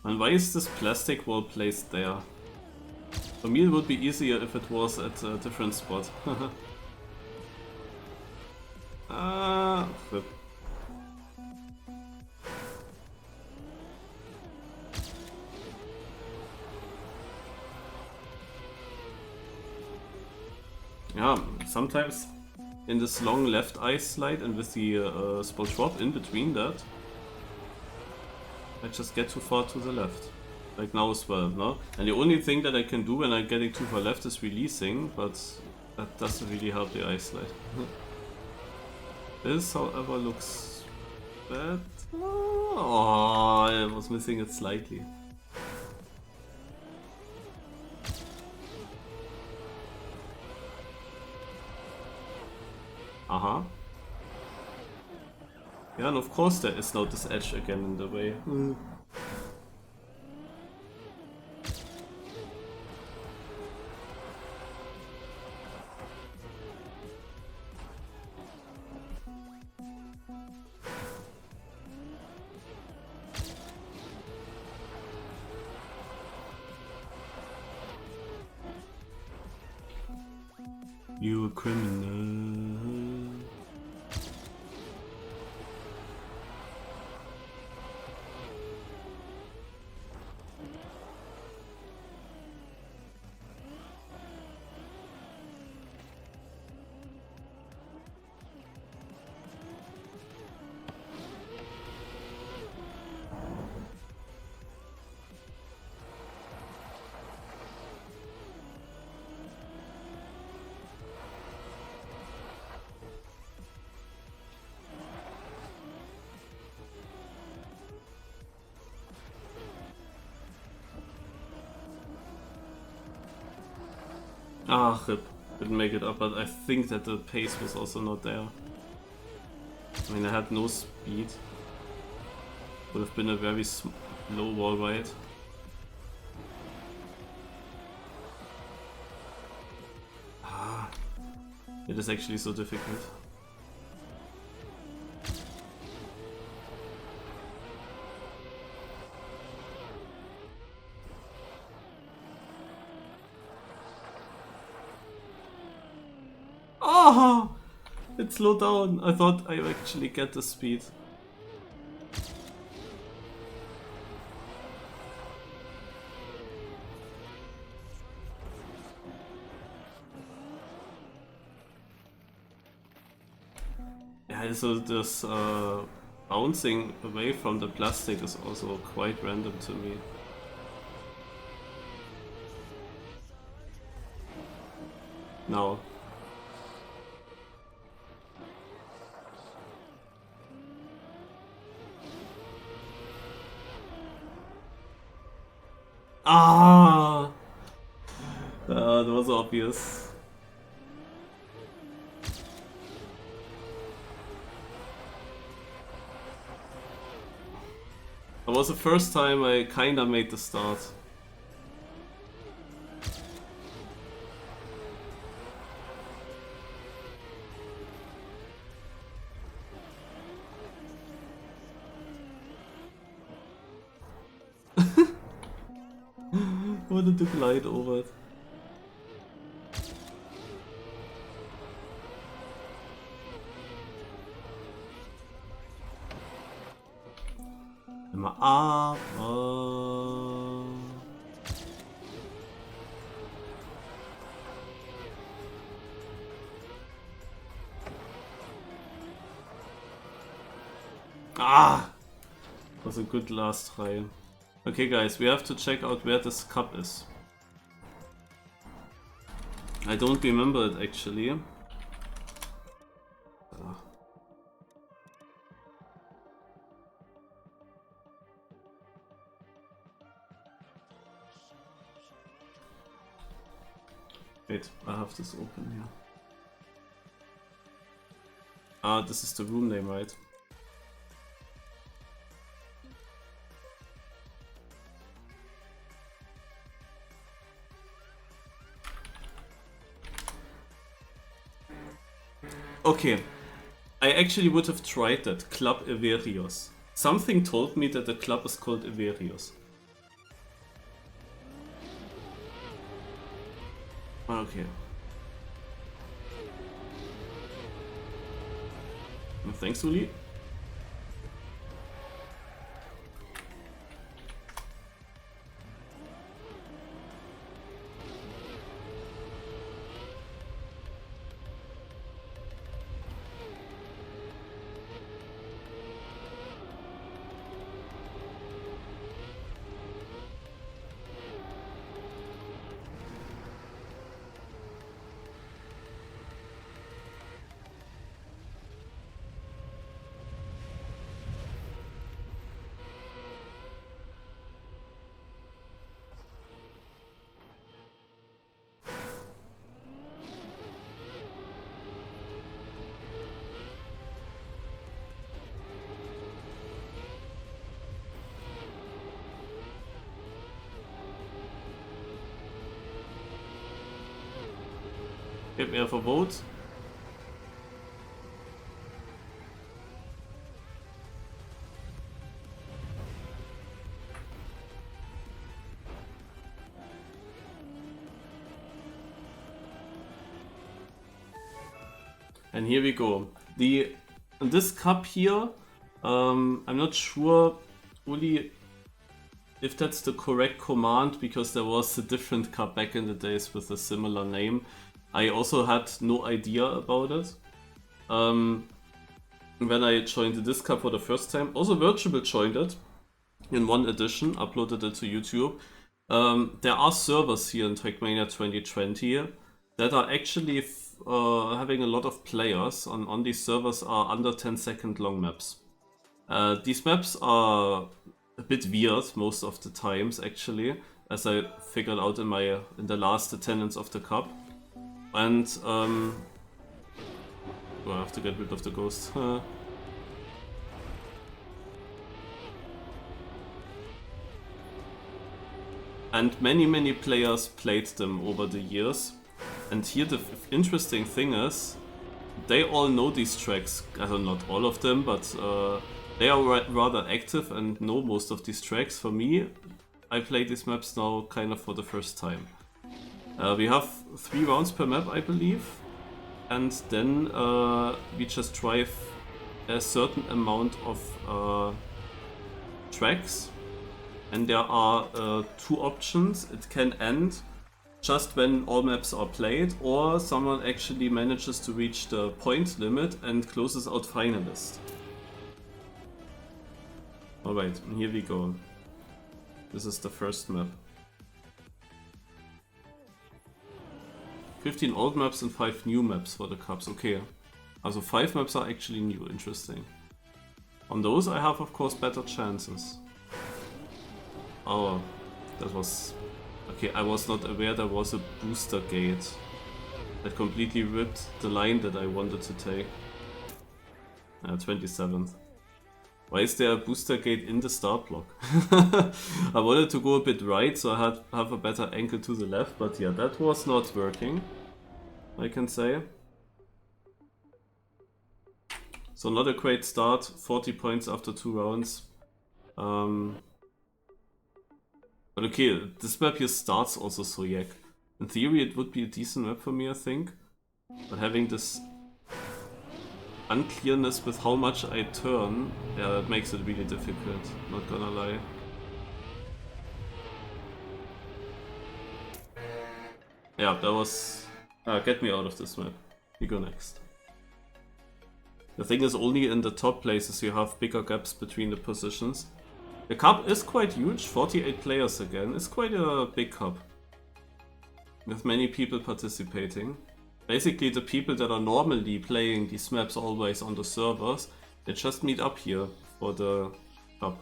And why is this plastic wall placed there? For me it would be easier if it was at a different spot. Ah, flip. Yeah, sometimes in this long left ice slide and with the spot drop in between that, I just get too far to the left. Like now as well, no? And the only thing that I can do when I'm getting too far left is releasing, but that doesn't really help the ice slide. This, however, looks bad. Oh, I was missing it slightly. Uh-huh. Yeah, and of course there is now this edge again in the way. You a criminal. Ah, rip. Didn't make it up, but I think that the pace was also not there. I mean, I had no speed. Would have been a very low wall ride. Ah, it is actually so difficult. Oh, it slowed down. I thought I actually get the speed. Yeah, so this bouncing away from the plastic is also quite random to me. Now. Ah! That was obvious. That was the first time I kinda made the start. I wanted to glide over it. Immer ab. Ah! Was a good last try. Okay guys, we have to check out where this cup is. I don't remember it actually. Wait, I have this open here. Ah, this is the room name, right? Okay, I actually would have tried that, Club Everios. Something told me that the club is called Everios. Okay. Thanks, Uli. Gib mir Verbot. And here we go. This cup here, I'm not sure, Uli, if that's the correct command, because there was a different cup back in the days with a similar name. I also had no idea about it. When I joined this cup for the first time, also Virtual joined it in one edition, uploaded it to YouTube. There are servers here in Trackmania 2020 that are actually having a lot of players. On these servers are under 10-second long maps. These maps are a bit weird most of the times, actually, as I figured out in the last attendance of the cup. And oh, I have to get rid of the ghost. And many players played them over the years. And here the interesting thing is, they all know these tracks. Not all of them, but they are rather active and know most of these tracks. For me, I play these maps now kind of for the first time. We have 3 rounds per map, I believe. And then we just drive a certain amount of tracks. And there are 2 options. It can end just when all maps are played, or someone actually manages to reach the point limit and closes out finalist. Alright, here we go. This is the first map. 15 old maps and 5 new maps for the cups, okay. Also 5 maps are actually new, interesting. On those I have of course better chances. Oh, that was... Okay, I was not aware there was a booster gate that completely ripped the line that I wanted to take. 27th. Why is there a booster gate in the start block? I wanted to go a bit right, so I have a better angle to the left, but yeah, that was not working, I can say. So not a great start, 40 points after 2 rounds. But okay, this map here starts also so yak. In theory it would be a decent map for me, I think. But having this unclearness with how much I turn, yeah, that makes it really difficult, not gonna lie. Yeah, that was... get me out of this map. You go next. The thing is, only in the top places you have bigger gaps between the positions. The cup is quite huge, 48 players again, it's quite a big cup. With many people participating. Basically the people that are normally playing these maps always on the servers, they just meet up here for the cup.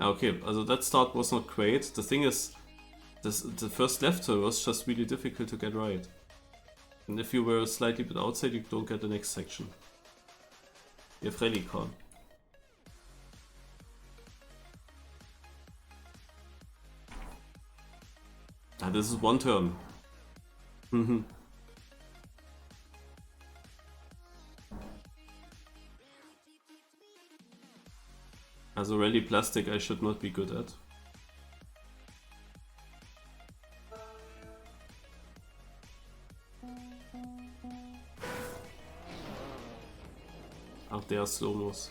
Okay, also that start was not great. The thing is, the first left turn was just really difficult to get right. And if you were slightly bit outside, you don't get the next section. You have Relikan. Ah, this is one turn. Also Rally Plastic I should not be good at. Ach, der ist Slow-Mos.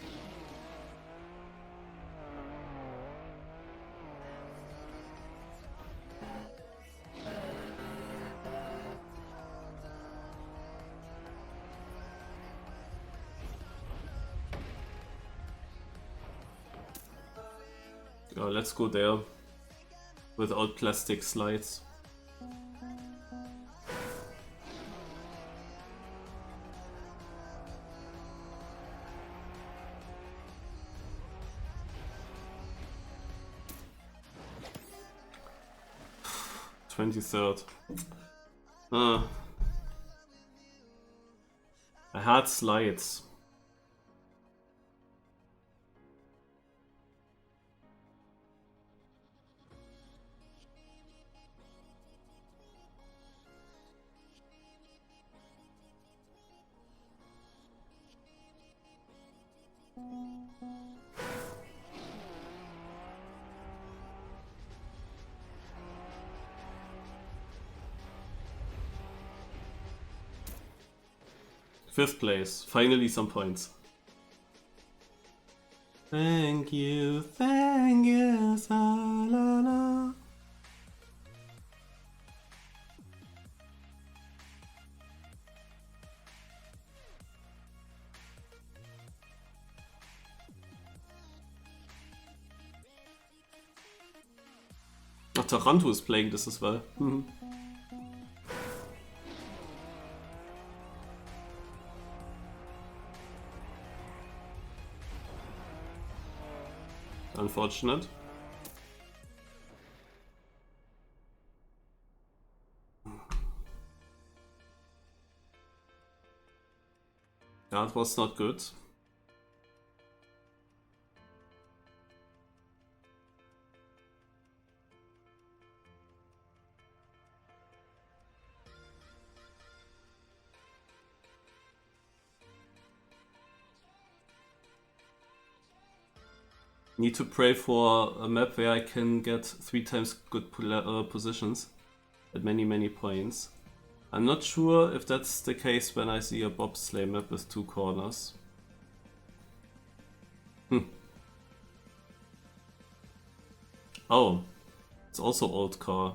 Yeah, let's go there without plastic slides. Third. I had slides. 5th place. Finally some points. Thank you, Salala. Oh, Taranto is playing this as well. Unfortunate. That was not good. Need to pray for a map where I can get 3 times good positions at many points. I'm not sure if that's the case when I see a bobsleigh map with 2 corners. Oh, it's also old car.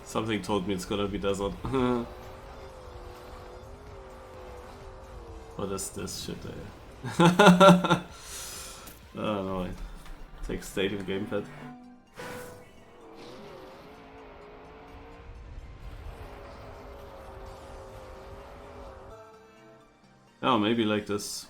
Something told me it's gonna be desert. What is this shit, I don't know. Take stadium gamepad. Oh, maybe like this.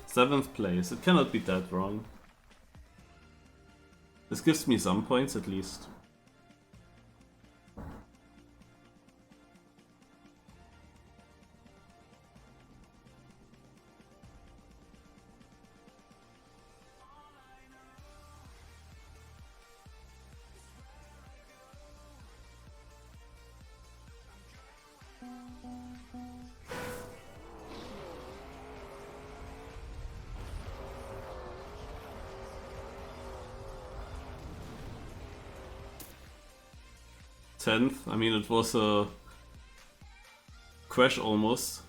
Seventh place. It cannot be that wrong. This gives me some points at least. Tenth. I mean, it was a crash almost.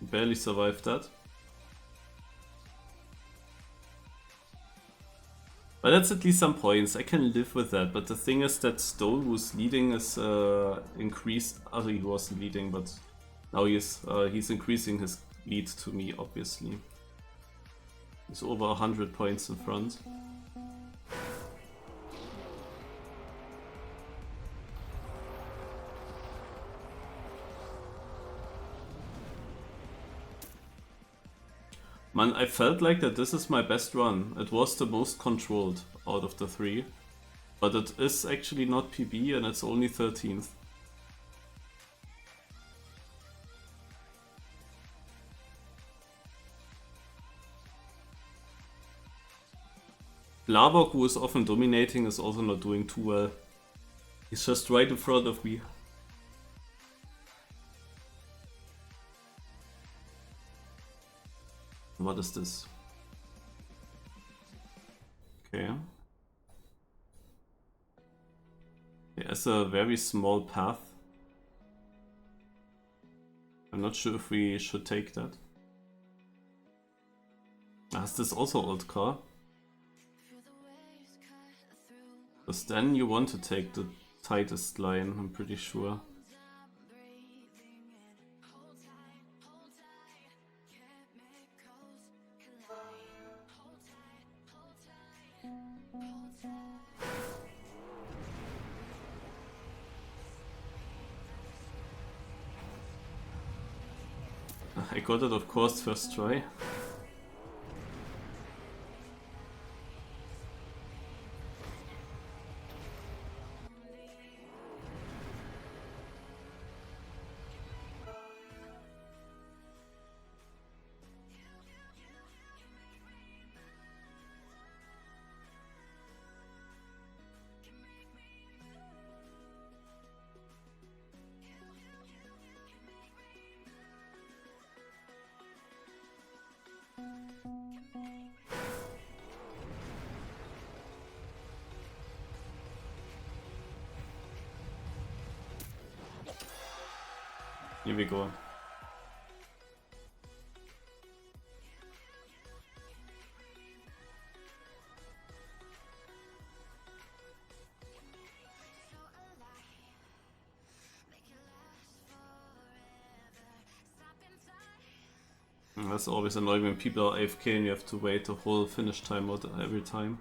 Barely survived that. But that's at least some points. I can live with that. But the thing is that Stoll, who's leading, is increased. Also, he wasn't leading, but now he's increasing his lead to me. Obviously, he's over 100 points in front. Man, I felt like that this is my best run. It was the most controlled out of the 3. But it is actually not PB and it's only 13th. Blavok, who is often dominating, is also not doing too well. He's just right in front of me. What is this? Okay. There's a very small path. I'm not sure if we should take that. Is this also old car? Because then you want to take the tightest line, I'm pretty sure. I got it, of course, first try. Here we go. That's always annoying when people are AFK and you have to wait the whole finish timeout every time.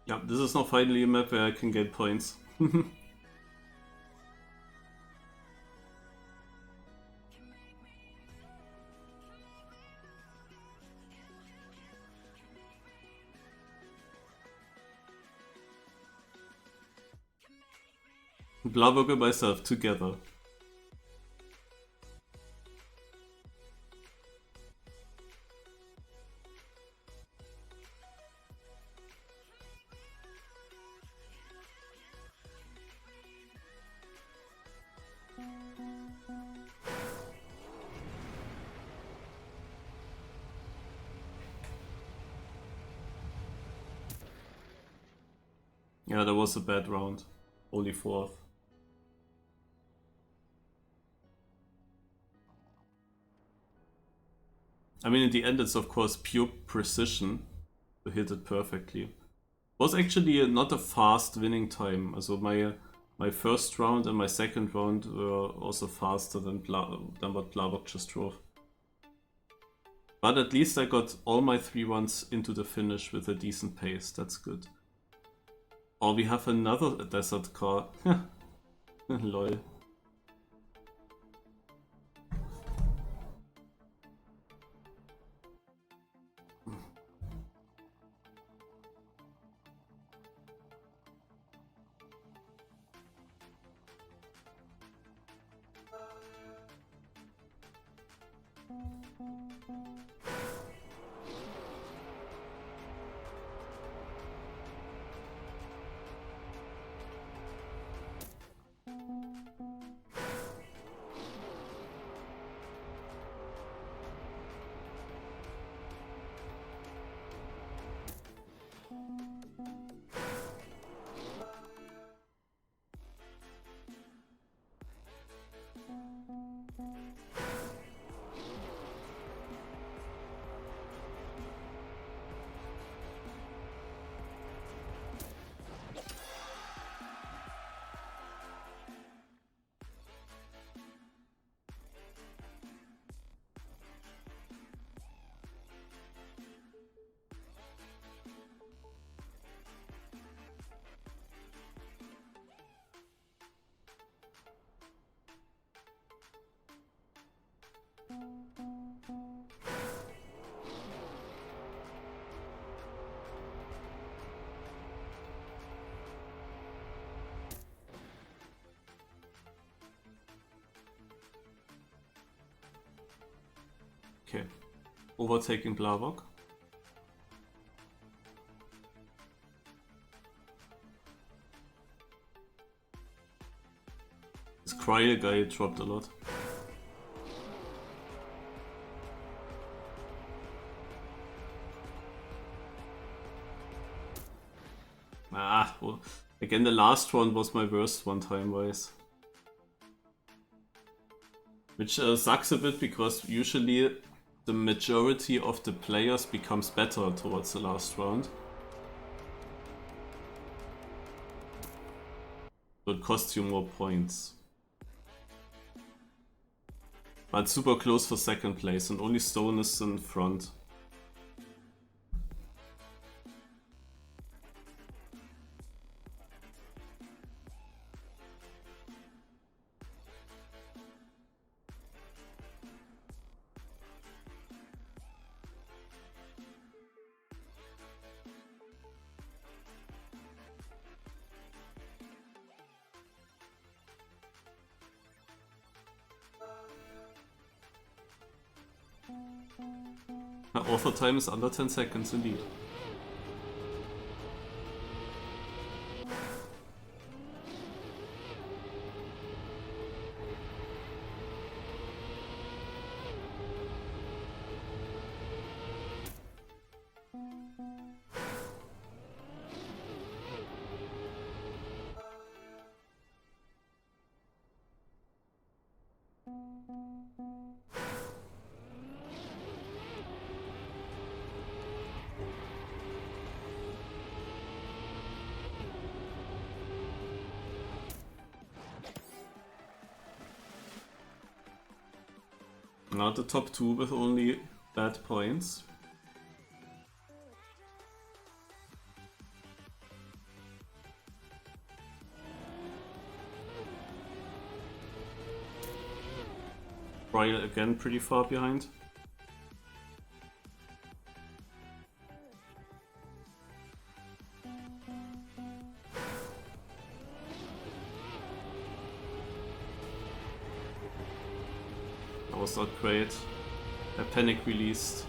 Yeah, this is now finally a map where I can get points. Blauvogel myself together. Yeah, that was a bad round. Only 4th. I mean, in the end, it's of course pure precision to hit it perfectly. Was actually not a fast winning time. Also my first round and my second round were also faster than what Blavok just drove. But at least I got all my 3-1s into the finish with a decent pace. That's good. Oh, we have another desert car. Lol. Okay. Overtaking Blavok. This Cryer guy dropped a lot. Ah, well, again the last one was my worst one time-wise. Which sucks a bit because usually the majority of the players becomes better towards the last round. So it costs you more points. But super close for second place and only Stone is in front. Author time is under 10 seconds indeed. Now the top two with only bad points. Royal again pretty far behind. That was not great. A panic released.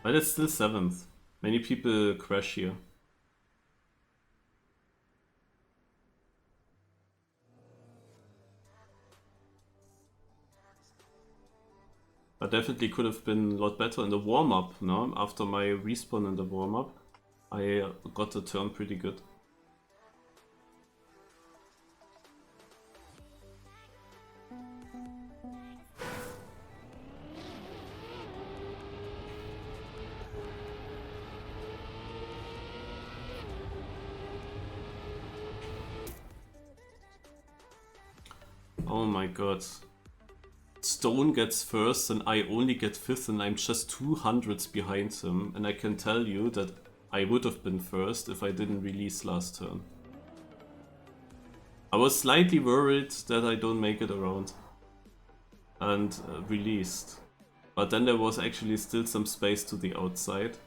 But it's still 7th. Many people crash here. I definitely could have been a lot better in the warm-up, no? After my respawn in the warm-up, I got the turn pretty good. Oh my god. Stone gets first and I only get 5th and I'm just 200s behind him, and I can tell you that I would have been first if I didn't release last turn. I was slightly worried that I don't make it around and released, but then there was actually still some space to the outside.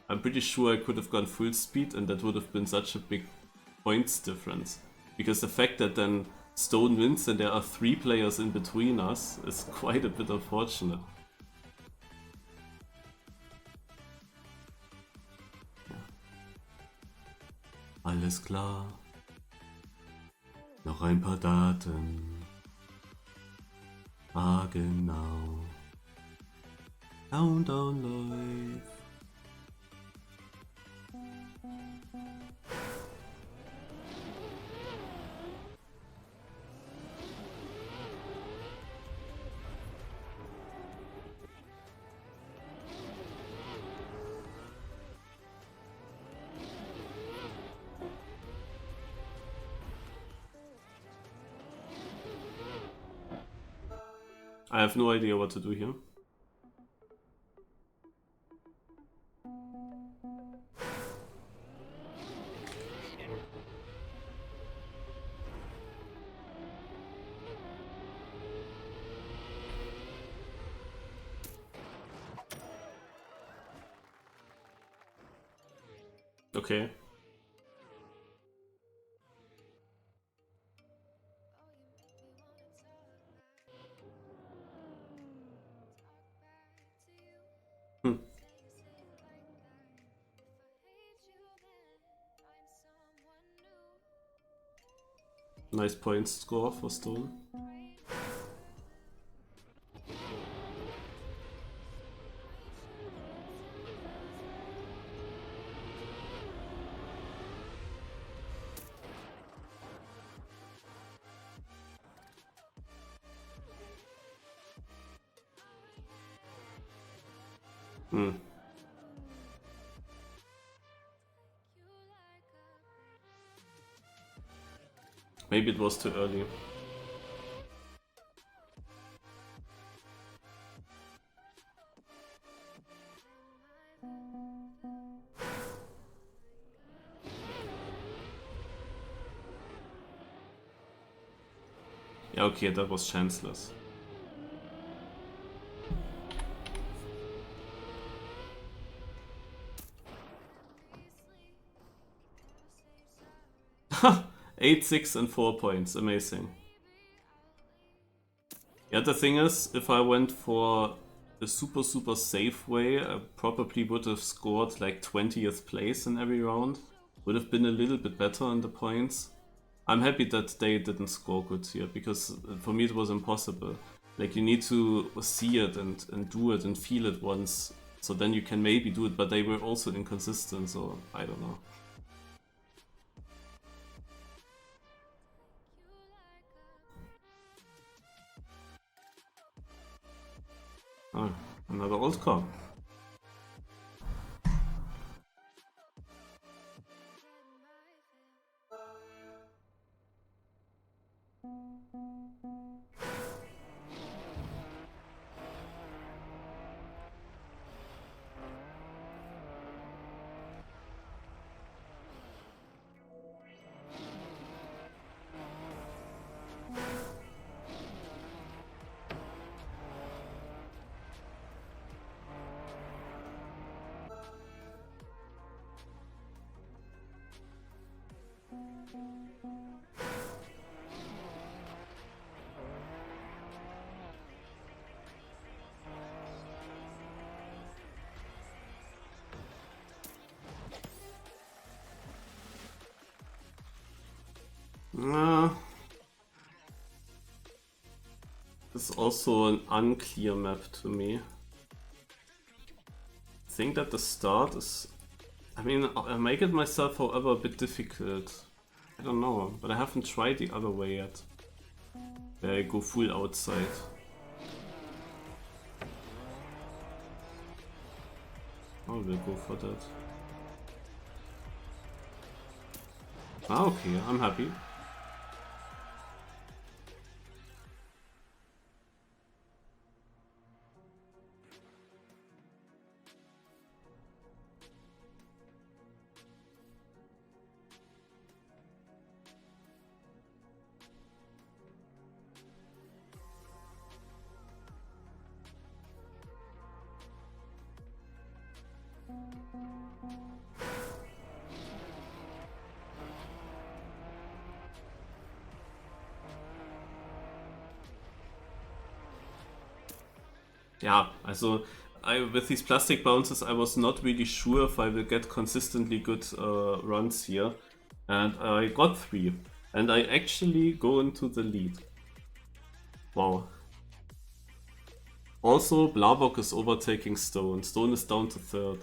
I'm pretty sure I could have gone full speed and that would have been such a big points difference, because the fact that then Stone wins and there are 3 players in between us is quite a bit unfortunate. Ja. Alles klar. Noch ein paar Daten. Ah, genau. Countdown läuft. I have no idea what to do here. Okay. Nice point score for Stone. Maybe it was too early. Yeah, okay, that was chanceless. Ha! 8, 6 and 4 points, amazing. Yeah, the thing is, if I went for the super safe way, I probably would have scored like 20th place in every round. Would have been a little bit better on the points. I'm happy that they didn't score good here, because for me it was impossible. Like, you need to see it and do it and feel it once, so then you can maybe do it, but they were also inconsistent, so I don't know. Oh, another old car. This is also an unclear map to me. I think that the start is... I mean, I make it myself, however, a bit difficult. I don't know, but I haven't tried the other way yet. Where I go full outside. Oh, we'll go for that. Ah, okay, I'm happy. Yeah, also with these plastic bounces I was not really sure if I will get consistently good runs here. And I got 3. And I actually go into the lead. Wow. Also, Blarbock is overtaking Stone. Stone is down to 3rd.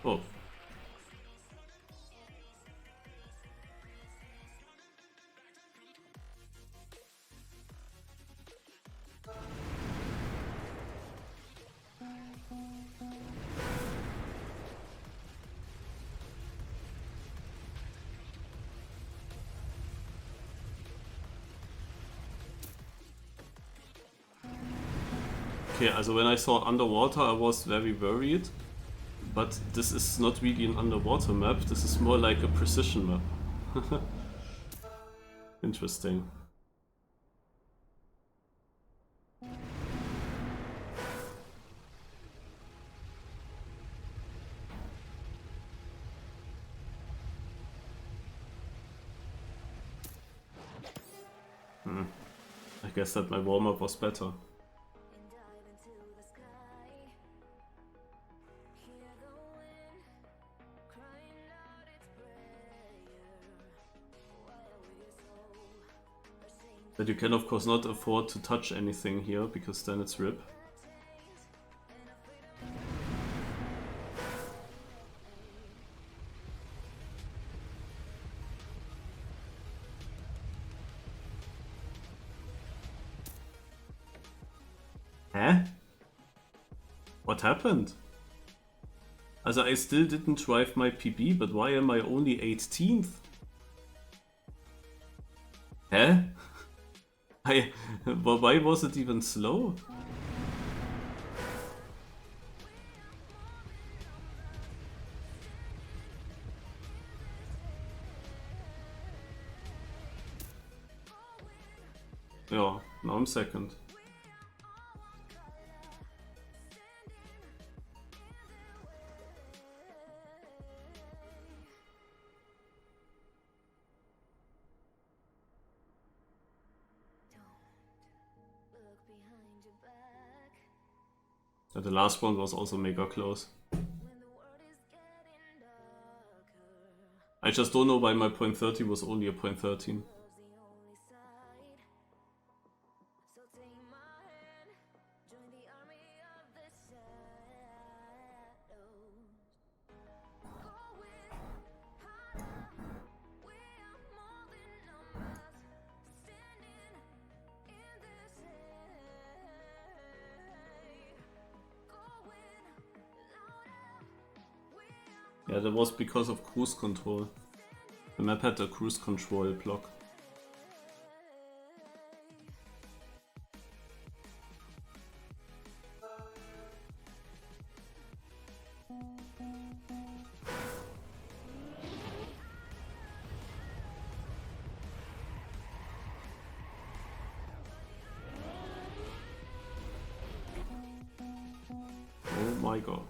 Oh. Okay, also when I saw underwater I was very worried, but this is not really an underwater map, this is more like a precision map. Interesting. I guess that my warm-up was better. But you can of course not afford to touch anything here, because then it's RIP. Huh? What happened? Also I still didn't drive my PB, but why am I only 18th? Huh? Why was it even slow? come second. The last one was also mega close. I just don't know why my point 30 was only a point 13. Yeah, that was because of cruise control. The map had a cruise control block. Oh my god.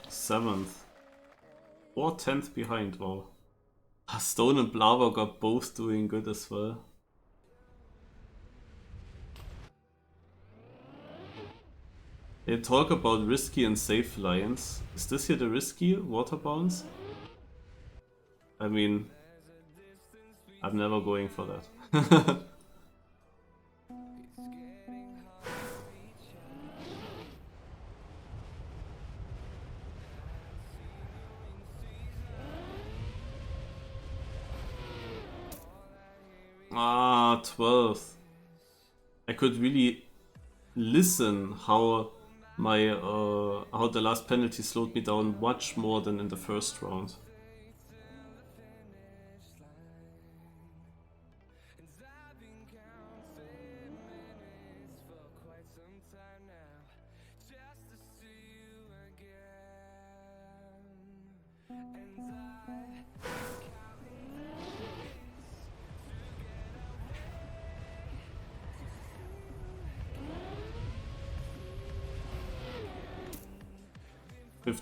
Seventh. Or 10th behind, wow. Stone and Blava got both doing good as well. They talk about risky and safe lions. Is this here the risky water bounce? I mean, I'm never going for that. Ah, 12th. I could really listen how my how the last penalty slowed me down much more than in the first round.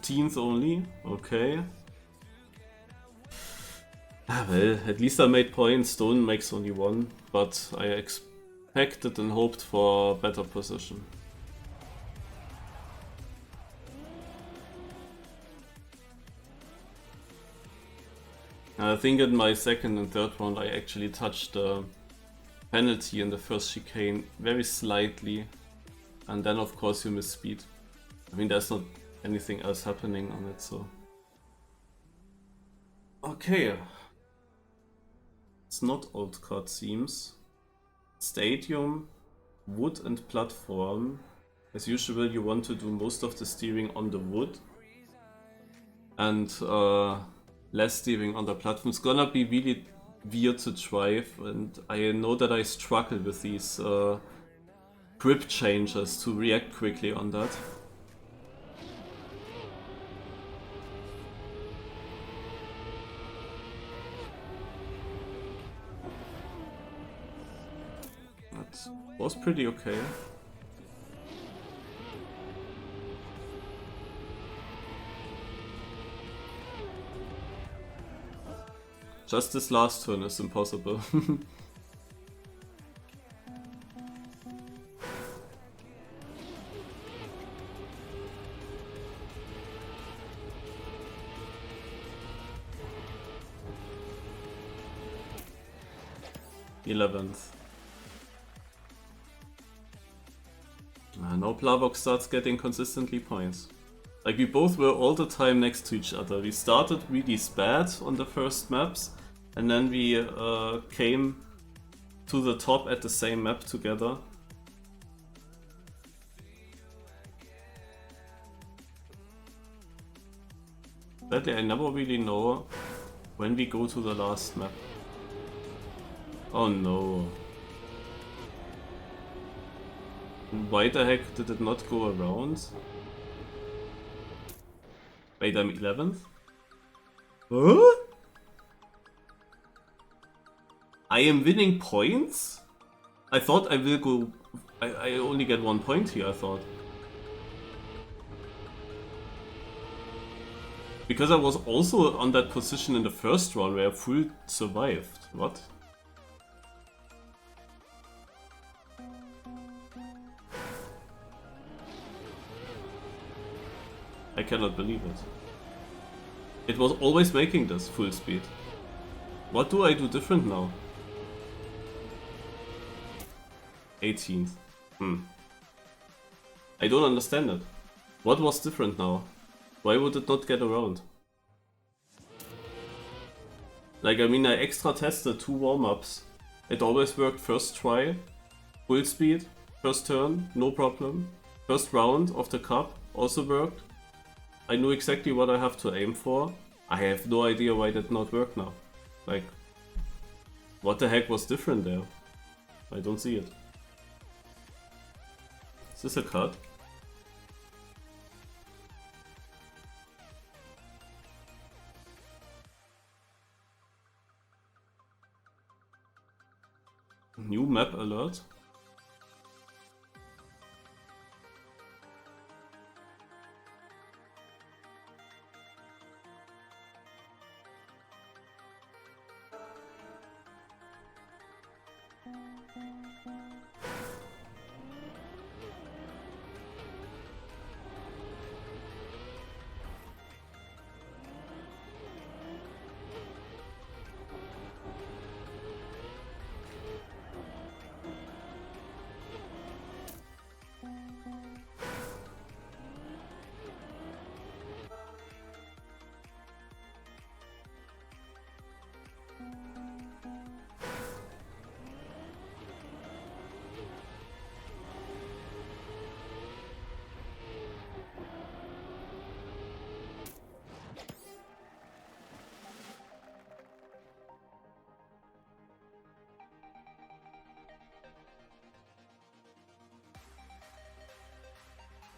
th only, okay. Well, at least I made points. Stone makes only one, but I expected and hoped for a better position. I think in my second and third round I actually touched the penalty in the first chicane very slightly, and then of course you miss speed. I mean, there's not anything else happening on it, so... Okay. It's not old card seems. Stadium, wood and platform. As usual, you want to do most of the steering on the wood. And less steering on the platform. It's gonna be really weird to drive, and I know that I struggle with these grip changes to react quickly on that. That was pretty okay. Just this last turn is impossible. Eleventh. Now Plavok starts getting consistently points. Like, we both were all the time next to each other. We started really bad on the first maps, and then we came to the top at the same map together. Sadly, I never really know when we go to the last map. Oh no. Why the heck did it not go around? Wait, I'm 11th? Huh? I am winning points? I thought I will go... I only get 1 point here, I thought. Because I was also on that position in the first round where I full survived. What? I cannot believe it. It was always making this full speed. What do I do different now? 18th. I don't understand it. What was different now? Why would it not get around? Like, I mean, I extra tested 2 warm-ups. It always worked first try, full speed, first turn, no problem. First round of the cup also worked. I knew exactly what I have to aim for. I have no idea why that not work now. Like, what the heck was different there? I don't see it. Is this a cut? New map alert?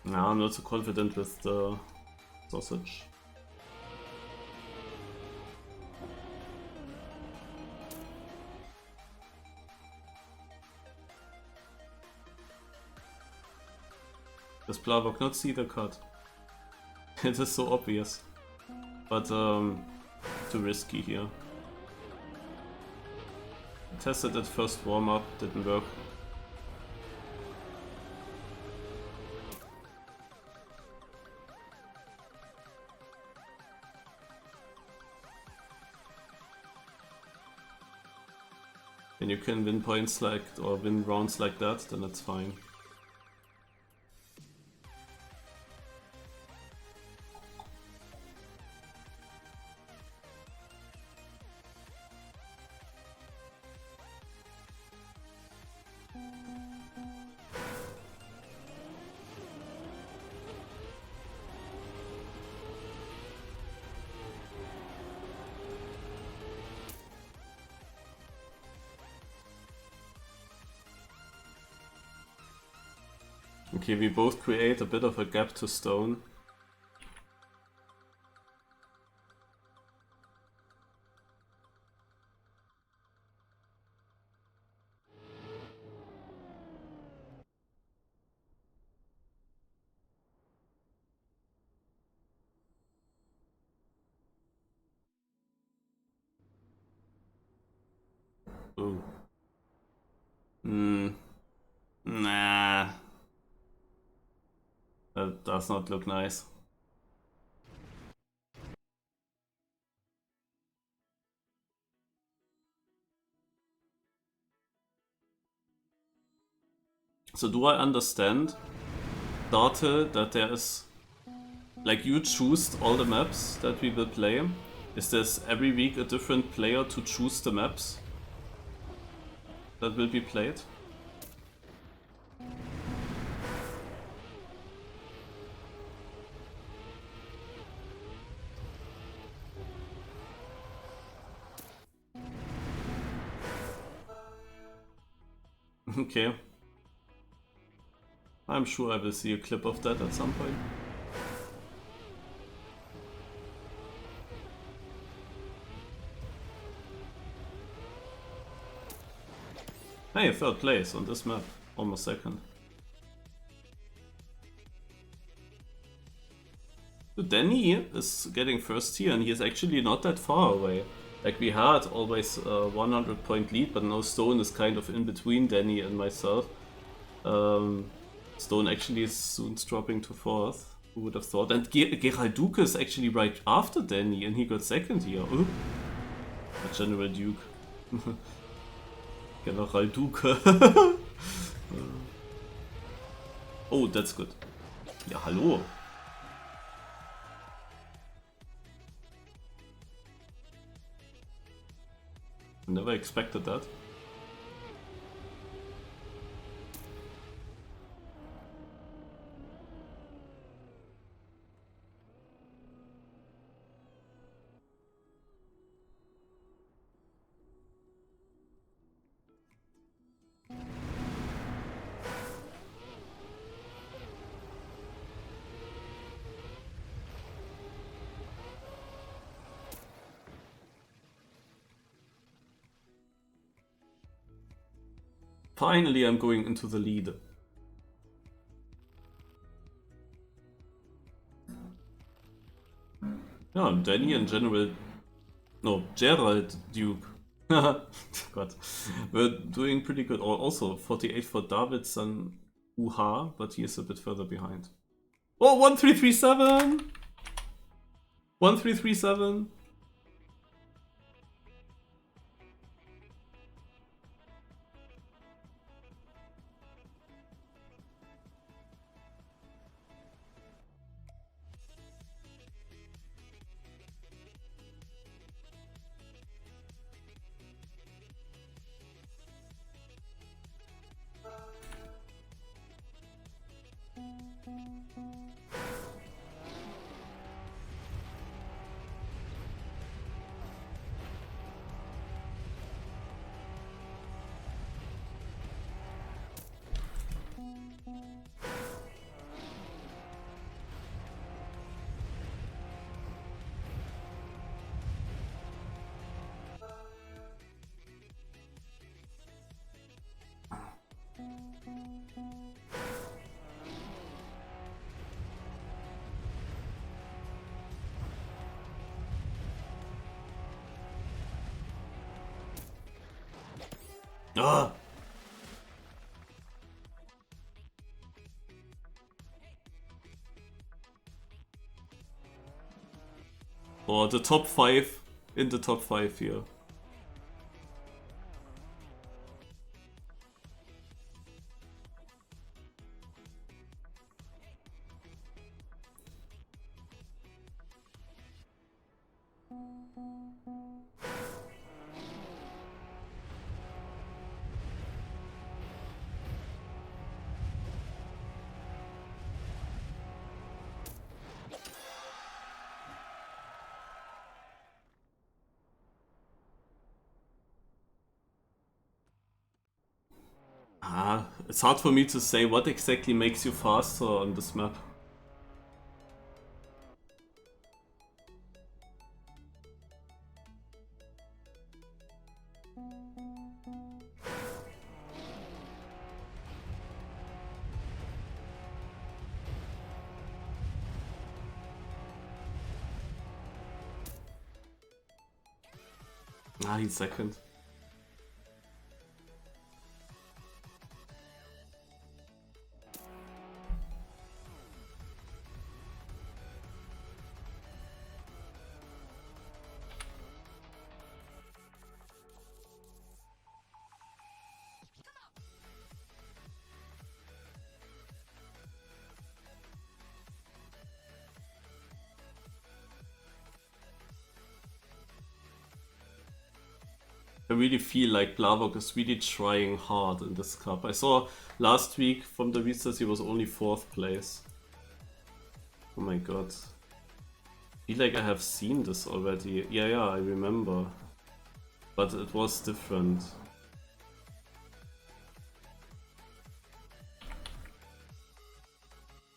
No, I'm not so confident with the sausage. Does Blavok not see the cut? It is so obvious. But too risky here. Tested it first warm-up, didn't work. When you can win points like, or win rounds like that, then it's fine. Okay, we both create a bit of a gap to stone. Ooh. Nah. That does not look nice. So do I understand, Darte, that there is, like, you choose all the maps that we will play? Is this every week a different player to choose the maps? that will be played. Okay. I'm sure I will see a clip of that at some point. Hey, third place on this map. Almost second. So Danny is getting first here and he is actually not that far away. Like we had always a 100 point lead, but now Stone is kind of in between Danny and myself. Stone actually is soon dropping to 4th. Who would have thought? And Gerald Duke is actually right after Danny and he got second here. Oh. General Duke. General Duke. Oh, that's good. Ja, hallo. Never expected that. Finally, I'm going into the lead. Yeah, Danny and General... No, Gerald Duke. God. We're doing pretty good. Also, 48 for Davidson Uha, but he is a bit further behind. Oh, 1337! 1337! Ah! Oh, the top 5 in the top 5 here. It's hard for me to say what exactly makes you faster on this map. Ah, he's second. I really feel like Blavok is really trying hard in this cup. I saw last week from the Vistas he was only 4th place. Oh my god. I feel like I have seen this already. Yeah, I remember. But it was different.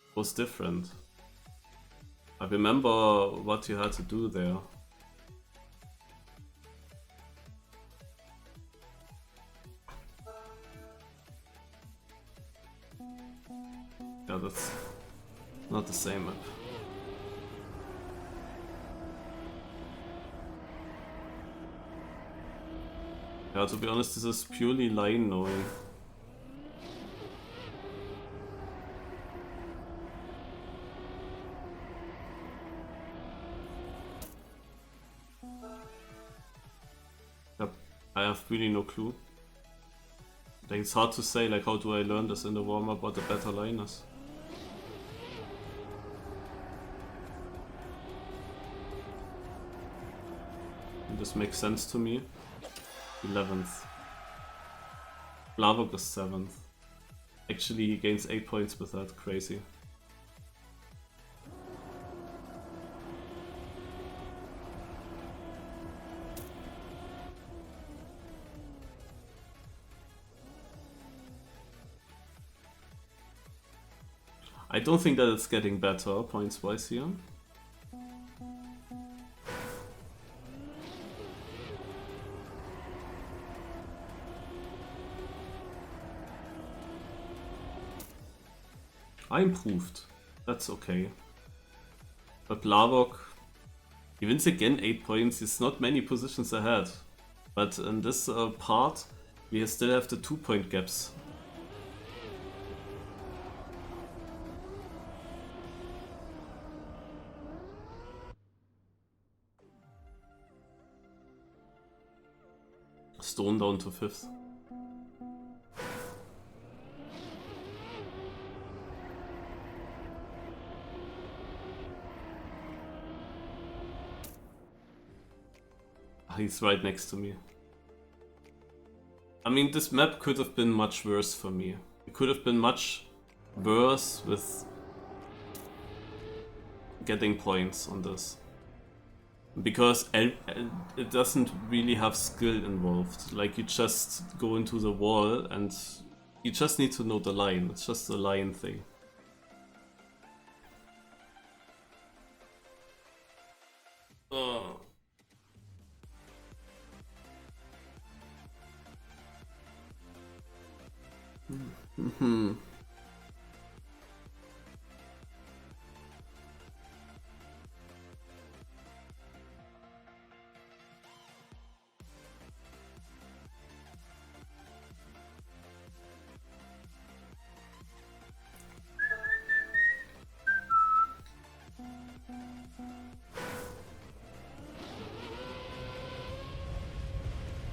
It was different. I remember what you had to do there. Yeah, that's not the same map. Yeah, to be honest, this is purely line knowing. Yep, I have really no clue. Like, it's hard to say, like, how do I learn this in the warm-up what the better line is. And this makes sense to me. 11th. Blavok is 7th. Actually, he gains 8 points with that. Crazy. I don't think that it's getting better points-wise here. I improved. That's okay. But Blavok, he wins again 8 points. He's not many positions ahead. But in this part, we still have the 2-point gaps. Stone down to 5th. He's right next to me. I mean, this map could have been much worse for me. It could have been much worse with getting points on this. Because it doesn't really have skill involved. Like, you just go into the wall and you just need to know the line. It's just a line thing.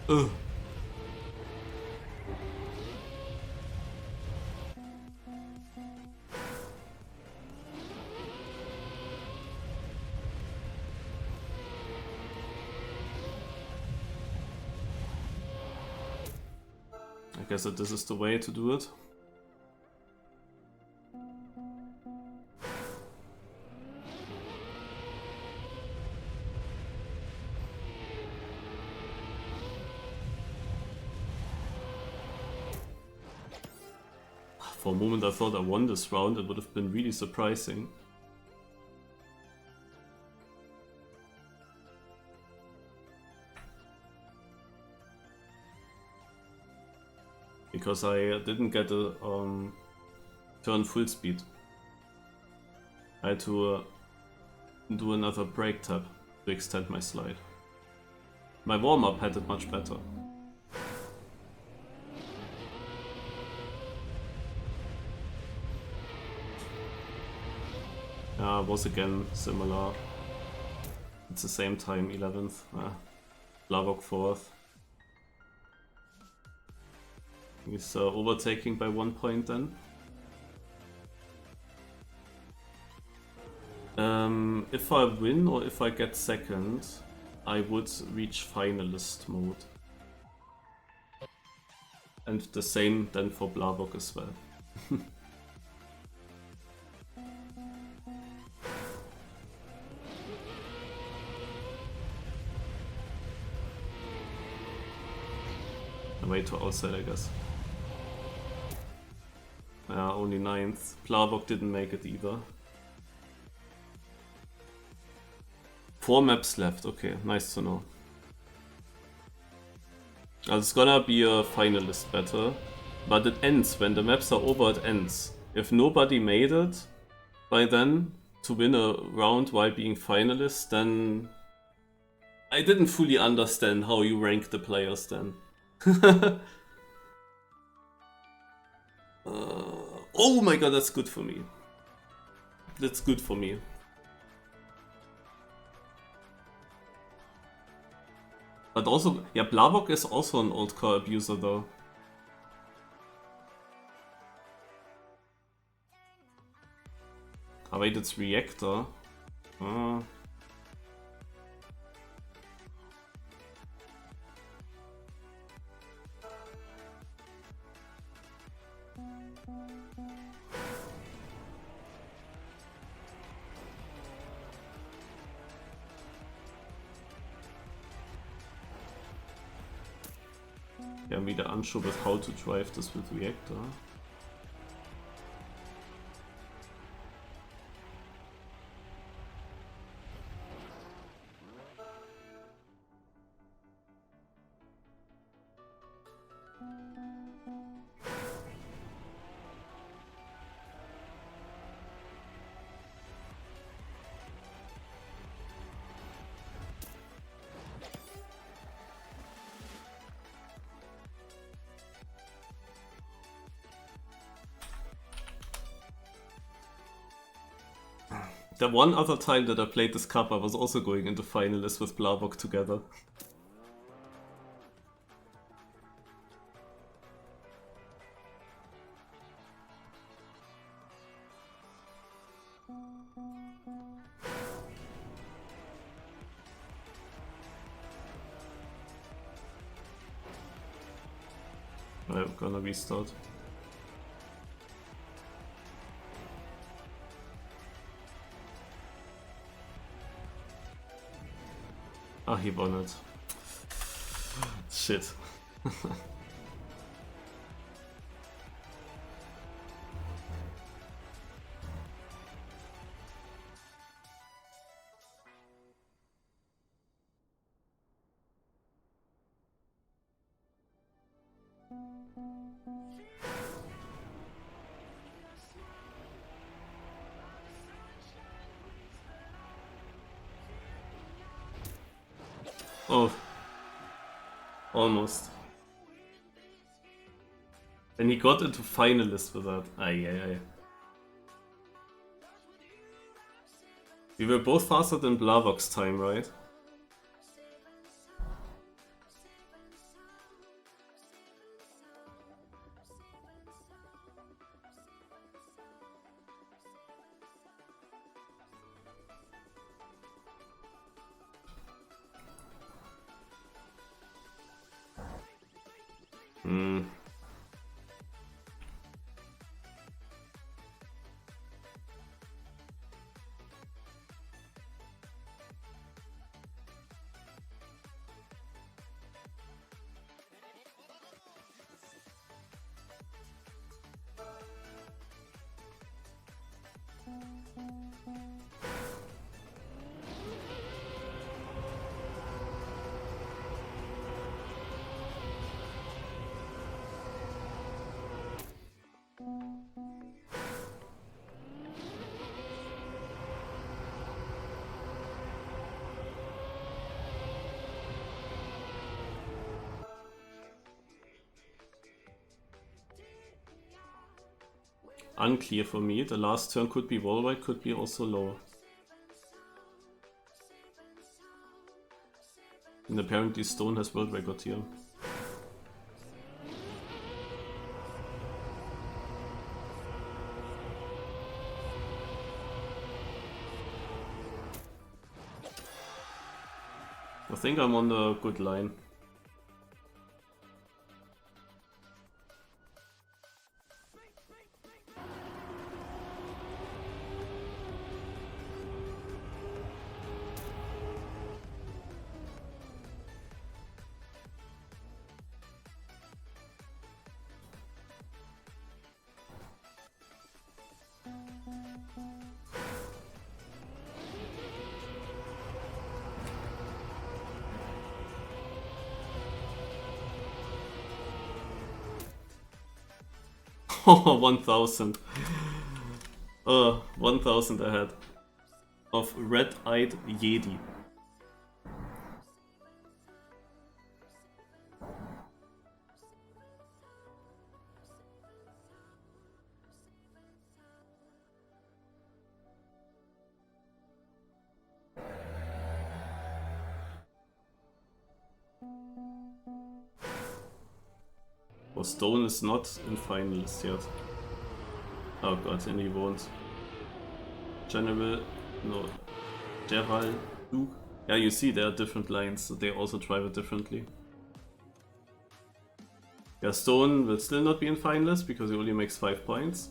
Ugh. I guess that this is the way to do it. For a moment I thought I won this round. It would have been really surprising. Because I didn't get a turn full speed. I had to do another brake tap to extend my slide. My warm-up had it much better. Was again similar. It's the same time, 11th. Blavok 4th. He's overtaking by 1 point then. If I win or if I get second, I would reach finalist mode. And the same then for Blavok as well. Way to outside, I guess. Yeah, only 9th. Blavok didn't make it either. 4 maps left, okay, nice to know. It's gonna be a finalist battle, but it ends. When the maps are over, it ends. If nobody made it by then to win a round while being finalist, then I didn't fully understand how you rank the players then. Oh my god, that's good for me. That's good for me. But also, yeah, Blavok is also an old core abuser though. Oh wait, it's Reactor. Yeah, I'm wieder unsure with how to drive this with Reactor. The one other time that I played this cup, I was also going into finalists with Blavok together. I'm gonna restart. Ah, he won it. Shit. Oh. Almost. And he got into finalist with that. Aye. We were both faster than Blavok's time, right? Unclear for me. The last turn could be wall ride, could be also low. And apparently Stone has world record here. I think I'm on the good line. Oh, 1000. 1000 ahead of Red-Eyed Jedi. Oh, Stone is not in finalist yet. Oh god, and he won't. General, no. Gerald, Duke. Yeah, you see there are different lines, so they also drive it differently. Yeah, Stone will still not be in finalist because he only makes 5 points.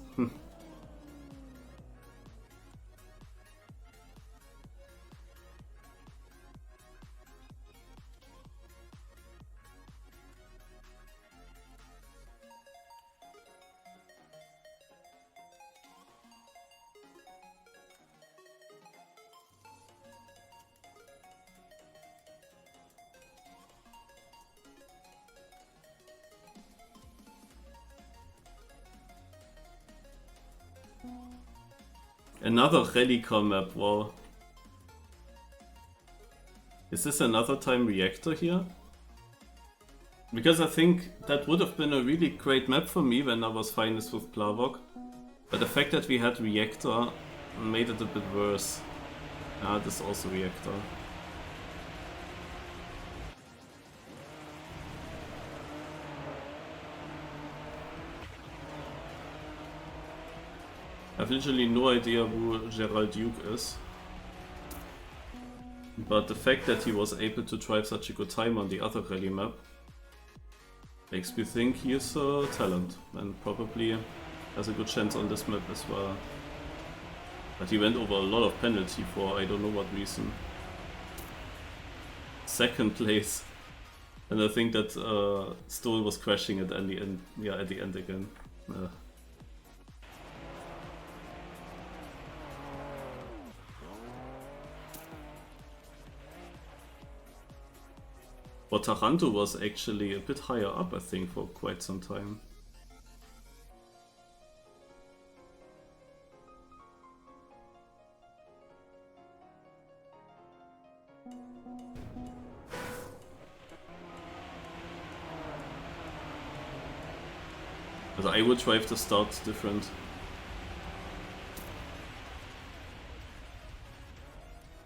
Another Relica map, wow. Is this another time reactor here? Because I think that would have been a really great map for me when I was finalist with Plavok. But the fact that we had reactor made it a bit worse. Ah, this is also reactor. I have literally no idea who Gerald Duke is. But the fact that he was able to drive such a good time on the other rally map makes me think he is a talent and probably has a good chance on this map as well. But he went over a lot of penalty for I don't know what reason. Second place. And I think that Stone was crashing at the end, yeah, at the end again. But Taranto was actually a bit higher up, I think, for quite some time. But I would drive the start different.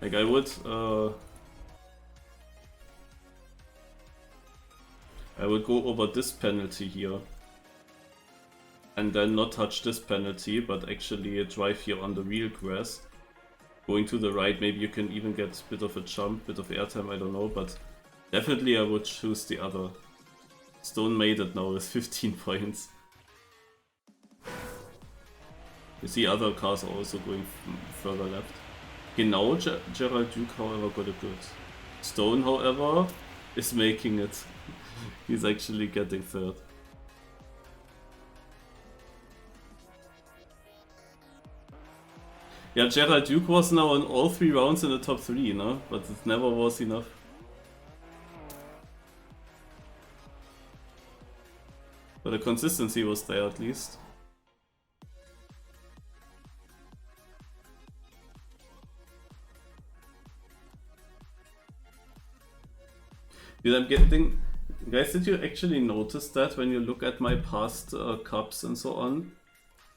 Like I would go over this penalty here. And then not touch this penalty, but actually drive here on the real grass. Going to the right, maybe you can even get a bit of a jump, bit of airtime, I don't know, but definitely I would choose the other. Stone made it now with 15 points. You see other cars are also going further left. Genau, Gerald Duke, however, got it good. Stone, however, is making it. He's actually getting third. Yeah, Gerald Duke was now in all 3 rounds in the top 3, no? But it never was enough. But the consistency was there at least. Dude, I'm getting... Guys, did you actually notice that when you look at my past cups and so on?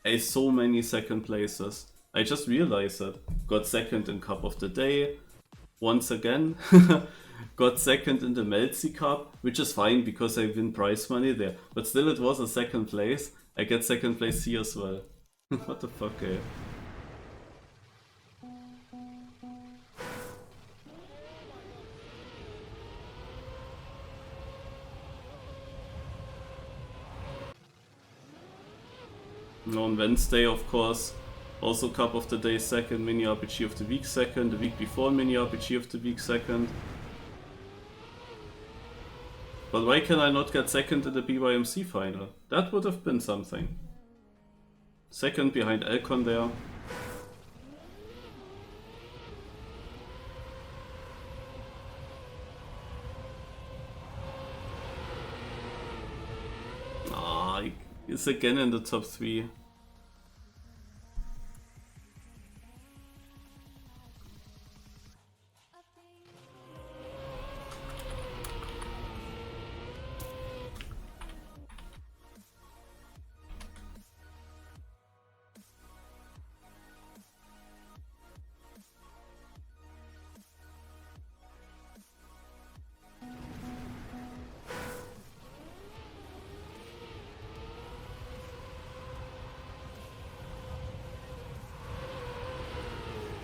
I have so many second places. I just realized that. Got second in Cup of the Day. Once again. Got second in the Melzi Cup, which is fine because I win prize money there. But still it was a second place. I get second place here as well. What the fuck, eh? On Wednesday, of course, also Cup of the Day second, Mini RPG of the Week second, the week before Mini RPG of the Week second. But why can I not get second in the BYMC final? That would have been something. Second behind Elcon there. is again in the top 3.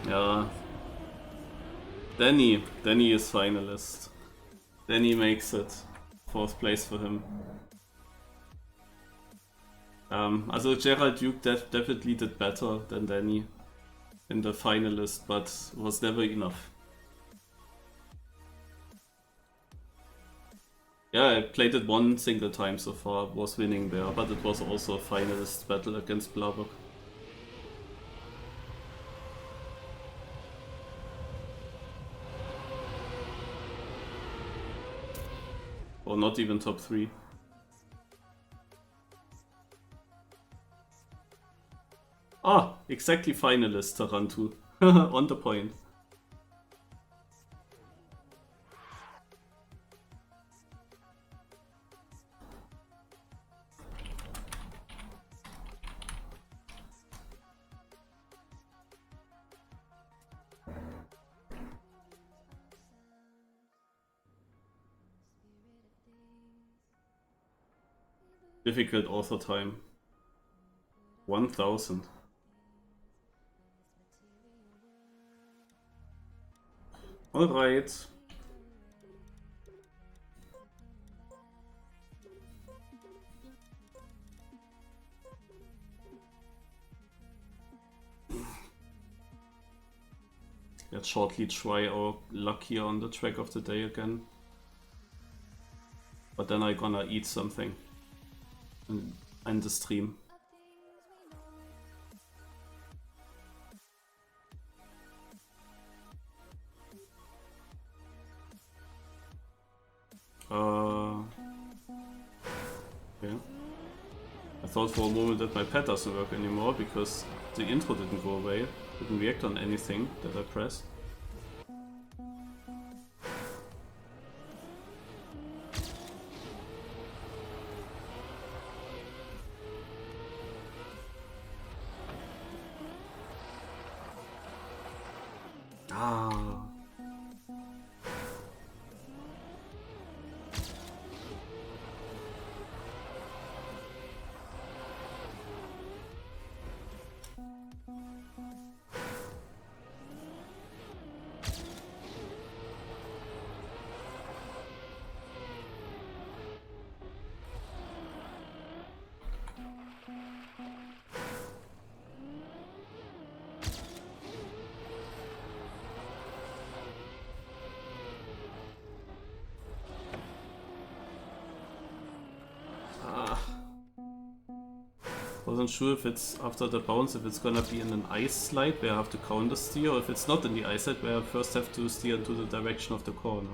Yeah. Danny is finalist. Danny makes it. 4th place for him. Also Gerald Duke definitely did better than Danny in the finalist, but was never enough. Yeah, I played it one single time so far, was winning there, but it was also a finalist battle against Blavok. Or not even top 3. Ah, exactly finalist, Tarantu. On the point. Difficult author time. 1000. Alright. Let's shortly try our luck here on the track of the day again. But then I'm gonna eat something and end the stream. Yeah. I thought for a moment that my pad doesn't work anymore because the intro didn't go away, didn't react on anything that I pressed. Ah. Wasn't sure if it's after the bounce, if it's gonna be in an ice slide where I have to counter steer, or if it's not in the ice slide where I first have to steer into the direction of the corner.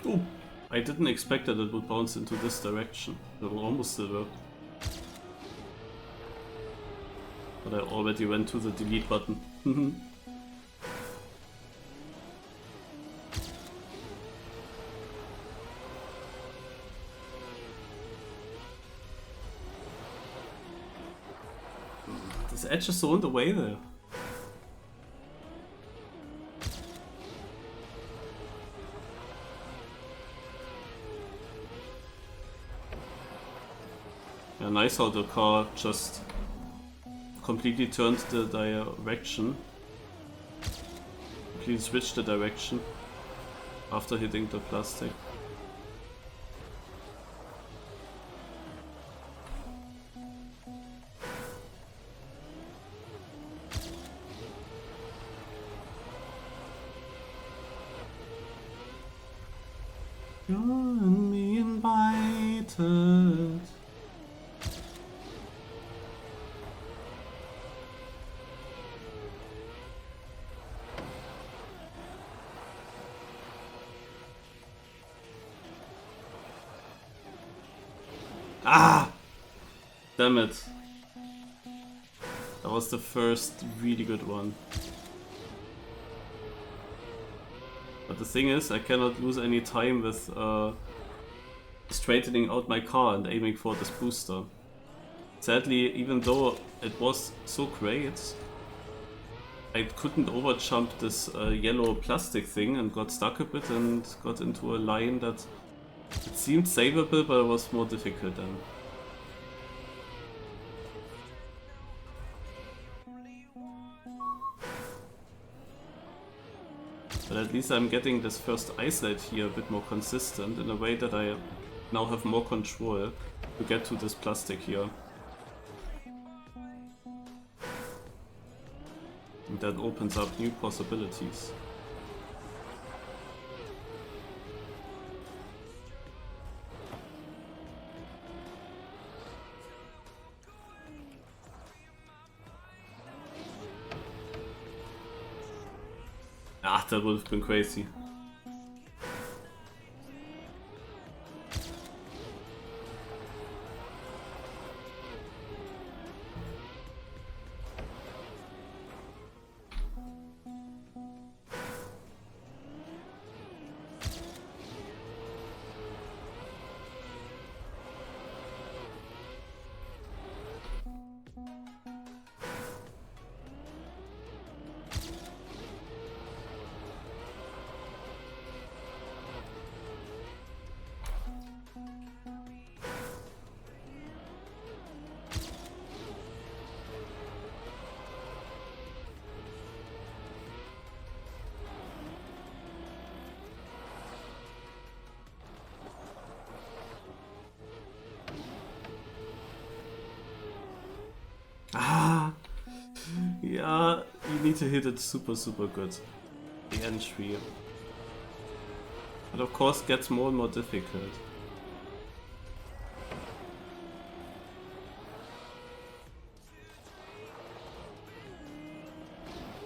Oh, I didn't expect that it would bounce into this direction. It will almost still work. But I already went to the delete button. This edge is so in the way there. Yeah, nice how the car just completely turned the direction. Completely switched the direction after hitting the plastic. You and me invited. Ah! Damn it. That was the first really good one. But the thing is, I cannot lose any time with straightening out my car and aiming for this booster. Sadly, even though it was so great, I couldn't overjump this yellow plastic thing and got stuck a bit and got into a line that it seemed savable, but it was more difficult then. But at least I'm getting this first isolate here a bit more consistent in a way that I now have more control to get to this plastic here. And that opens up new possibilities. Ah, that would have been crazy. Ah, yeah, you need to hit it super good. The entry. But of course gets more and more difficult.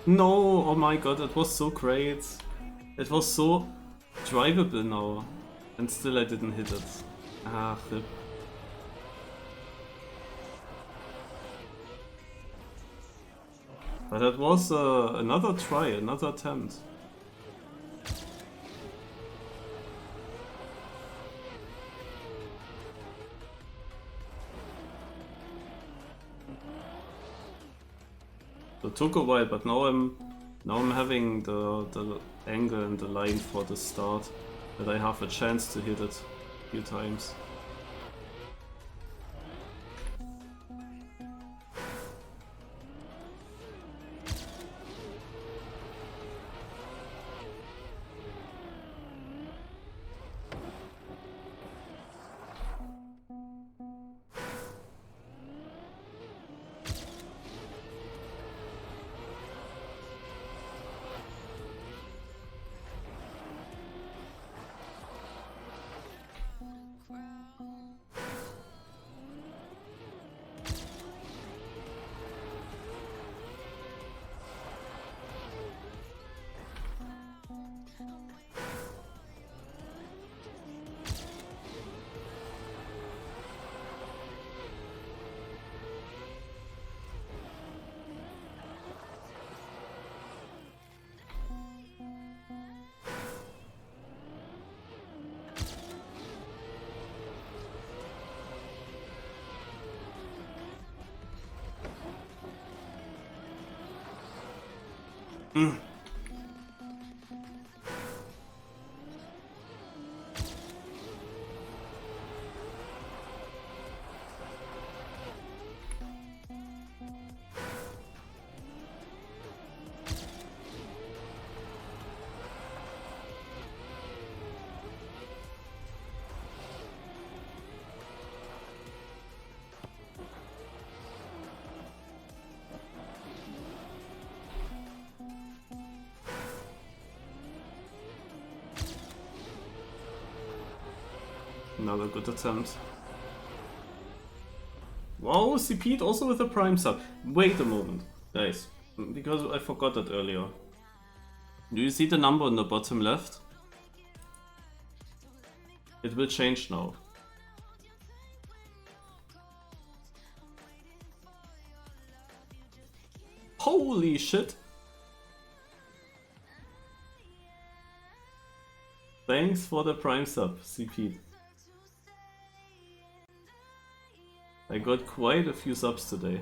No, oh my god, it was so great. It was so drivable now. And still I didn't hit it. Ah, rip. But that was another try, another attempt. So it took a while, but now I'm having the angle and the line for the start that I have a chance to hit it a few times. Another good attempt. Wow, CP'd also with a prime sub. Wait a moment, guys, because I forgot that earlier. Do you see the number on the bottom left? It will change now. Holy shit! Thanks for the prime sub, CP. I got quite a few subs today.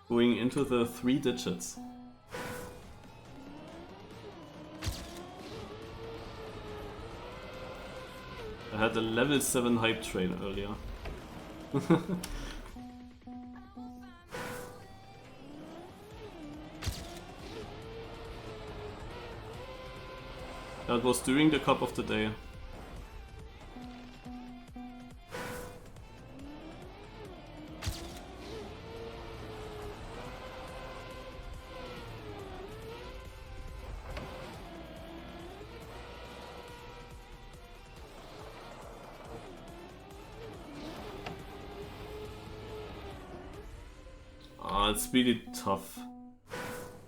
Going into the 3 digits. I had a level 7 hype train earlier. That was during the cup of the day. It's really tough.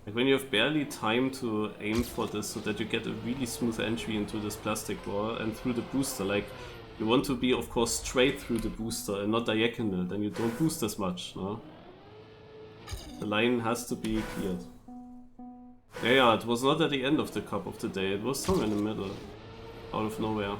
Like when you have barely time to aim for this so that you get a really smooth entry into this plastic wall and through the booster, like you want to be of course straight through the booster and not diagonal, then you don't boost as much, no? The line has to be cleared. Yeah, it was not at the end of the cup of the day, it was somewhere in the middle, out of nowhere.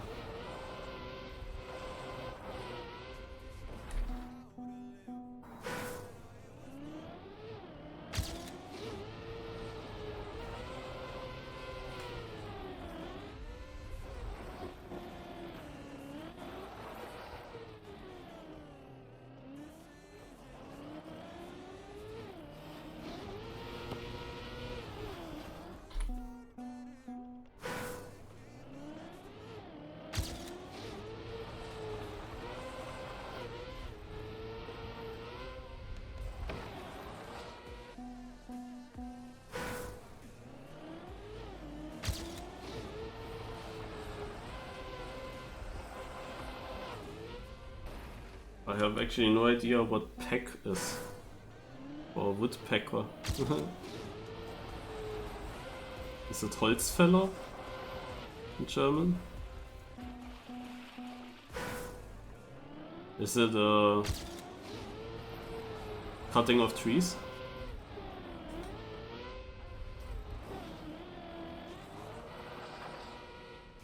I have actually no idea what peck is. Or woodpecker. Is it Holzfäller in German? Is it cutting of trees?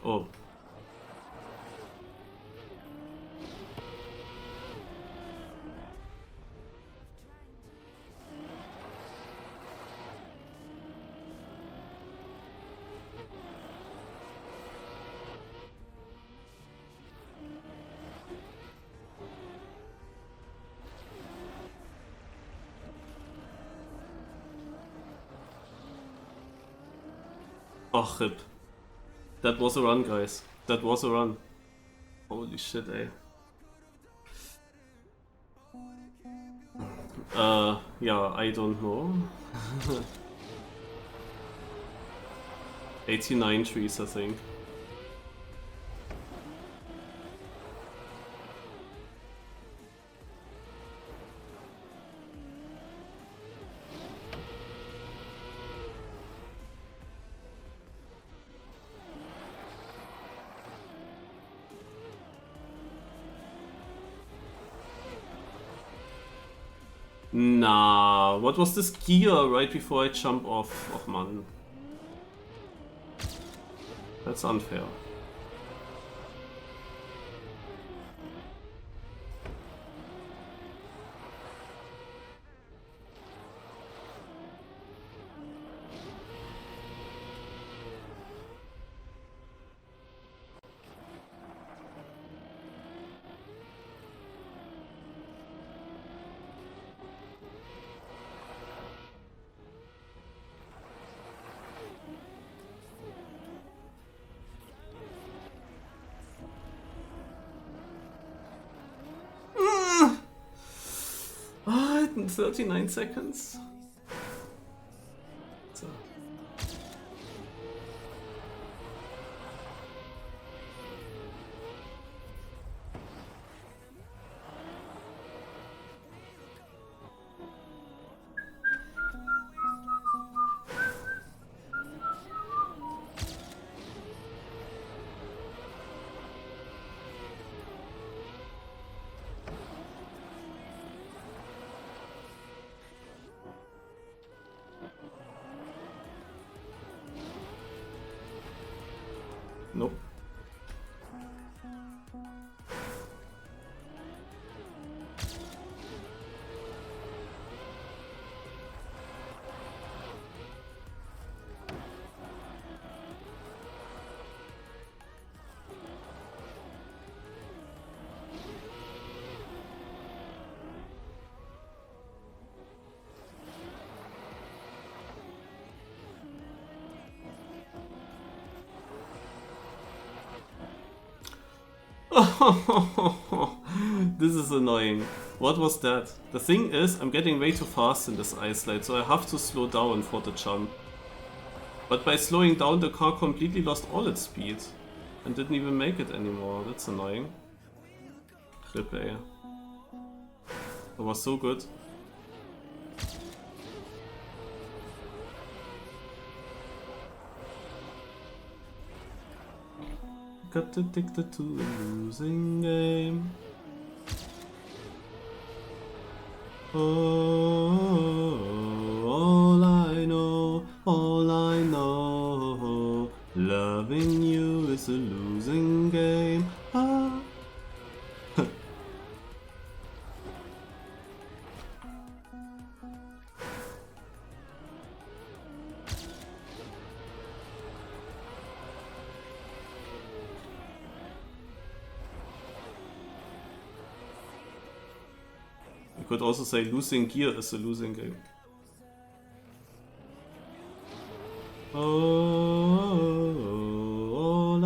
Oh. Oh, rip. That was a run, guys. That was a run. Holy shit, eh. Yeah, I don't know. 89 trees, I think. Nah, what was this gear right before I jump off? Oh man. That's unfair. minute and 39 seconds. So. Nope. This is annoying. What was that? The thing is, I'm getting way too fast in this ice slide, so I have to slow down for the jump. But by slowing down, the car completely lost all its speed and didn't even make it anymore. That's annoying. Replay. That was so good. Got addicted to a losing game. Oh, all I know, loving you is a losing game. Ah. You could also say losing gear is a losing game. Oh, all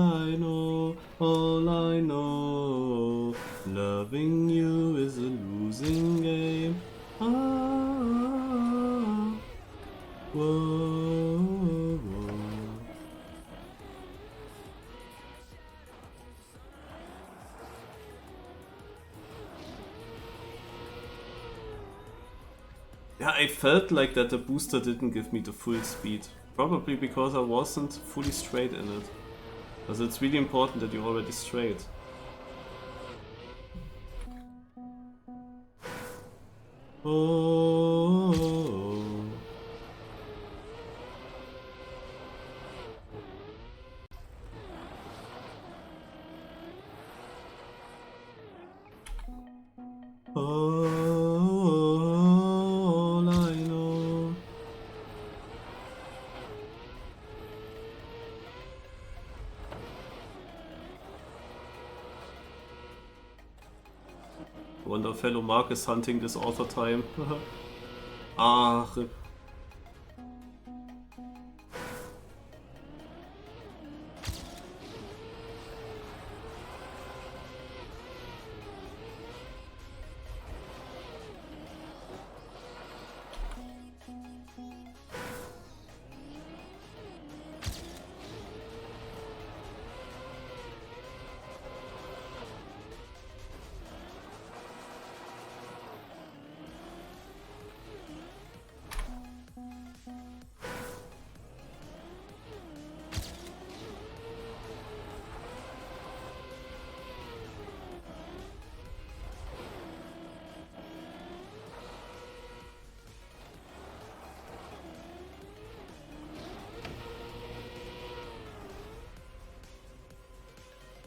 I know, loving you is a losing game. Ah, whoa, whoa. Yeah, I felt like that the booster didn't give me the full speed. Probably because I wasn't fully straight in it. Because it's really important that you're already straight. Oh. All I know. I wonder if fellow Mark is hunting this author time. Ah, rip.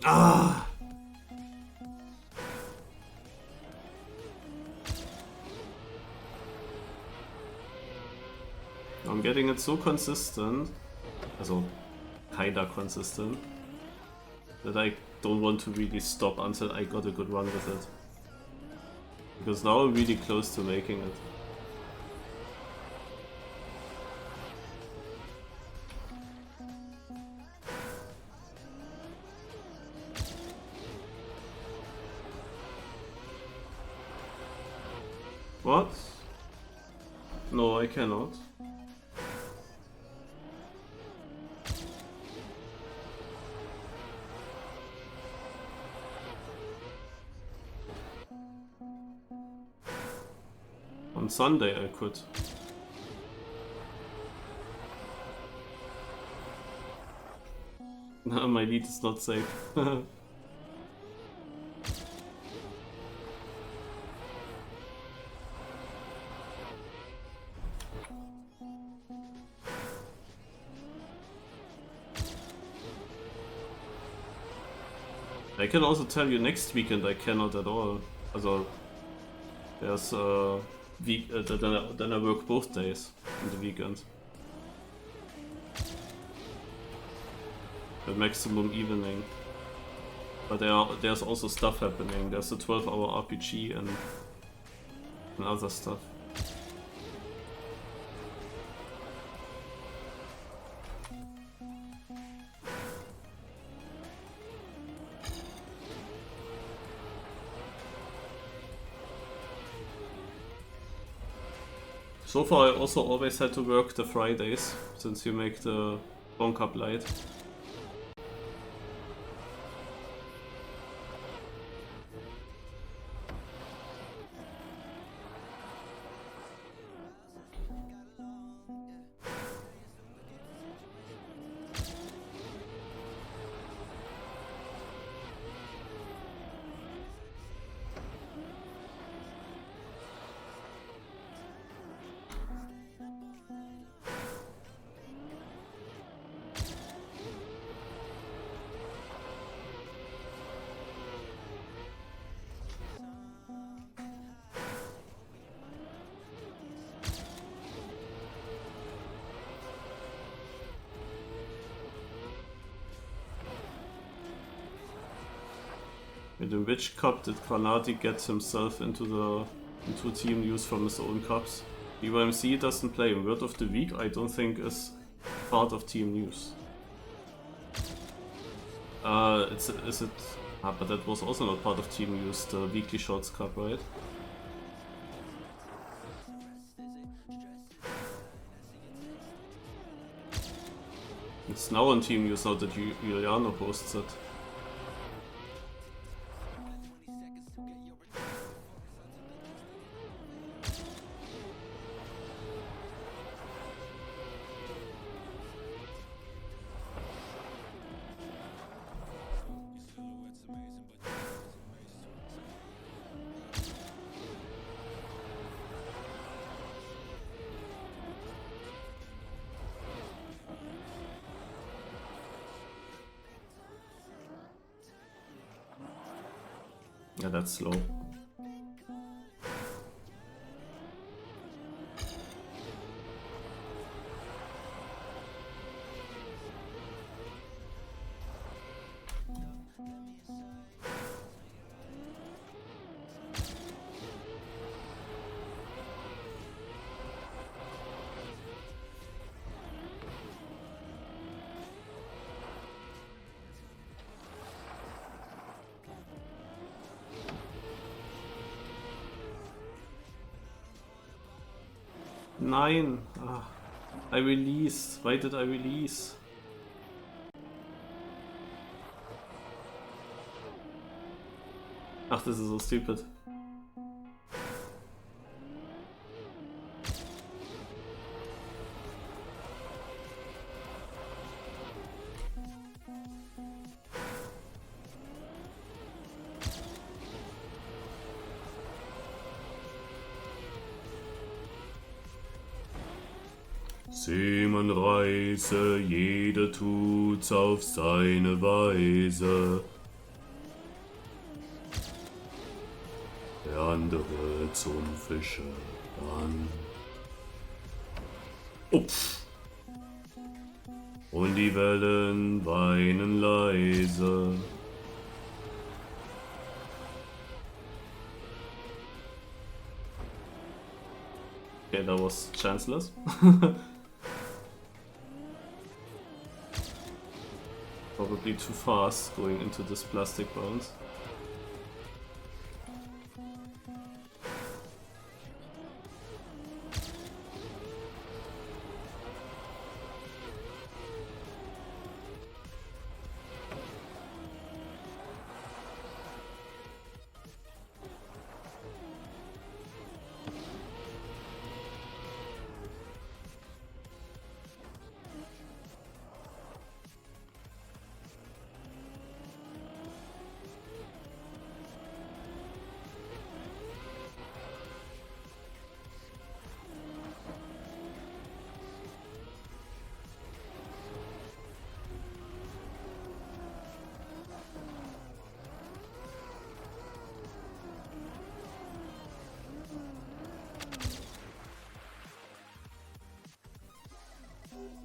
Ah! I'm getting it so consistent, also kinda consistent, that I don't want to really stop until I got a good run with it. Because now I'm really close to making it. What? No, I cannot. On Sunday I could. No, my lead is not safe. I can also tell you next weekend I cannot at all. Also, there's then I work both days in the weekend. The maximum evening. But there's also stuff happening. There's a 12-hour RPG and other stuff. So far I also always had to work the Fridays, since you make the Bon Cup light. In which cup did Granati get himself into team news from his own cups? BYMC doesn't play. Word of the Week I don't think is part of team news. Is it? Ah, but that was also not part of team news. The Weekly Shorts Cup, right? It's now on team news now that Juliano hosts it. Yeah, that's slow. Nein! Ah, I released. Why did I release? Ach, this is so stupid. Seemann-Reise, jeder tut's auf seine Weise. Der andere zum Fischer ran. Upf. Und die Wellen weinen leise. Okay, that was chanceless. Probably too fast going into this plastic bounce.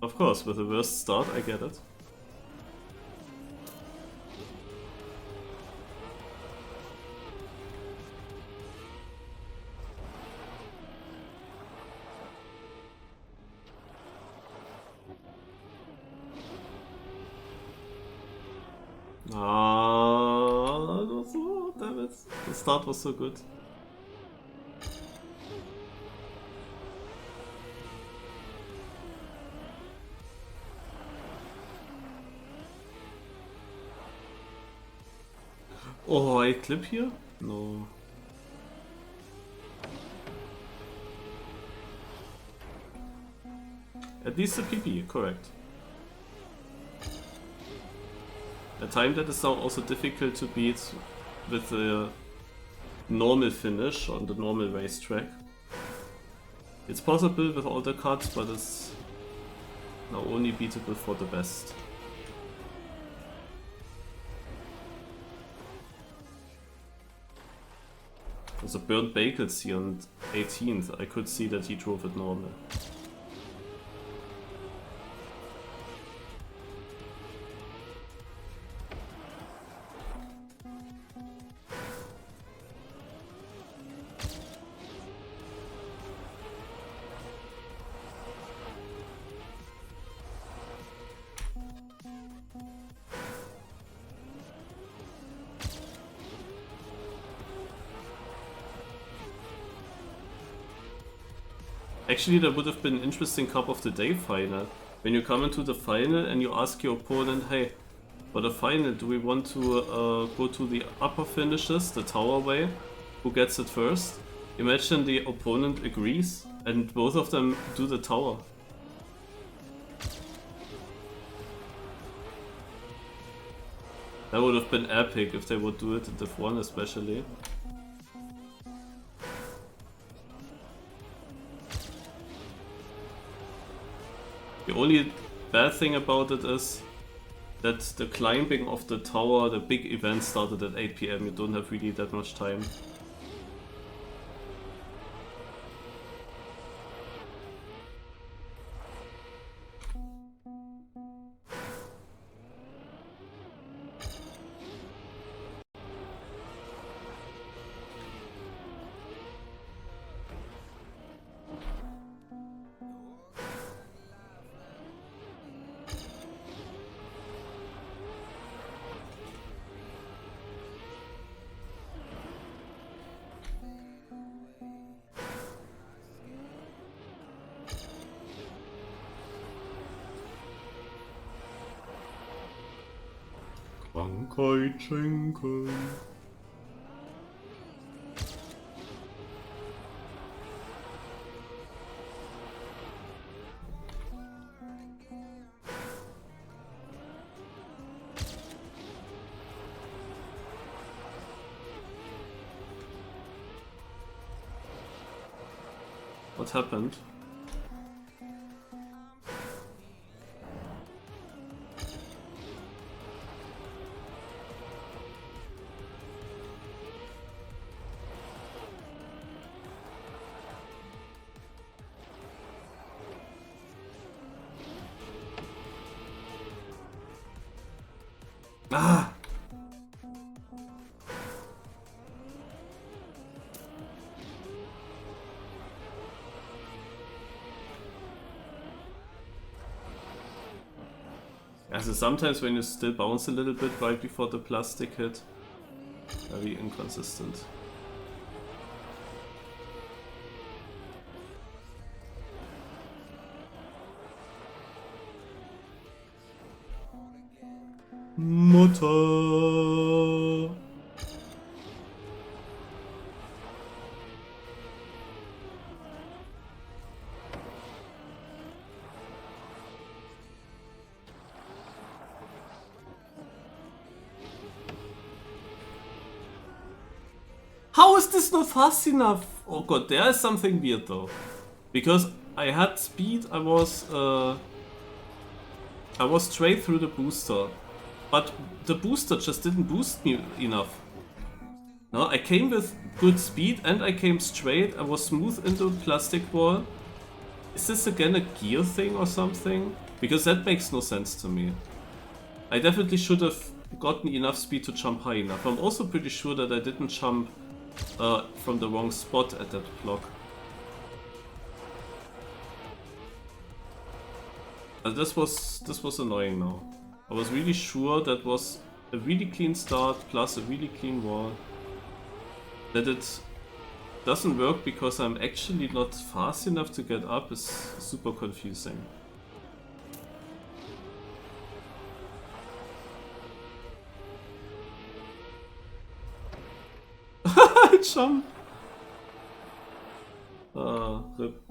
Of course, with the worst start, I get it. Ah, damn it. The start was so good. Oh, I clip here? No. At least the PP, correct. A time that is now also difficult to beat with the normal finish on the normal racetrack. It's possible with all the cuts, but it's now only beatable for the best. There's a burnt Bakels here on 18th. I could see that he drove it normal. Actually, that would have been an interesting Cup of the Day final. When you come into the final and you ask your opponent, hey, for the final, do we want to go to the upper finishes, the tower way? Who gets it first? Imagine the opponent agrees and both of them do the tower. That would have been epic if they would do it at Div 1 especially. The only bad thing about it is that the climbing of the tower, the big event started at 8 PM, you don't have really that much time. Krankheit schenken. What happened? Ah! Yeah, so sometimes when you still bounce a little bit right before the plastic hit, very inconsistent. Mutter. How is this not fast enough? Oh god, there is something weird though. Because I had speed, I was straight through the booster. But the booster just didn't boost me enough. No, I came with good speed and I came straight. I was smooth into the plastic wall. Is this again a gear thing or something? Because that makes no sense to me. I definitely should have gotten enough speed to jump high enough. I'm also pretty sure that I didn't jump from the wrong spot at that block. This was annoying now. I was really sure that was a really clean start plus a really clean wall. That it doesn't work because I'm actually not fast enough to get up is super confusing. I jump. Rip.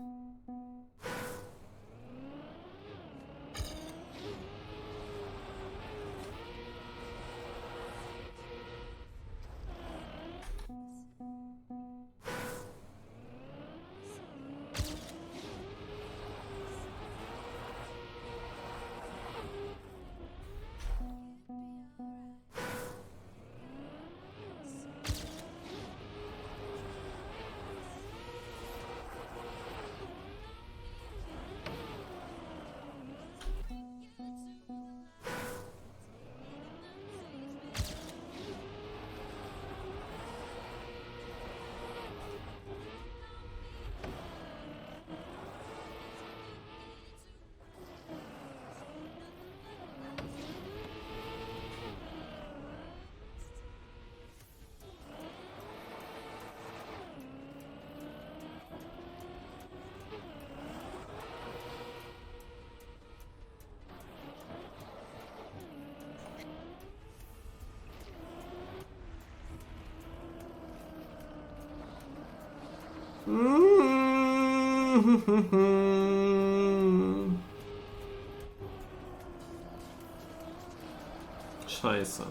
Scheiße.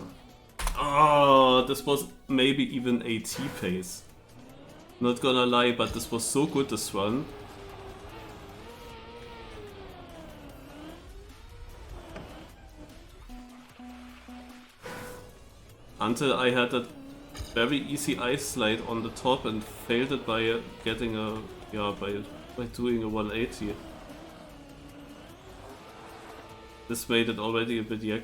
Oh, this was maybe even AT pace. Not gonna lie, but this was so good this run. Until I had that very easy ice slide on the top and failed it by getting a by doing a 180. This made it already a bit yak.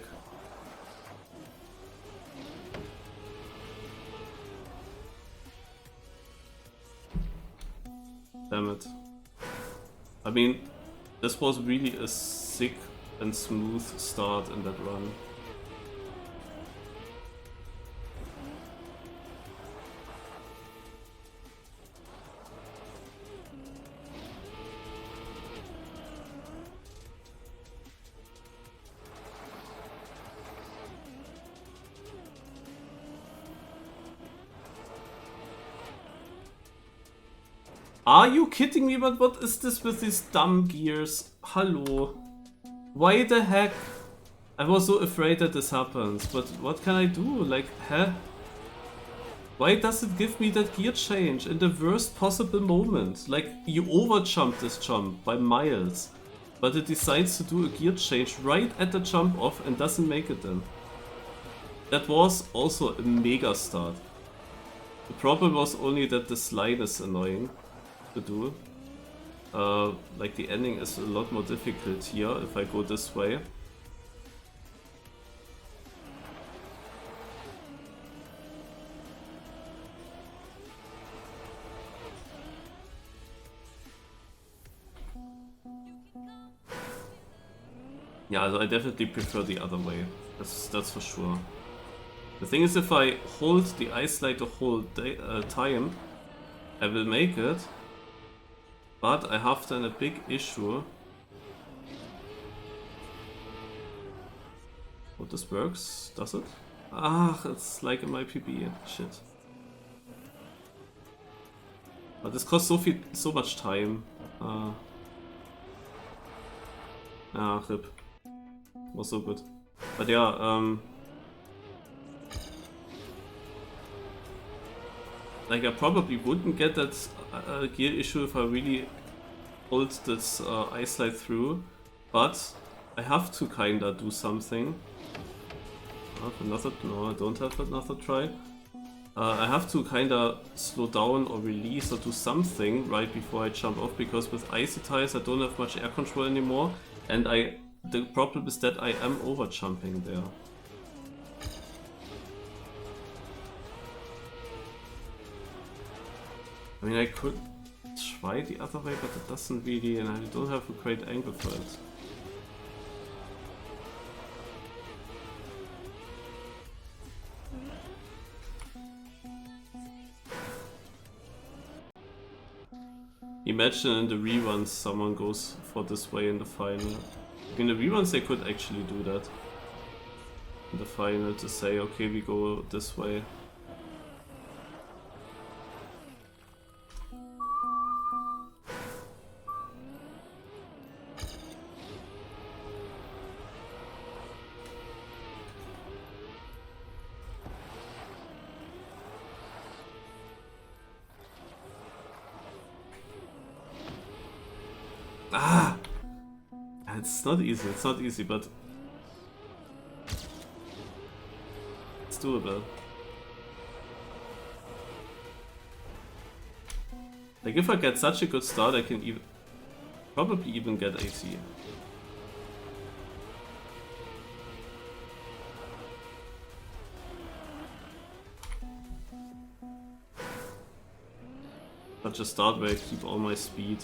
Damn it. I mean, this was really a sick and smooth start in that run. Are you kidding me? But what is this with these dumb gears? Hello. Why the heck? I was so afraid that this happens, but what can I do? Like, huh? Why does it give me that gear change in the worst possible moment? Like, you overjump this jump by miles, but it decides to do a gear change right at the jump off and doesn't make it then. That was also a mega start. The problem was only that this line is annoying to do. Like the ending is a lot more difficult here if I go this way. Yeah, I definitely prefer the other way. That's for sure. The thing is, if I hold the ice slide the whole time, I will make it. But I have then a big issue. Oh, this works, does it? Ah, it's like in my PB. Shit. But this costs so much time. Rip. Was so good. But yeah, like I probably wouldn't get that gear issue if I really hold this ice slide through, but I have to kinda do something. No, I don't have another try. I have to kinda slow down or release or do something right before I jump off, because with icy tires I don't have much air control anymore, and I the problem is that I am over jumping there. I mean, I could try the other way, but it doesn't really, and I don't have a great angle for it. Imagine in the reruns someone goes for this way in the final. In the reruns they could actually do that. In the final to say, okay, we go this way. Ah! It's not easy, but it's doable. Like if I get such a good start, I can probably even get 80. But just start where I keep all my speed.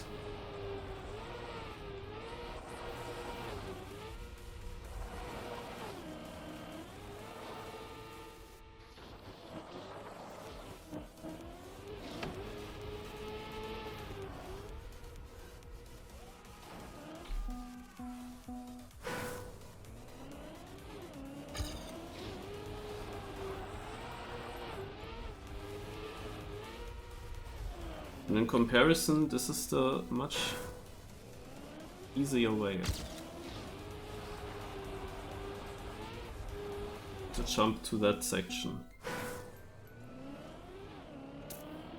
And in comparison, this is the much easier way to jump to that section.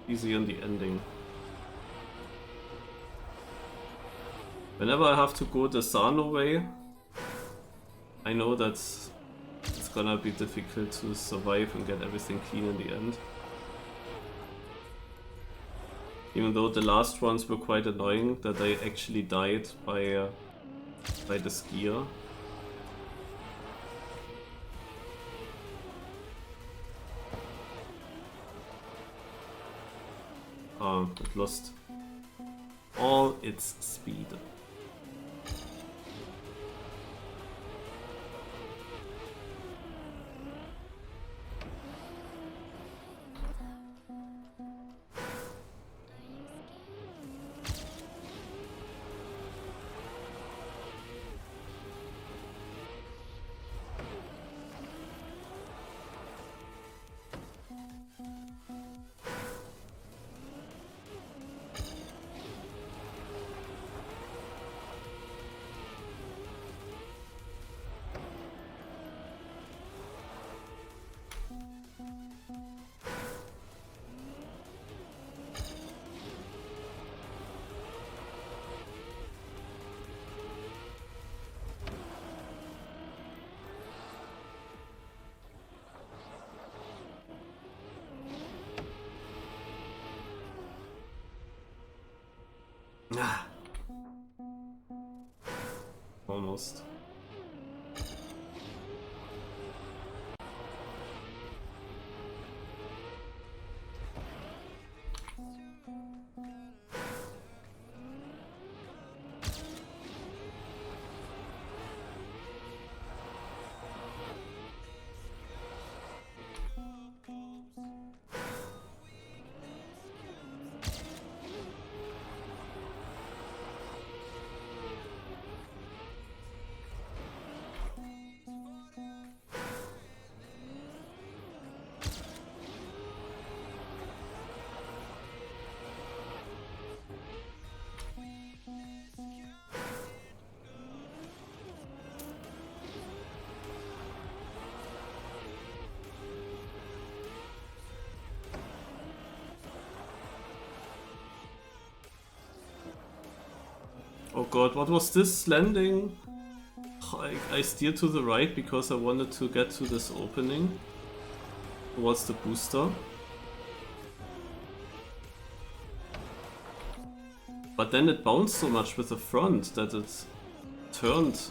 Easy on the ending. Whenever I have to go the Sano way, I know that it's gonna be difficult to survive and get everything clean in the end. Even though the last ones were quite annoying, that I actually died by the skier. It lost all its speed. Ah. Almost. Oh god, what was this landing? I steered to the right because I wanted to get to this opening towards the booster. But then it bounced so much with the front that it turned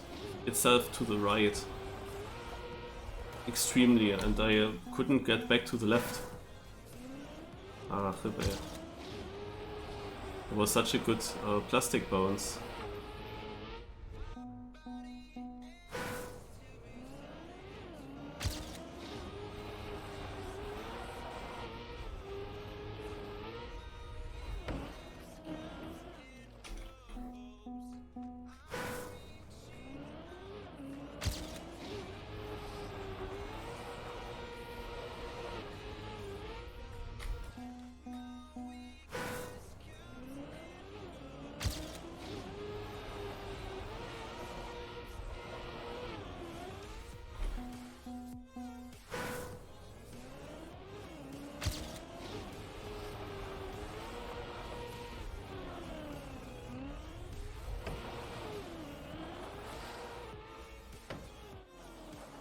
itself to the right. Extremely, and I couldn't get back to the left. Ah, rip, ey. It was such a good plastic bounce.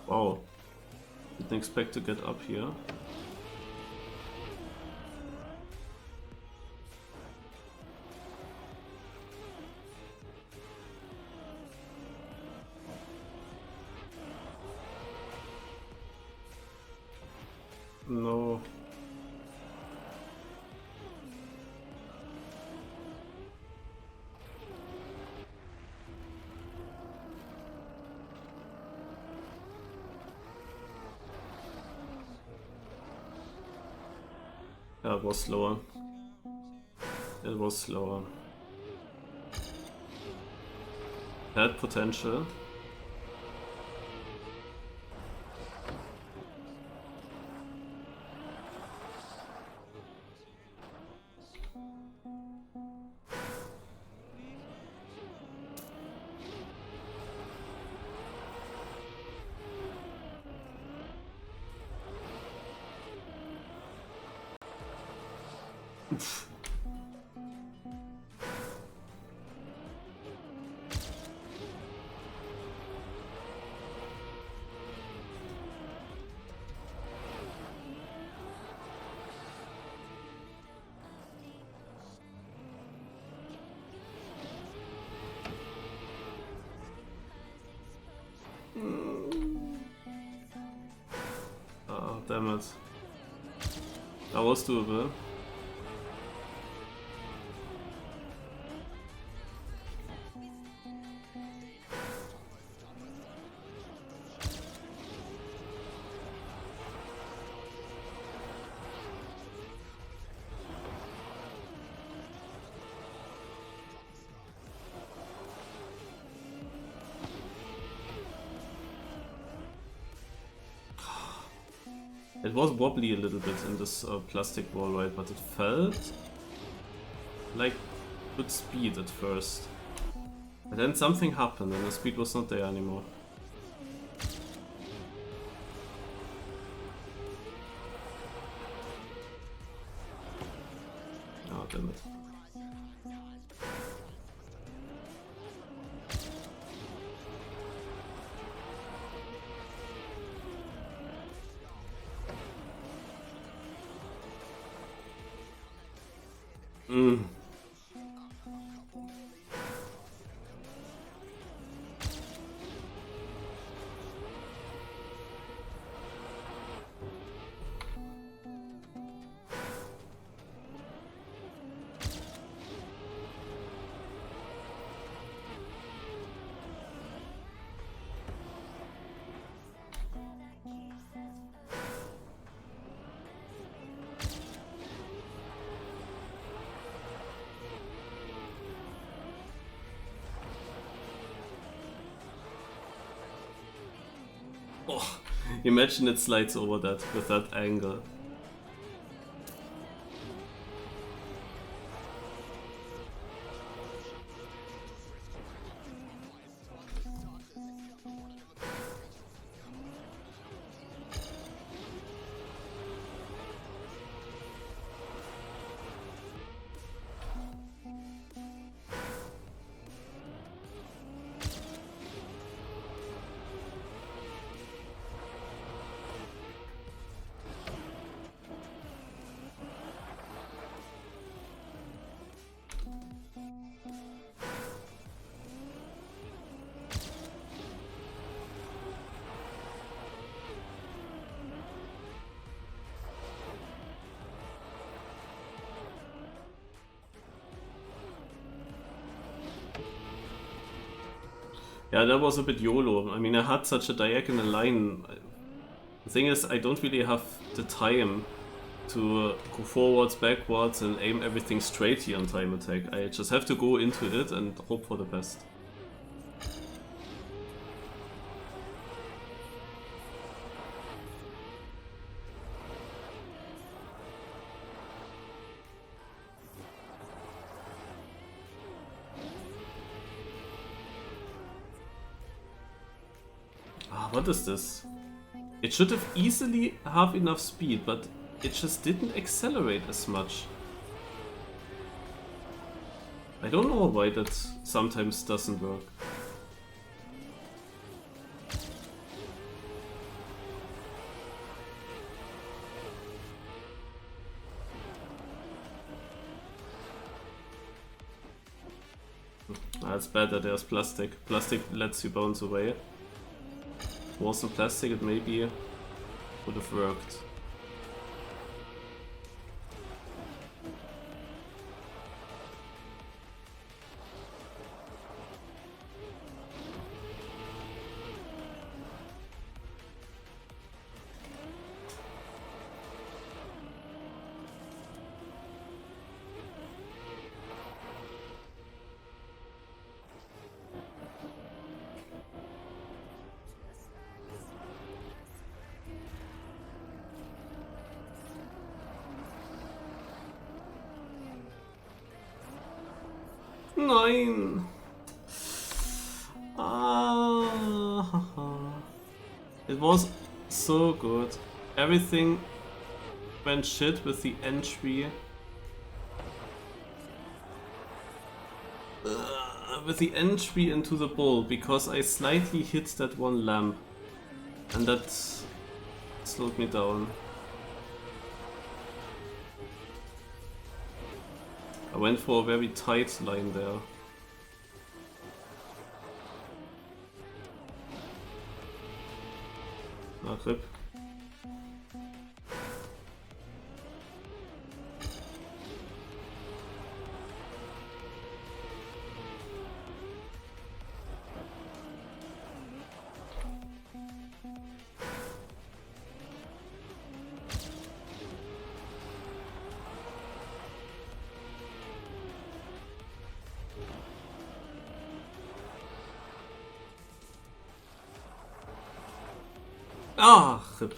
Wow. Didn't expect to get up here. No. Yeah, it was slower. It was slower. Had potential. Oof. Ah, damn it. That was doable. It was wobbly a little bit in this plastic wall ride, but it felt like good speed at first. But then something happened and the speed was not there anymore. Oh, damn it. Oh, imagine it slides over that with that angle. Yeah, that was a bit YOLO. I mean, I had such a diagonal line. The thing is, I don't really have the time to go forwards, backwards, and aim everything straight here on time attack. I just have to go into it and hope for the best. What is this? It should have easily have enough speed, but it just didn't accelerate as much. I don't know why that sometimes doesn't work. It's bad that there's plastic. Plastic lets you bounce away. Wasn't plastic, it maybe would have worked. Nein! It was so good. Everything went shit with the entry. With the entry into the bowl, because I slightly hit that one lamp. And that slowed me down. I went for a very tight line there. Ah, grip. Ah, rip.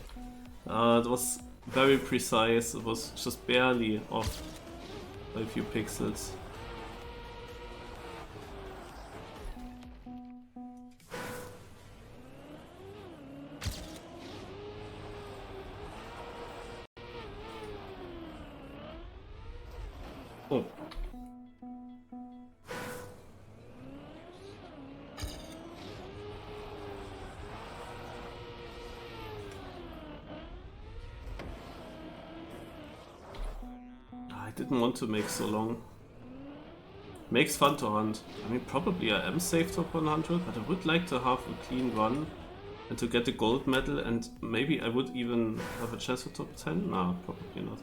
It was very precise. It was just barely off by a few pixels. Oh. I didn't want to make so long. Makes fun to hunt. I mean, probably I am safe top 100, but I would like to have a clean run and to get the gold medal, and maybe I would even have a chance for top 10? Nah, probably not.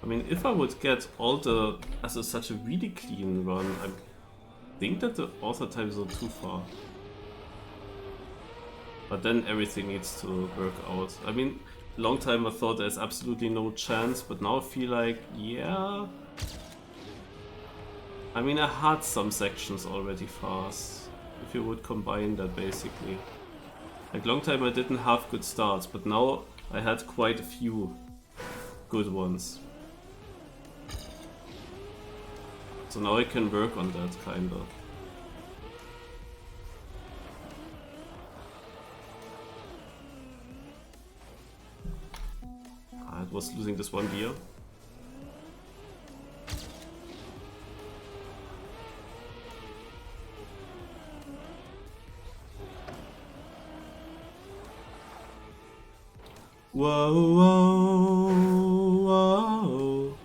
I mean, if I would get all the... as such a really clean run, I think that the author times are too far. But then everything needs to work out. I mean, long time I thought there's absolutely no chance, but now I feel like, yeah... I mean, I had some sections already fast, if you would combine that basically. Like, long time I didn't have good starts, but now I had quite a few good ones. So now I can work on that, kinda. It was losing this one gear. Whoa, whoa, whoa.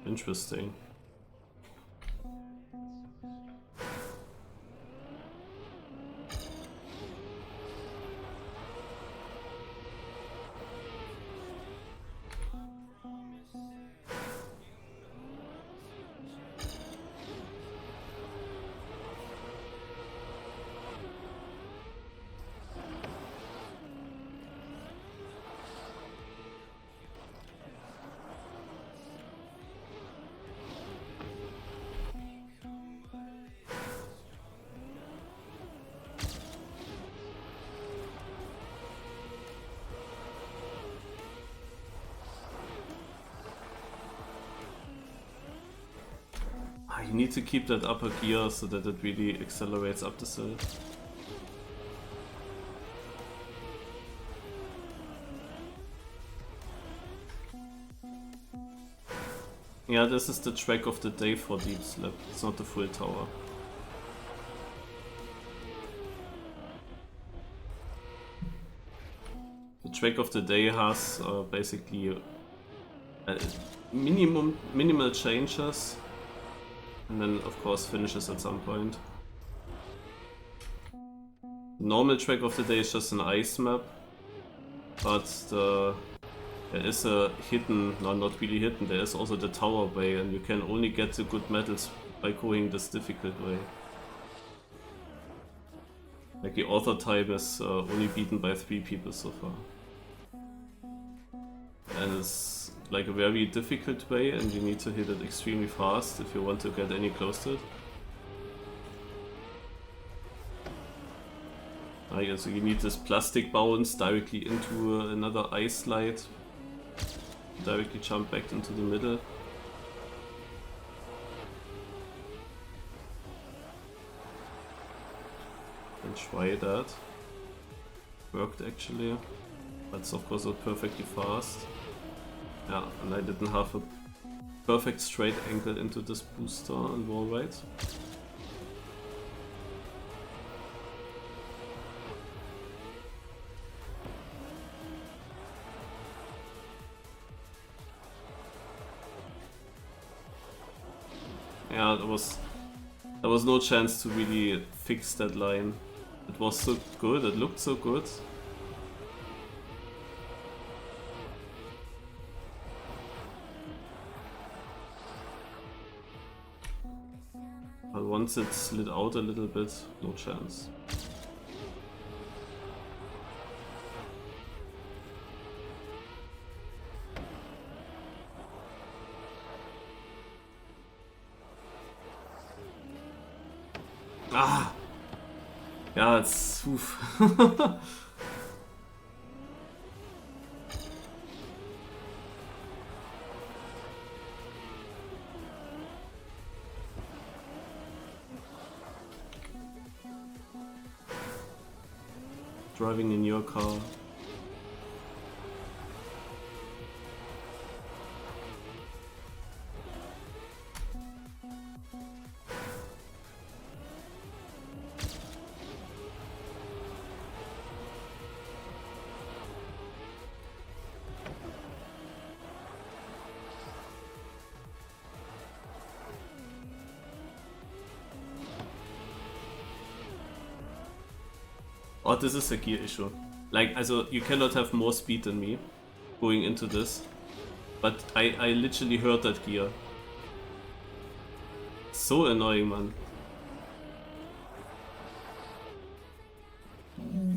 Interesting. You need to keep that upper gear so that it really accelerates up the sill. Yeah, this is the track of the day for Deep Slip. It's not the full tower. The track of the day has basically minimal changes. And then, of course, finishes at some point. Normal track of the day is just an ice map, but there is a hidden, no, not really hidden, there is also the tower way, and you can only get the good medals by going this difficult way. Like the author time is only beaten by 3 people so far. And it's like a very difficult way, and you need to hit it extremely fast if you want to get any close to it. So you need this plastic bounce directly into another ice slide. Directly jump back into the middle. And try that. Worked actually. That's of course not perfectly fast. Yeah, and I didn't have a perfect straight angle into this booster and wall right. Yeah, there was no chance to really fix that line. It was so good, it looked so good. But once it slid out a little bit, no chance. Ah! Yeah, it's... oof. Driving in your car. Oh, this is a gear issue. Like, also, you cannot have more speed than me going into this. But I literally heard that gear. So annoying, man.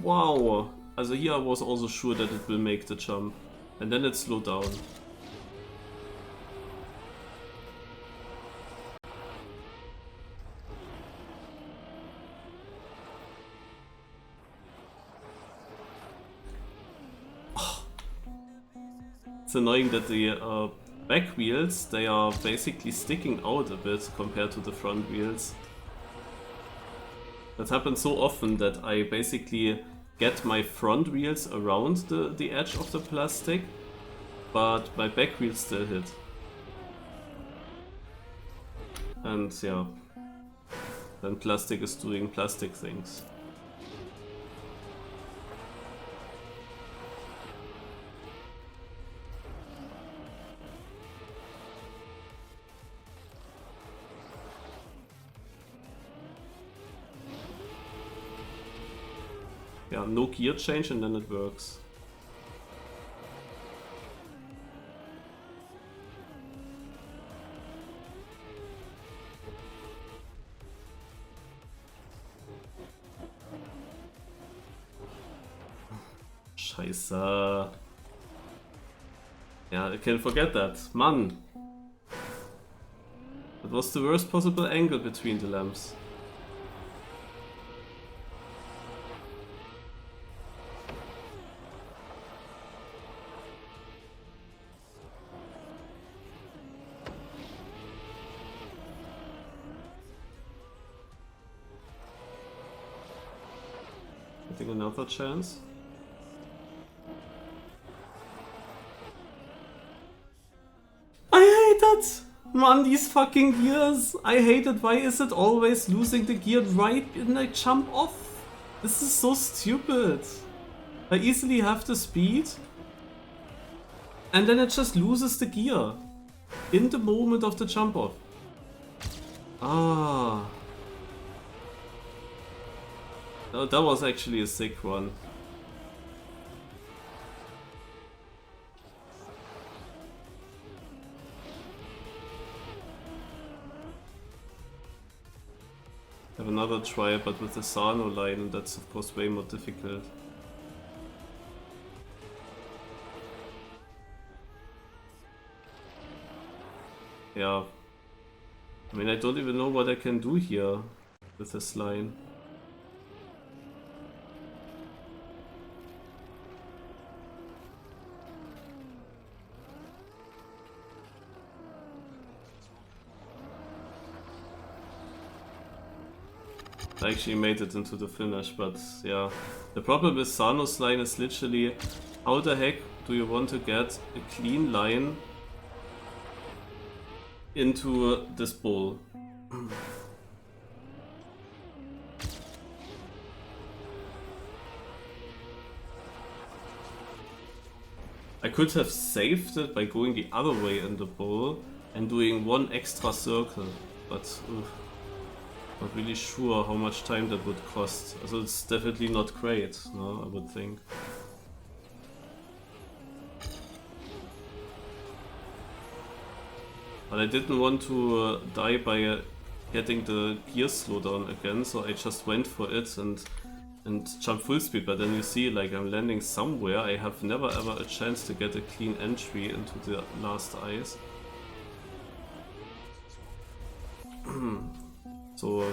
Wow. Also here I was also sure that it will make the jump. And then it slowed down. It's annoying that the back wheels, they are basically sticking out a bit compared to the front wheels. That happens so often that I basically get my front wheels around the edge of the plastic, but my back wheels still hit. And yeah, then plastic is doing plastic things. Yeah, no gear change and then it works. Scheiße. Yeah, I can forget that. Mann! That was the worst possible angle between the lamps. Getting another chance. I hate it! Man, these fucking gears! I hate it. Why is it always losing the gear right when I jump off? This is so stupid. I easily have the speed. And then it just loses the gear. In the moment of the jump off. Ah. Oh, that was actually a sick one. Have another try, but with the Sano line, and that's of course way more difficult. Yeah. I mean, I don't even know what I can do here with this line. I actually made it into the finish, but yeah. The problem with Sano's line is literally, how the heck do you want to get a clean line into this bowl? I could have saved it by going the other way in the bowl and doing one extra circle, but not really sure how much time that would cost. Also it's definitely not great, no, I would think. But I didn't want to die by getting the gear slowdown again, so I just went for it and jump full speed. But then you see, like, I'm landing somewhere. I have never ever a chance to get a clean entry into the last ice. So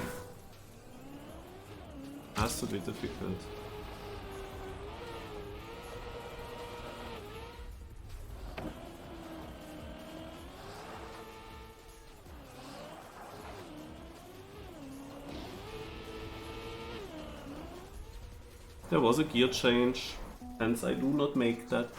has to be difficult. There was a gear change, hence I do not make that.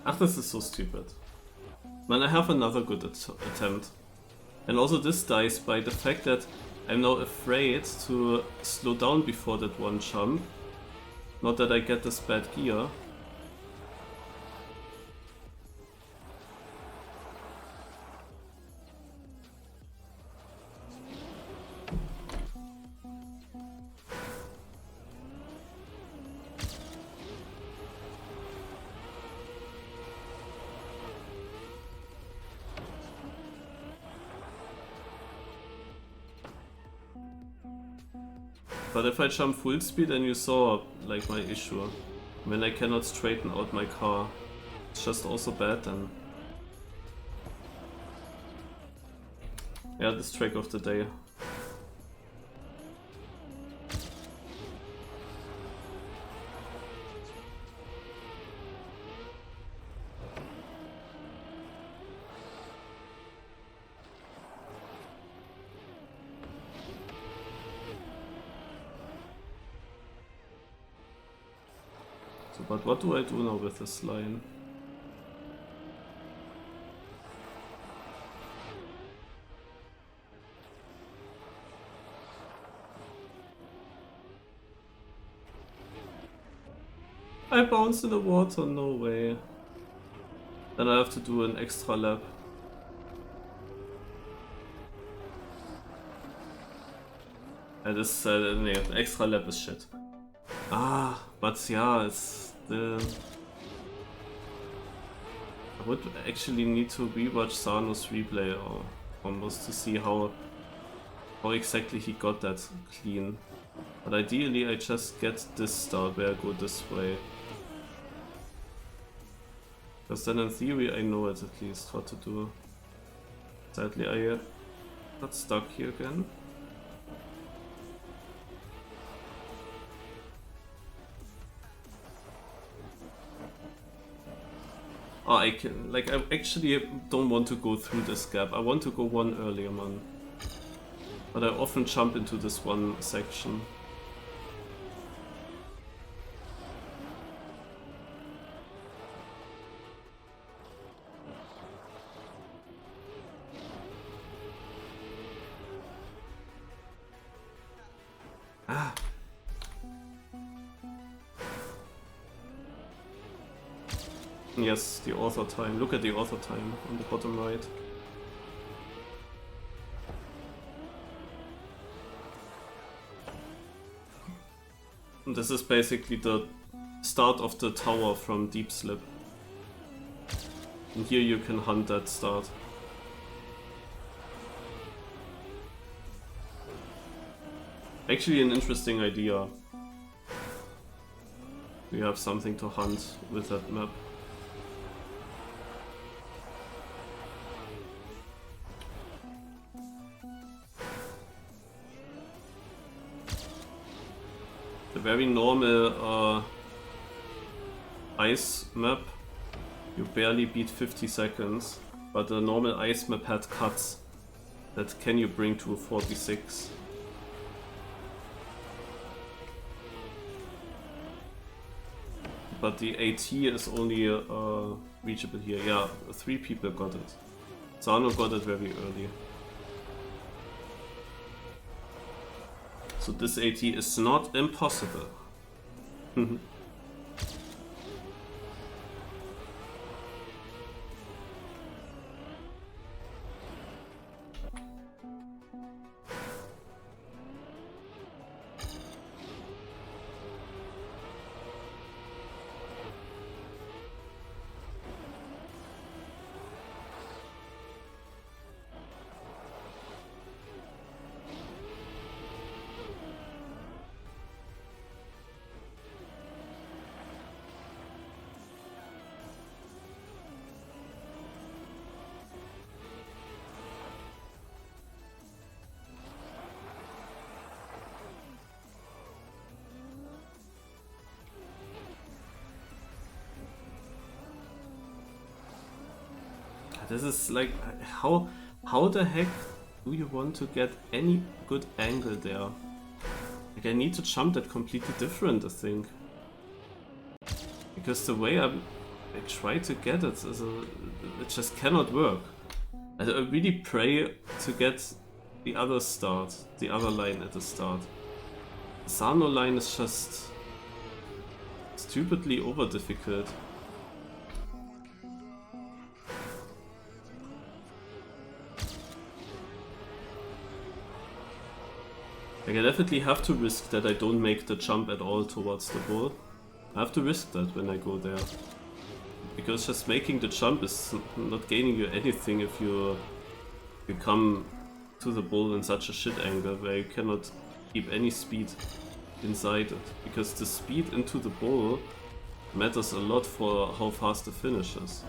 Ach, this is so stupid. Man, I have another good attempt. And also this dies by the fact that I'm now afraid to slow down before that one jump. Not that I get this bad gear. But if I jump full speed, then you saw like my issue. When I cannot straighten out my car. It's just also bad then. Yeah, this track of the day. So, but what do I do now with this line? I bounced in the water, no way. Then I have to do an extra lap. This nee, extra lap is shit. Ah, but yeah, it's the... I would actually need to rewatch Sano's replay or almost to see how exactly he got that clean. But ideally I just get this start where I go this way. Because then in theory I know it at least what to do. Sadly I got stuck here again. Oh, I can, like, I actually don't want to go through this gap. I want to go one earlier, man. But I often jump into this one section. Ah. Yes, the author time. Look at the author time on the bottom right. And this is basically the start of the tower from Deep Slip. And here you can hunt that start. Actually an interesting idea. We have something to hunt with that map. The very normal ice map, you barely beat 50 seconds, but the normal ice map had cuts that can you bring to 46. But the AT is only reachable here. Yeah, 3 people got it. Sano got it very early. So this AT is not impossible. This is like, how the heck do you want to get any good angle there? Like I need to jump that completely different, I think. Because the way I try to get it, it just cannot work. I really pray to get the other start, the other line at the start. The Sano line is just stupidly over difficult. Like I definitely have to risk that I don't make the jump at all towards the ball. I have to risk that when I go there. Because just making the jump is not gaining you anything if you come to the ball in such a shit angle where you cannot keep any speed inside it, because the speed into the bowl matters a lot for how fast the finish is.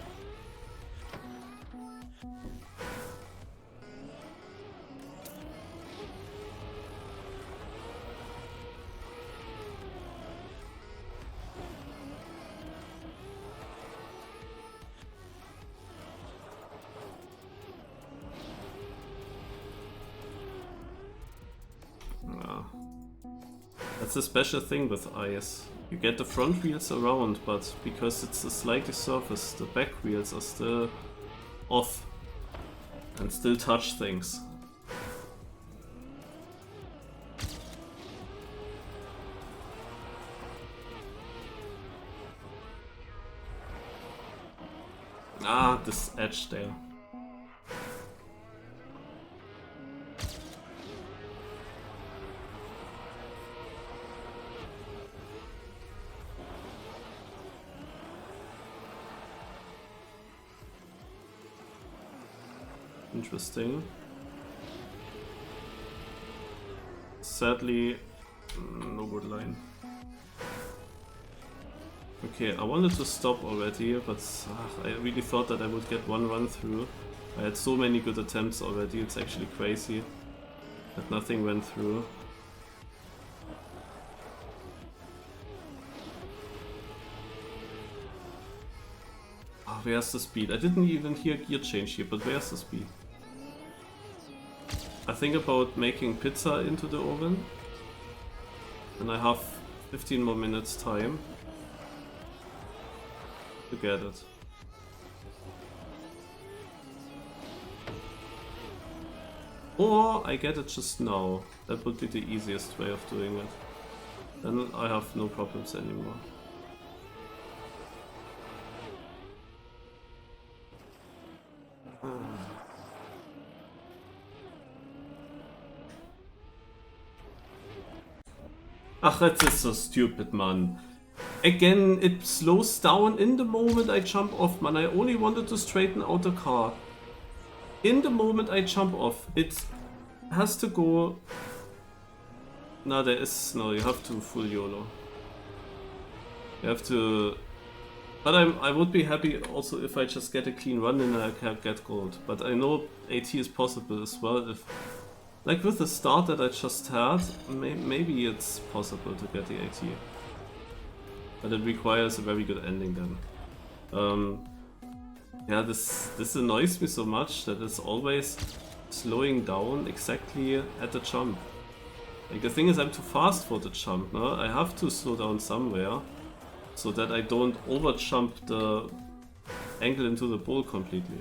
That's a special thing with ice. You get the front wheels around, but because it's a slightly surface, the back wheels are still off and still touch things. Ah, this edge there. Interesting. Sadly, no good line. Okay, I wanted to stop already, but I really thought that I would get one run through. I had so many good attempts already, it's actually crazy that nothing went through. Oh, where's the speed? I didn't even hear gear change here, but where's the speed? I think about making pizza into the oven, and I have 15 more minutes time to get it. Or I get it just now. That would be the easiest way of doing it. Then I have no problems anymore. Ach, that is so stupid, man. Again, it slows down in the moment I jump off, man. I only wanted to straighten out the car. In the moment I jump off, it has to go... No, there is... No, you have to full YOLO. You have to... But I would be happy also if I just get a clean run and I can get gold. But I know AT is possible as well. If, like with the start that I just had, maybe it's possible to get the AT. But it requires a very good ending then. Yeah, this annoys me so much that it's always slowing down exactly at the jump. Like the thing is, I'm too fast for the jump, no? I have to slow down somewhere so that I don't over jump the angle into the bowl completely.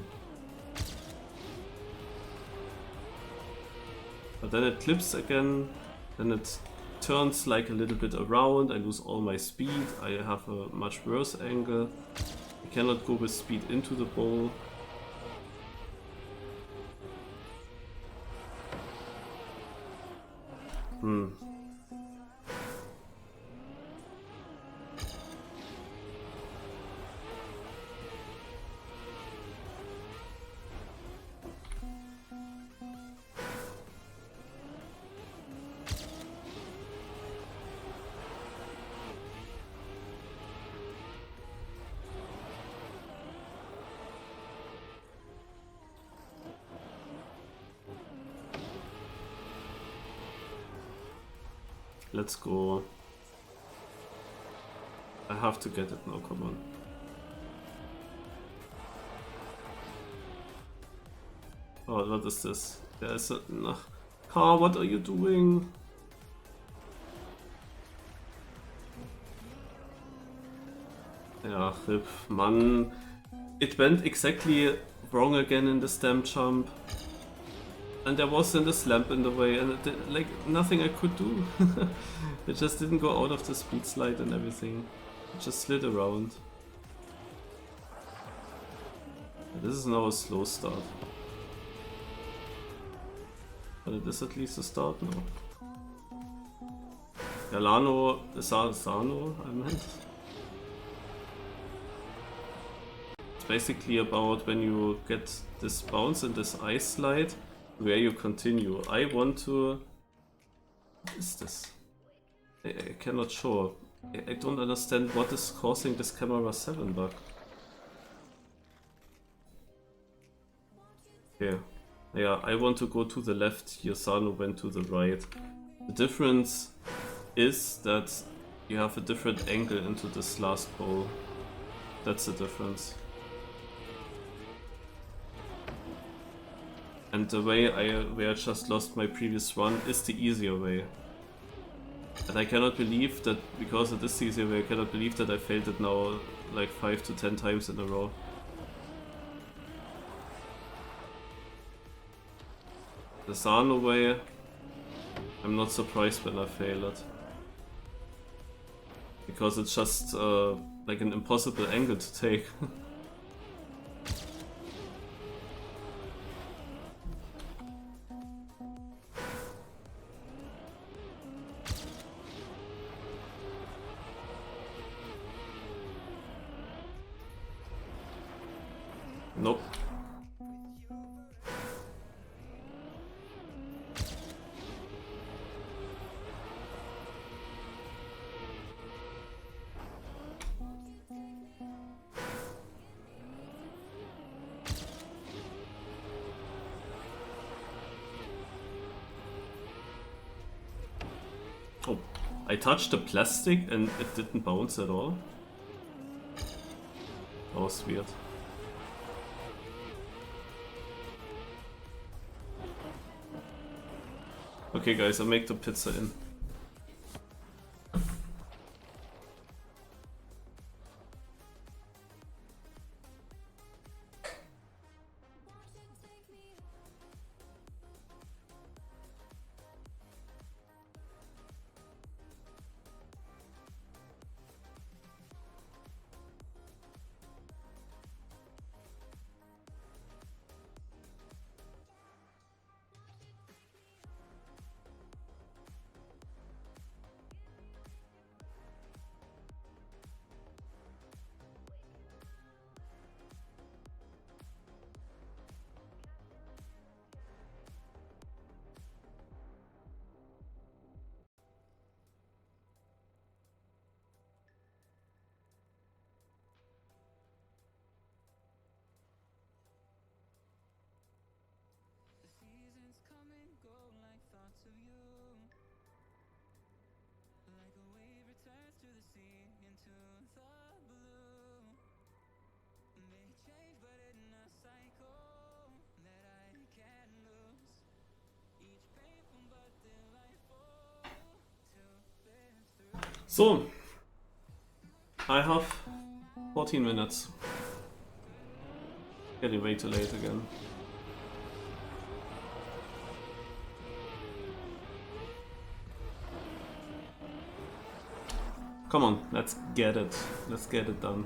But then it clips again, then it turns like a little bit around, I lose all my speed, I have a much worse angle. I cannot go with speed into the bowl. Let's go. I have to get it now, come on. Oh, what is this? There's a... No. Car, what are you doing? Yeah, RIP. Man. It went exactly wrong again in the stem jump. And there wasn't a slamp in the way, and like nothing I could do. It just didn't go out of the speed slide and everything. It just slid around. This is now a slow start. But it is at least a start now. Sano, I meant. It's basically about when you get this bounce and this ice slide, where you continue. I want to What is this? I cannot show. I don't understand what is causing this camera 7 bug. Okay. Yeah, I want to go to the left, Yasano went to the right. The difference is that you have a different angle into this last bowl. That's the difference. And the way where I just lost my previous run is the easier way. And I cannot believe that, because it is the easier way, I cannot believe that I failed it now like 5 to 10 times in a row. The Sano way, I'm not surprised when I fail it. Because it's just like an impossible angle to take. Nope. Oh, I touched the plastic and it didn't bounce at all. That was weird. Okay guys, I'll make the pizza in. So, I have 14 minutes. Getting way too late again. Come on, let's get it. Let's get it done.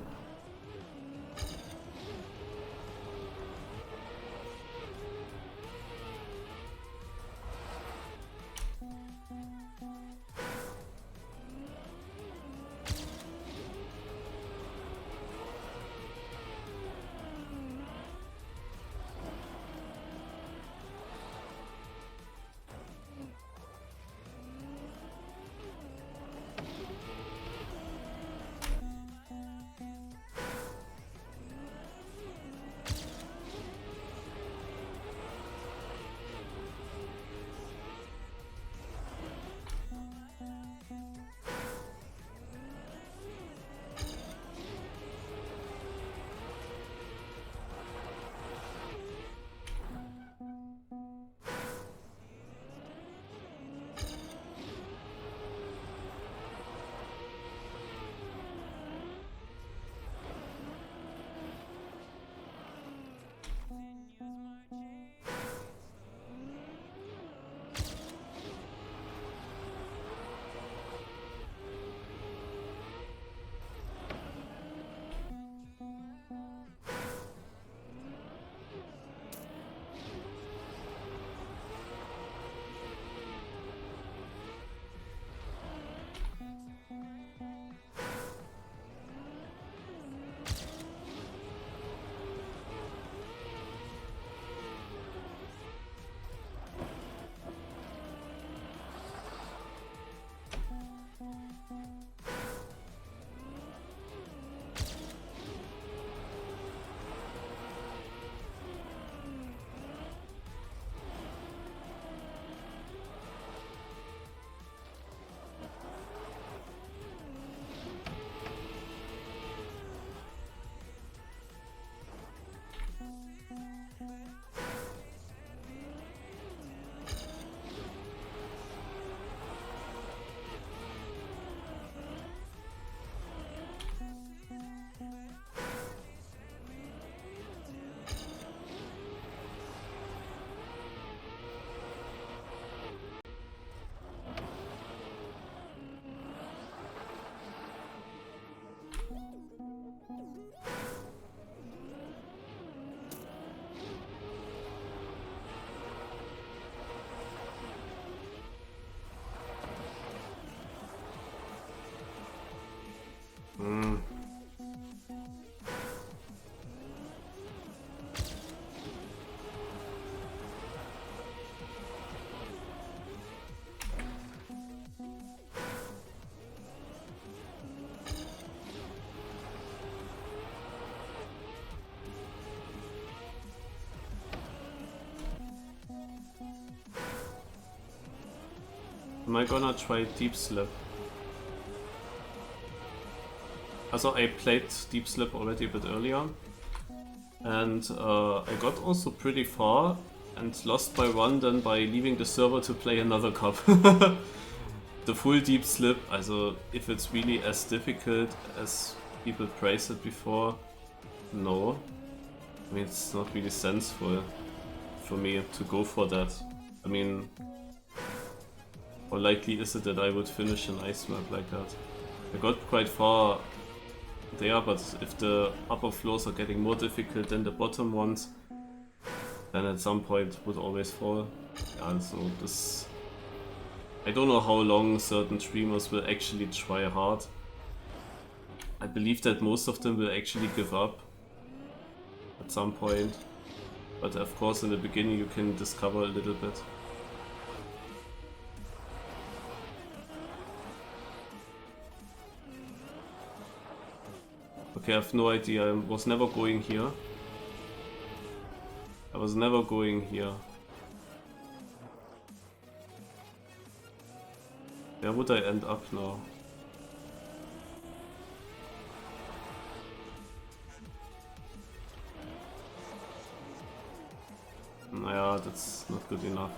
Hmm. Am I gonna try Deep Slip? Also, I played Deep Slip already a bit earlier, and I got also pretty far and lost by one then by leaving the server to play another cup. The full Deep Slip, also if it's really as difficult as people praised it before, no. I mean, it's not really sensible for me to go for that. I mean, how likely is it that I would finish an ice map like that? I got quite far there, but if the upper floors are getting more difficult than the bottom ones, then at some point would always fall. Yeah, so this... I don't know how long certain streamers will actually try hard. I believe that most of them will actually give up at some point. But of course in the beginning you can discover a little bit. Okay, I have no idea. I was never going here. I was never going here. Where would I end up now? Naja, that's not good enough.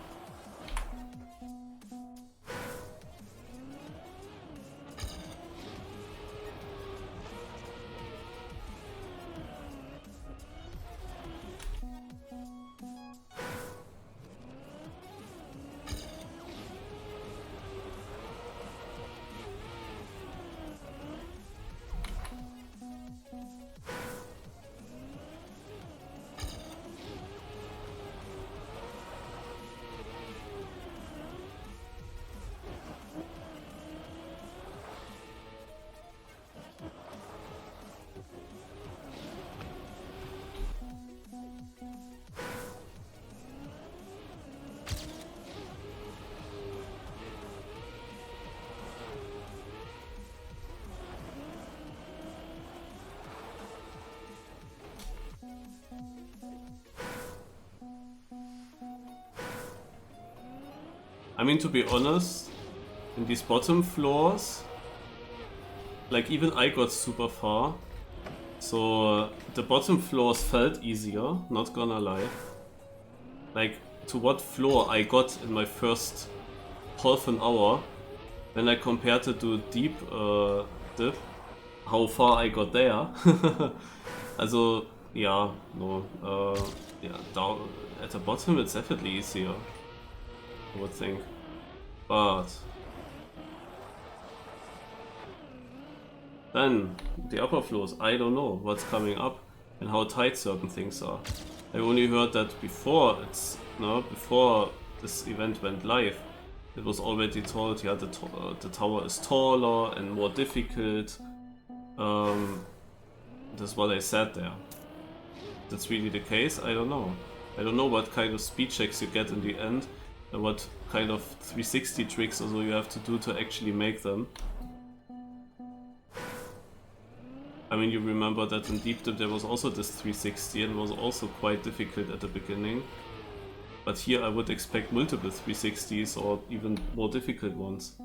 I mean, to be honest, in these bottom floors, like even I got super far, so the bottom floors felt easier, not gonna lie. Like, to what floor I got in my first half an hour, when I compared it to deep dip, how far I got there. Also, yeah, no, yeah, down at the bottom it's definitely easier, I would think. But then the upper floors, I don't know what's coming up and how tight certain things are. I only heard that before before this event went live, it was already told, yeah, the tower is taller and more difficult. That's what I said there. That's really the case? I don't know. I don't know what kind of speed checks you get in the end and what kind of 360 tricks or so you have to do to actually make them. I mean, you remember that in Deep Dip there was also this 360 and it was also quite difficult at the beginning. But here I would expect multiple 360s or even more difficult ones.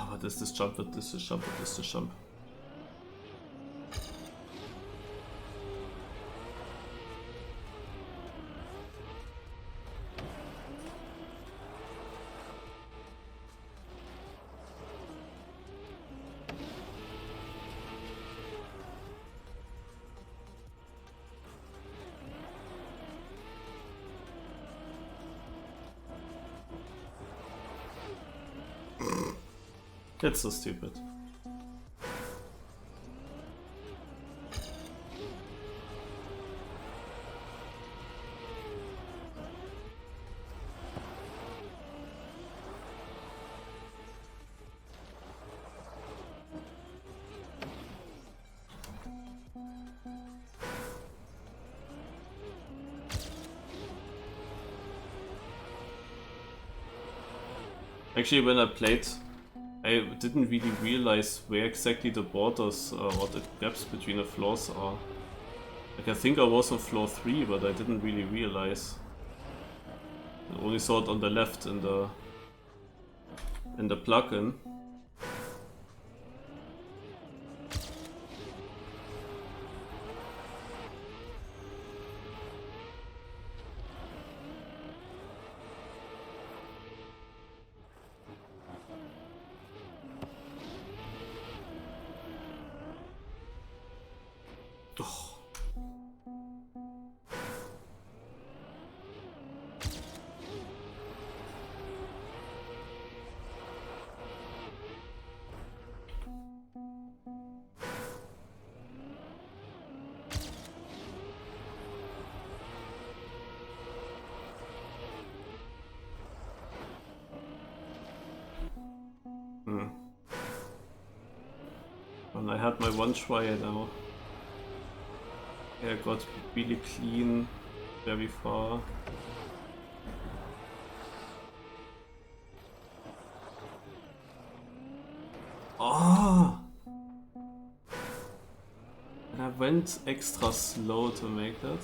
What is this jump? What is this jump? What is this jump? That's so stupid. Actually, when I played, I didn't really realize where exactly the borders or the gaps between the floors are. Like, I think I was on floor 3, but I didn't really realize. I only saw it on the left in the plugin. And I had my one try now. I got really clean very far. Oh! And I went extra slow to make that.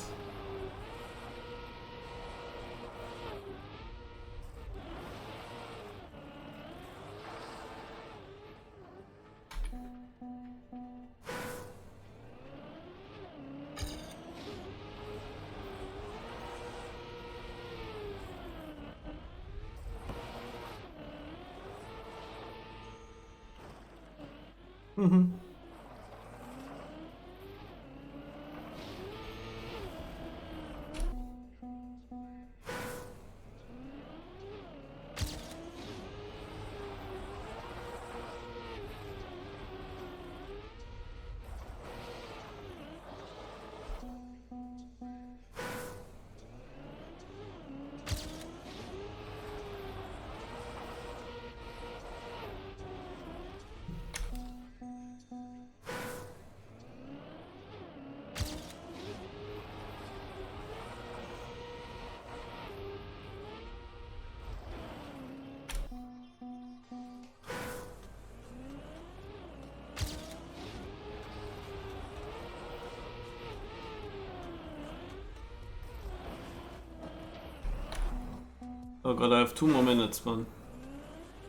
Oh god, I have 2 more minutes, man.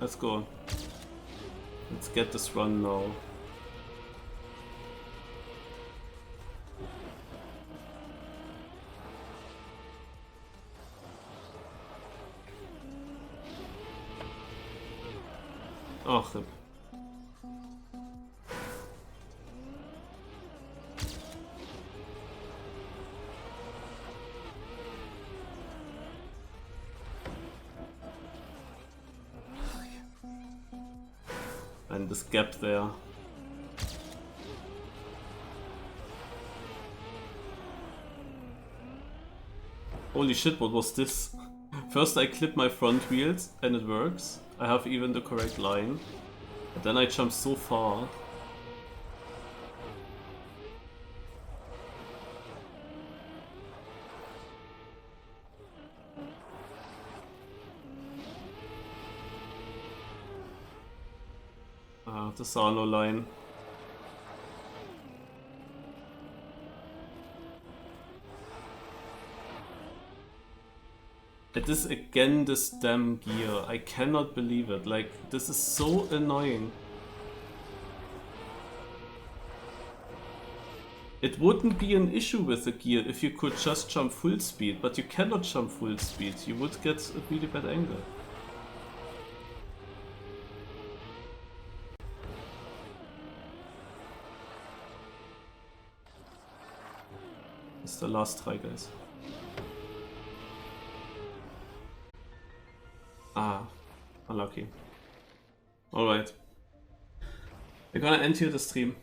Let's go. Let's get this run now. Oh, rip. And this gap there. Holy shit, what was this? First I clip my front wheels and it works. I have even the correct line. And then I jump so far. The Salo line. It is again this damn gear. I cannot believe it. Like, this is so annoying. It wouldn't be an issue with the gear if you could just jump full speed, but you cannot jump full speed. You would get a really bad angle. It's the last try, guys. Ah, unlucky. Alright. We're gonna end here the stream.